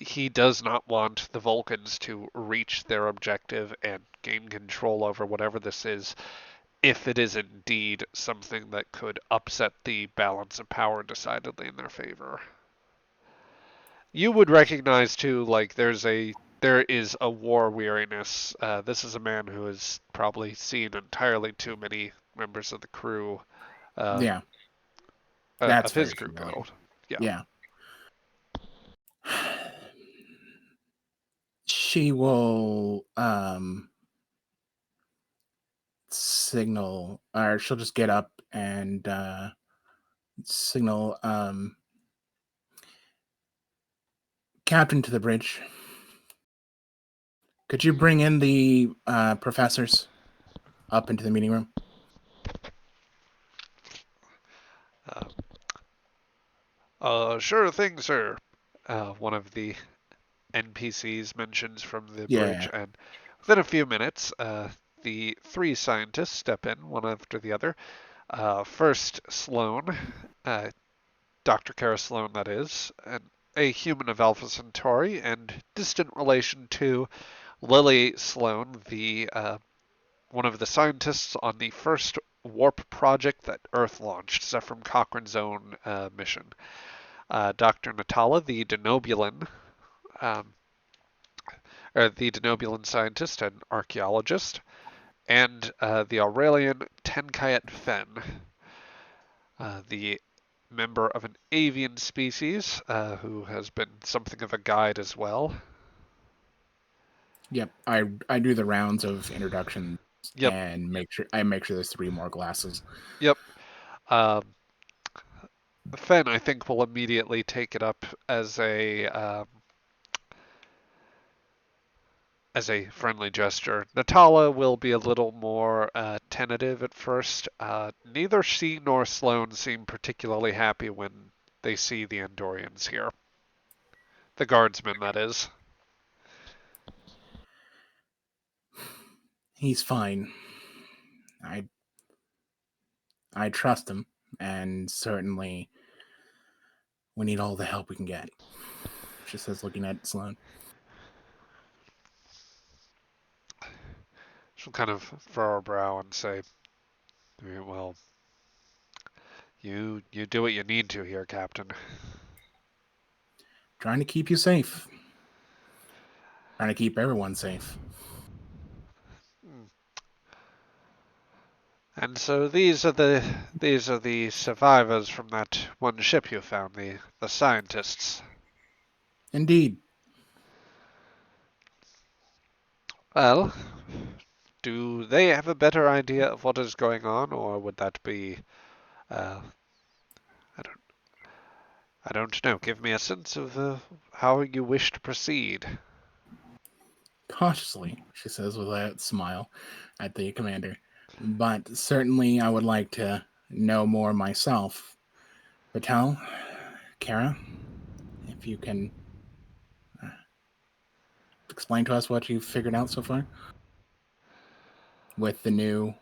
he does not want the Vulcans to reach their objective and gain control over whatever this is, if it is indeed something that could upset the balance of power decidedly in their favor. You would recognize too, like there is a war weariness. This is a man who has probably seen entirely too many members of the crew Yeah, that's of his very crew true. go. Yeah. Yeah. She will signal, or she'll just get up and signal captain to the bridge. Could you bring in the professors up into the meeting room? Sure thing, sir. One of the NPCs mentions from the bridge, Yeah. and within a few minutes, the 3 scientists step in, one after the other. First, Sloan, Dr. Kara Sloan, that is, a human of Alpha Centauri, and distant relation to Lily Sloan, the one of the scientists on the first warp project that Earth launched, Zephram Cochrane's own mission. Dr. Natala, the Denobulan, or the Denobulan scientist and archaeologist, and the Aurelian Tenkayet Fen, the member of an avian species who has been something of a guide as well. Yep, I do the rounds of introductions Yep. and make sure there's 3 more glasses. Yep. Fen, I think, will immediately take it up as a friendly gesture. Natala will be a little more tentative at first. Neither she nor Sloane seem particularly happy when they see the Andorians here. The guardsmen, that is. He's fine. I trust him, and certainly we need all the help we can get. She says, looking at Sloane. She'll kind of furrow her brow and say, well, you do what you need to here, Captain. Trying to keep you safe. Trying to keep everyone safe. And so these are the survivors from that one ship you found, the scientists. Indeed. Well, do they have a better idea of what is going on, or would that be, I don't know. Give me a sense of how you wish to proceed. Cautiously, she says with a smile at the commander. But certainly I would like to know more myself. Patel, Kara, if you can explain to us what you've figured out so far with the new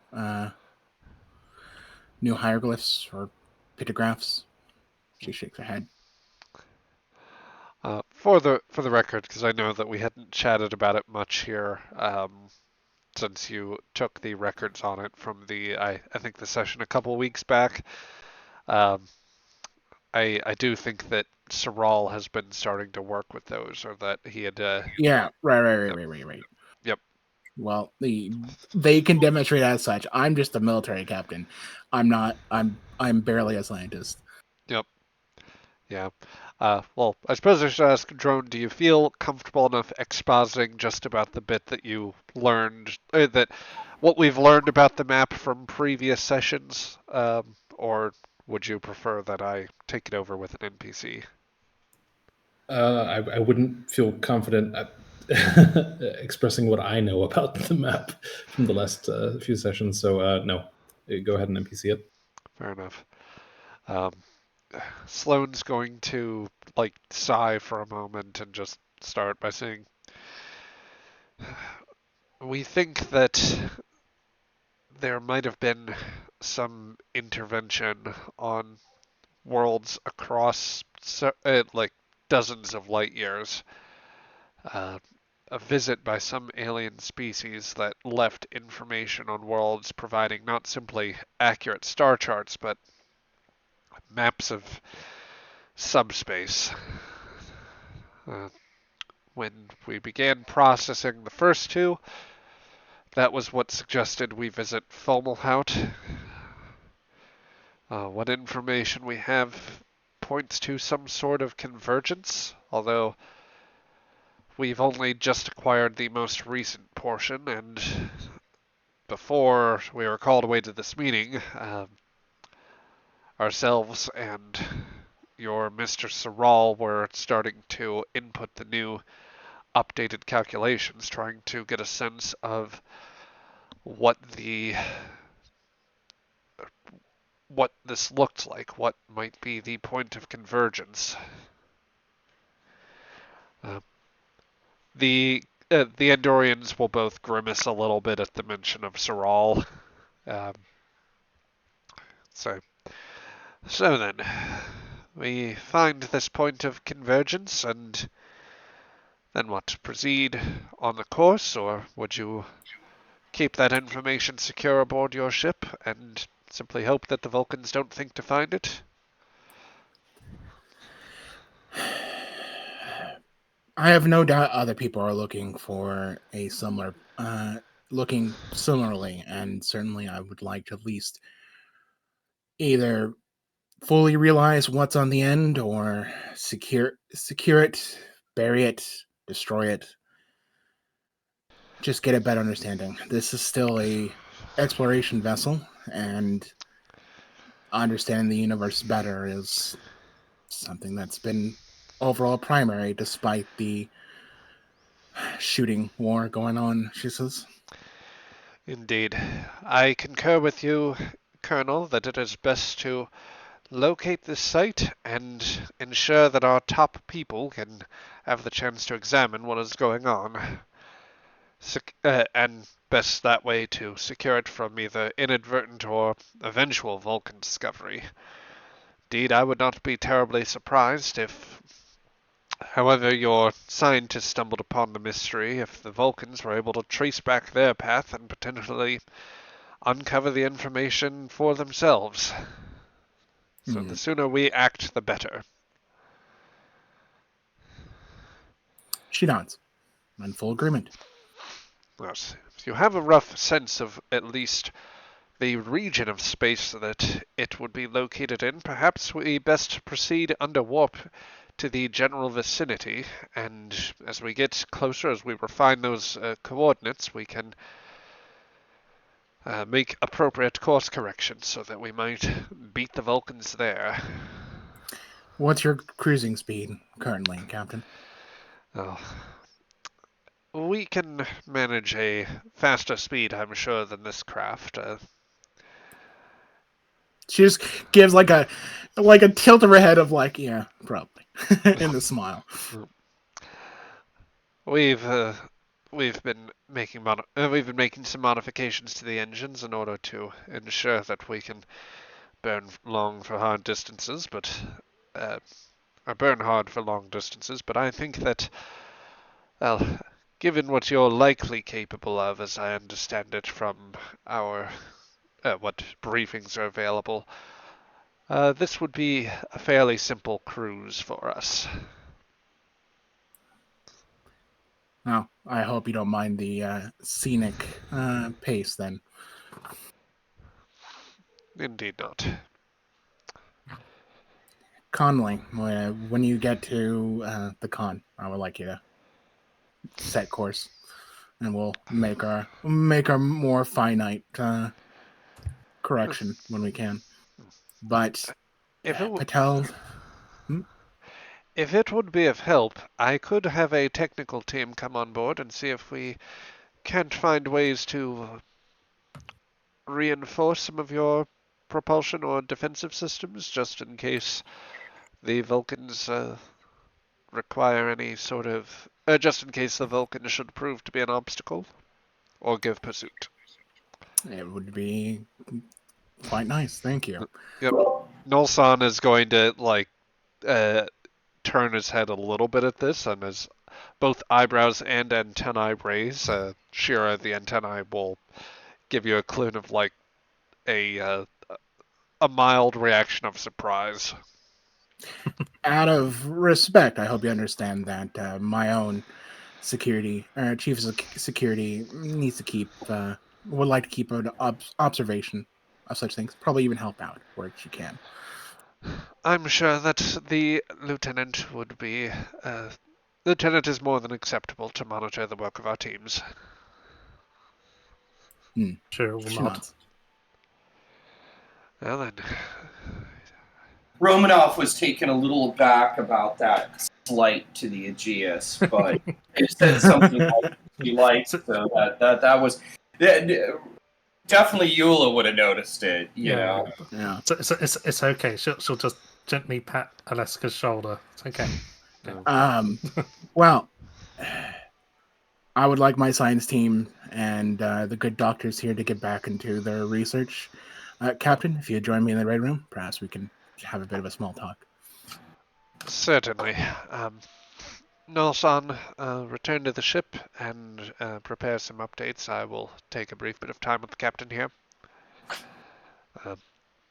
hieroglyphs or pictographs. She shakes her head. For the record, because I know that we hadn't chatted about it much here, since you took the records on it from I think the session a couple of weeks back. I do think that Saral has been starting to work with those, or that he had. Yeah, right. Yep. Well, they can demonstrate as such. I'm just a military captain. I'm not. I'm barely a scientist. Yep. Yeah. Well, I suppose I should ask, Drone, do you feel comfortable enough expositing just about the bit that you learned, that what we've learned about the map from previous sessions, or would you prefer that I take it over with an NPC? I wouldn't feel confident expressing what I know about the map from the last few sessions, so no. Go ahead and NPC it. Fair enough. Sloane's going to sigh for a moment and just start by saying, we think that there might have been some intervention on worlds across dozens of light years. A visit by some alien species that left information on worlds providing not simply accurate star charts, but maps of subspace. When we began processing the first 2, that was what suggested we visit Fomalhaut. What information we have points to some sort of convergence, although we've only just acquired the most recent portion, and before we were called away to this meeting, ourselves and your Mr. Saral were starting to input the new updated calculations, trying to get a sense of what this looked like, what might be the point of convergence. The Andorians will both grimace a little bit at the mention of Saral. So then, we find this point of convergence, and then what? Proceed on the course, or would you keep that information secure aboard your ship and simply hope that the Vulcans don't think to find it? I have no doubt other people are looking for looking similarly, and certainly I would like to at least either fully realize what's on the end or secure it, bury it, destroy it. Just get a better understanding. This is still a exploration vessel, and understanding the universe better is something that's been overall primary despite the shooting war going on, she says. Indeed. I concur with you, Colonel, that it is best to locate this site and ensure that our top people can have the chance to examine what is going on. And best that way to secure it from either inadvertent or eventual Vulcan discovery. Indeed, I would not be terribly surprised if, however your scientists stumbled upon the mystery, if the Vulcans were able to trace back their path and potentially uncover the information for themselves. So the sooner we act, the better. She nods. I'm in full agreement. Yes. If you have a rough sense of at least the region of space that it would be located in, perhaps we best proceed under warp to the general vicinity, and as we get closer, as we refine those coordinates, we can make appropriate course corrections so that we might beat the Vulcans there. What's your cruising speed currently, Captain? Oh, we can manage a faster speed, I'm sure, than this craft. She just gives like a tilt of her head of like, yeah, probably, and a smile. We've been making some modifications to the engines in order to ensure that we can burn long for hard distances, or burn hard for long distances. But I think that, well, given what you're likely capable of, as I understand it from our what briefings are available, this would be a fairly simple cruise for us. Well, I hope you don't mind the scenic pace then. Indeed not. Conley, when you get to the con, I would like you to set course, and we'll make our more finite correction when we can. But If it Patel, If it would be of help, I could have a technical team come on board and see if we can't find ways to reinforce some of your propulsion or defensive systems, just in case the Vulcans require any sort of... just in case the Vulcans should prove to be an obstacle, or give pursuit. it would be quite nice. Thank you. Yep. Nolsan is going to, turn his head a little bit at this, and his both eyebrows and antennae raise. Shira, the antennae, will give you a clue of a mild reaction of surprise. Out of respect, I hope you understand that my own chief of security needs to keep would like to keep an observation of such things. Probably even help out where she can. I'm sure that the lieutenant would be. Lieutenant is more than acceptable to monitor the work of our teams. Sure, will not. Well then. Romanov was taken a little aback about that slight to the Aegis, but it said something he liked, so that was definitely Eula would have noticed it. You know. Yeah. So it's okay. She'll just gently pat Alaska's shoulder. It's okay. Well, I would like my science team and the good doctors here to get back into their research. Captain, if you join me in the Red Room, perhaps we can have a bit of a small talk. Certainly. Nolsan, return to the ship and prepare some updates. I will take a brief bit of time with the captain here.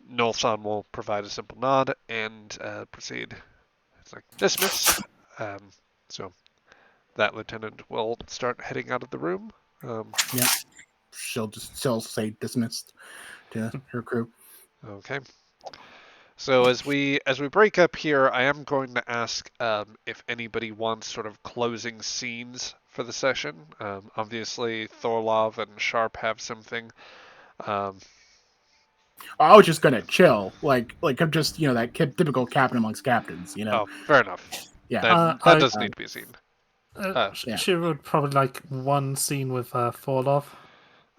Nolsan will provide a simple nod and proceed. It's like, dismiss. So that lieutenant will start heading out of the room. Yeah. She'll say dismissed to her crew. Okay. So as we break up here, I am going to ask if anybody wants sort of closing scenes for the session. Obviously, Thorlov and Sharp have something. I was just gonna chill, like I'm just that typical captain amongst captains, Oh, fair enough. Yeah. Then that I doesn't need to be a scene. Yeah. she would probably like one scene with Forlov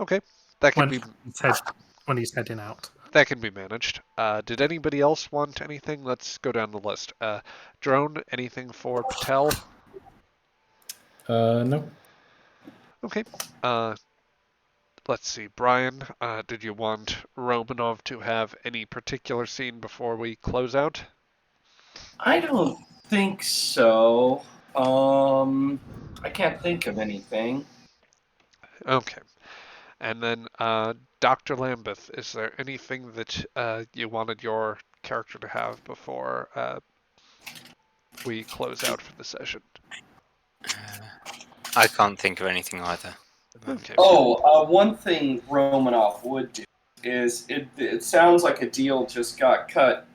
Okay, that can be when he's heading out. that can be managed. Did anybody else want anything? Let's go down the list. Drone, anything for Patel? No. Okay. Let's see, Brian. Did you want Romanov to have any particular scene before we close out? I don't think so. I can't think of anything. Okay. And then, Dr. Lambeth, is there anything that you wanted your character to have before we close out for the session? I can't think of anything either. Okay. One thing Romanov would do is it sounds like a deal just got cut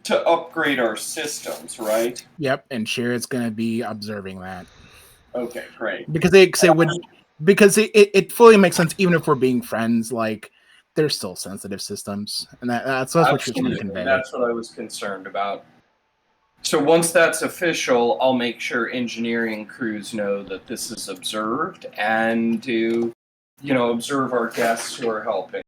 to upgrade our systems, right? Yep. And Shira's gonna be observing that Okay, great. because it fully makes sense. Even if we're being friends, like they're still sensitive systems, and that's what she's trying to convey. That's what I was concerned about. So once that's official, I'll make sure engineering crews know that this is observed and to, observe our guests who are helping.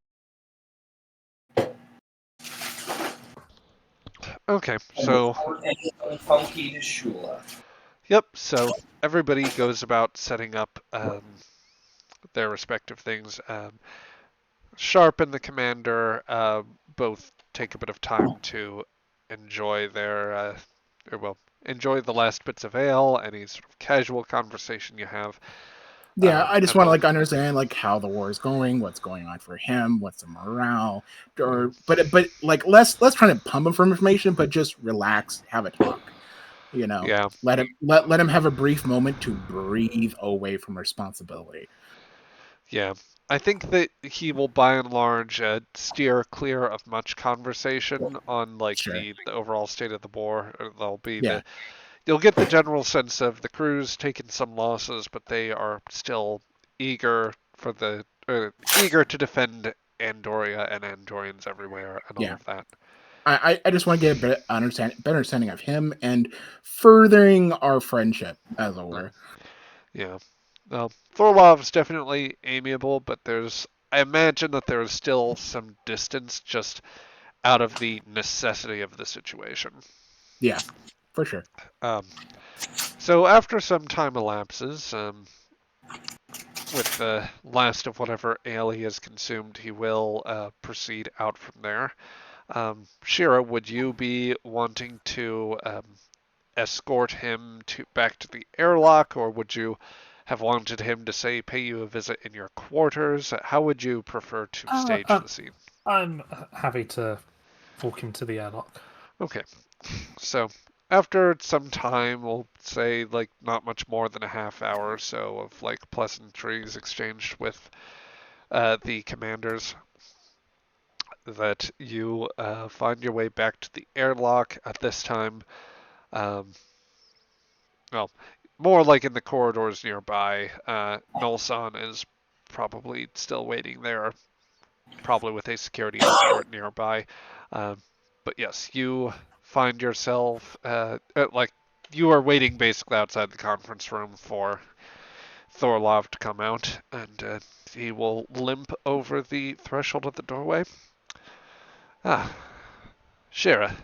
Okay, so Anything funky to Shula. yep. So everybody goes about setting up their respective things. Sharp and the commander both take a bit of time to enjoy enjoy the last bits of ale, any sort of casual conversation you have. Yeah, I just and want to understand how the war is going, what's going on for him, what's the morale, but let's try to pump him for information, but just relax, have a talk. Yeah, Let him have a brief moment to breathe away from responsibility. yeah. I think that he will, by and large, steer clear of much conversation on Sure. the overall state of the war. There'll be Yeah. you'll get the general sense of the crew's taken some losses, but they are still eager eager to defend Andoria and Andorians everywhere and all of that. I just want to get a better understanding of him and furthering our friendship, as it were. Yeah. Well, Thorlov's definitely amiable, but I imagine that there is still some distance just out of the necessity of the situation. Yeah, for sure. So after some time elapses, with the last of whatever ale he has consumed, he will proceed out from there. Shira, would you be wanting to escort him back to the airlock, or would you have wanted him to, say, pay you a visit in your quarters? How would you prefer to stage the scene? I'm happy to walk him to the airlock. Okay. So, after some time, we'll say, not much more than a half hour or so of, pleasantries exchanged with the commanders, that you find your way back to the airlock. At this time, well, more like in the corridors nearby. Nolsan is probably still waiting there, probably with a security escort nearby. But yes, you find yourself you are waiting basically outside the conference room for Thorlov to come out, and he will limp over the threshold of the doorway. Ah, Shira,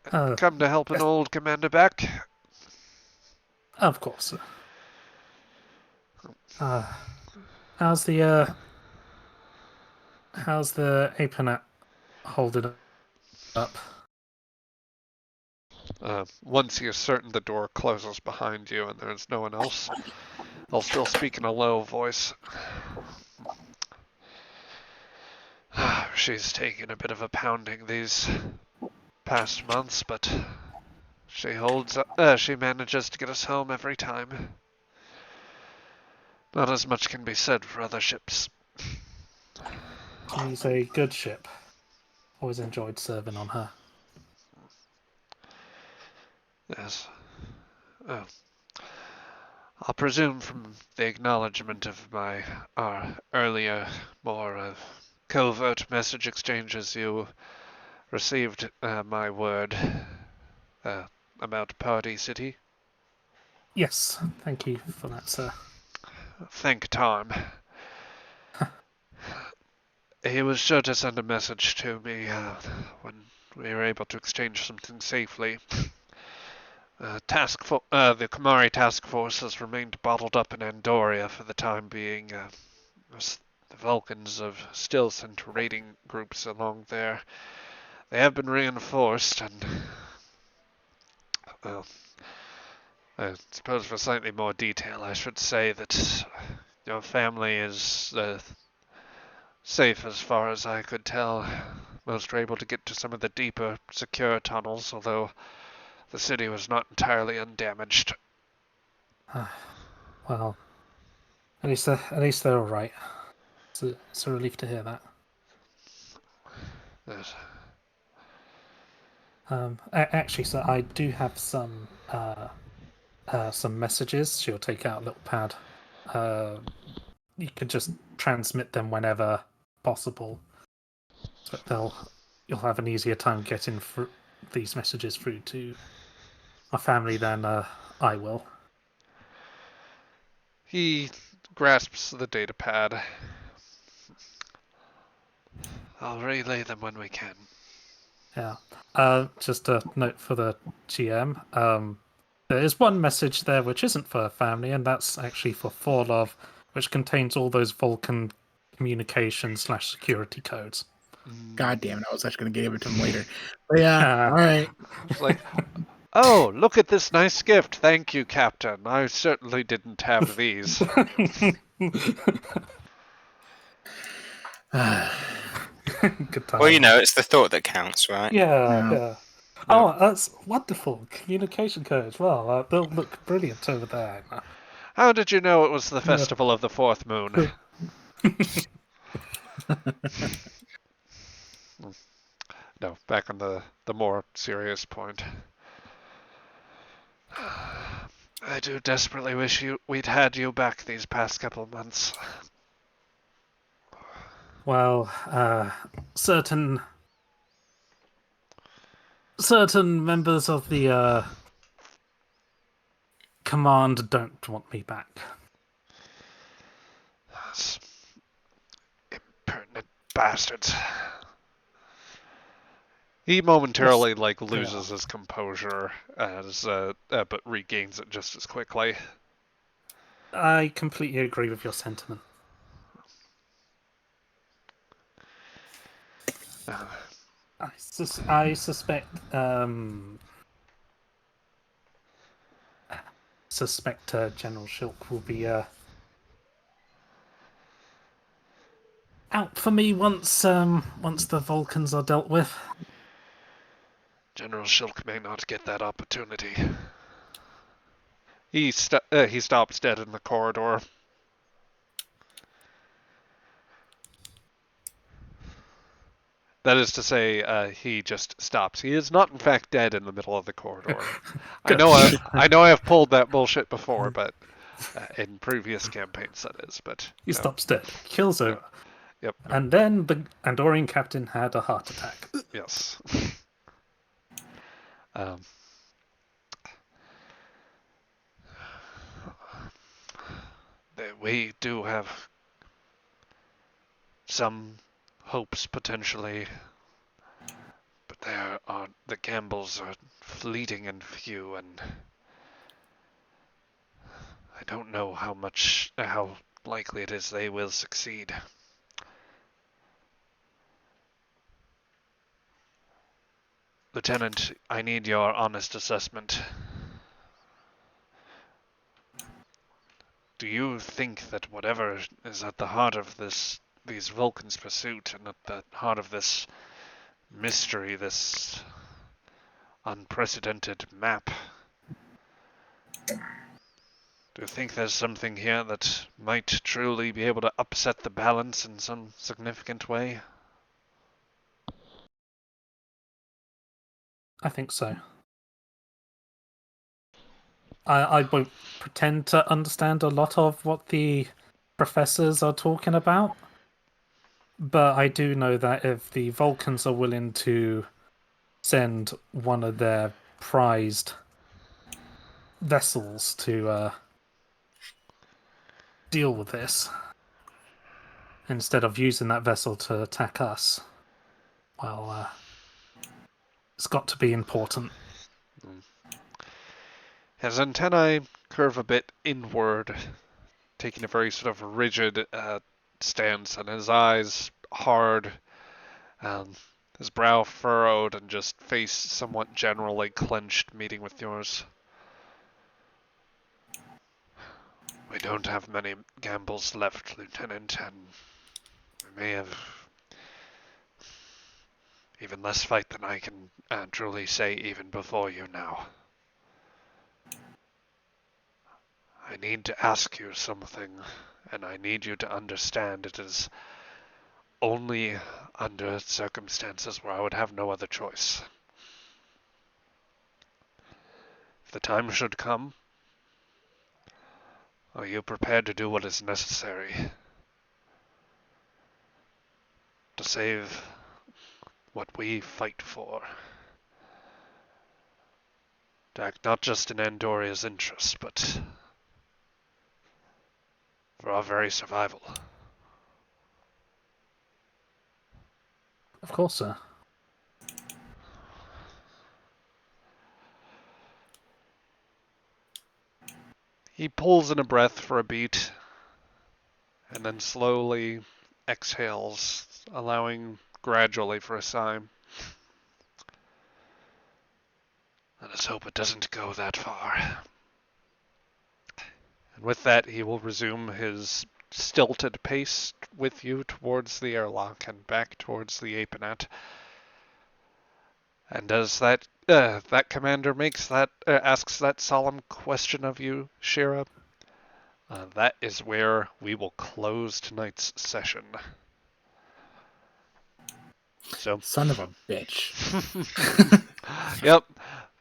come to help an old commander back. Of course. How's the Aponet holding up? Once you're certain the door closes behind you and there's no one else, I'll still speak in a low voice. She's taken a bit of a pounding these past months, but She manages to get us home every time. Not as much can be said for other ships. She's a good ship. Always enjoyed serving on her. Yes. Oh. I'll presume from the acknowledgement of my earlier, more covert message exchanges, you received my word about Party City. Yes, thank you for that, sir. Thank Tom. He was sure to send a message to me when we were able to exchange something safely. The Kamari task force has remained bottled up in Andoria for the time being. The Vulcans have still sent raiding groups along there. They have been reinforced, and well, I suppose for slightly more detail, I should say that your family is safe as far as I could tell. Most were able to get to some of the deeper, secure tunnels, although the city was not entirely undamaged. Well, at least they're all right. It's a relief to hear that. Yes. Actually, sir, I do have some messages. She'll take out a little pad. You could just transmit them whenever possible, but you'll have an easier time getting these messages through to my family than I will. He grasps the data pad. I'll relay them when we can. Yeah. Just a note for the GM. There is one message there which isn't for family, and that's actually for Forlov, which contains all those Vulcan communication / security codes. God damn it! I was actually going to give it to him later. But yeah, all right. It's like, oh, look at this nice gift. Thank you, Captain. I certainly didn't have these. Good time. Well, it's the thought that counts, right? Yeah. Oh, that's wonderful. Communication codes. Well, they'll look brilliant over there. How did you know it was the festival of the fourth moon? No, back on the more serious point. I do desperately wish we'd had you back these past couple of months. Well, certain members of the command don't want me back. Those impertinent bastards. He momentarily loses his composure but regains it just as quickly. I completely agree with your sentiment. I suspect General Shilk will be out for me once the Vulcans are dealt with. General Shilk may not get that opportunity. He stops dead in the corridor. That is to say, he just stops. He is not, in fact, dead in the middle of the corridor. I know I have pulled that bullshit before, but in previous campaigns, that is. But he stops dead, kills over. Yep. And then the Andorian captain had a heart attack. Yes. We do have some hopes potentially, but the gambles are fleeting and few, and I don't know how likely it is they will succeed. Lieutenant, I need your honest assessment. Do you think that whatever is at the heart of these Vulcans' pursuit, and at the heart of this mystery, this unprecedented map. Do you think there's something here that might truly be able to upset the balance in some significant way? I think so. I won't pretend to understand a lot of what the professors are talking about, but I do know that if the Vulcans are willing to send one of their prized vessels to deal with this, instead of using that vessel to attack us, well, it's got to be important. His antennae curve a bit inward, taking a very sort of rigid stance, and his eyes hard, his brow furrowed, and just face somewhat generally clenched, meeting with yours. We don't have many gambles left, Lieutenant, and we may have even less fight than I can truly say even before you now. I need to ask you something, and I need you to understand it is only under circumstances where I would have no other choice. If the time should come, are you prepared to do what is necessary to save what we fight for? To act not just in Andoria's interest, but for our very survival. Of course, sir. He pulls in a breath for a beat, and then slowly exhales, allowing gradually for a sigh. Let us hope it doesn't go that far. And with that, he will resume his stilted pace with you towards the airlock and back towards the Apenet. And as that commander makes that asks that solemn question of you, Shira, that is where we will close tonight's session. So, Son of a bitch. yep.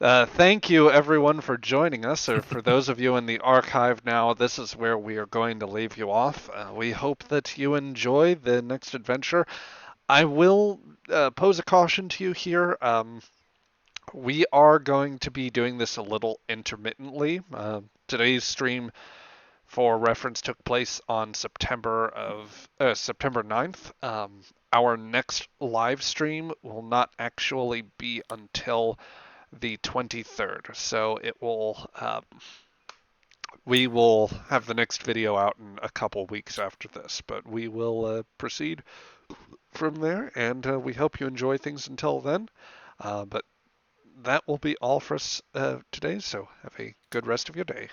Thank you, everyone, for joining us. Or for those of you in the archive now, this is where we are going to leave you off. We hope that you enjoy the next adventure. I will pose a caution to you here. We are going to be doing this a little intermittently. Today's stream, for reference, took place on September 9th. Our next live stream will not actually be until the 23rd, so it will we will have the next video out in a couple weeks after this, but we will proceed from there, and we hope you enjoy things until then. But that will be all for us today, so have a good rest of your day.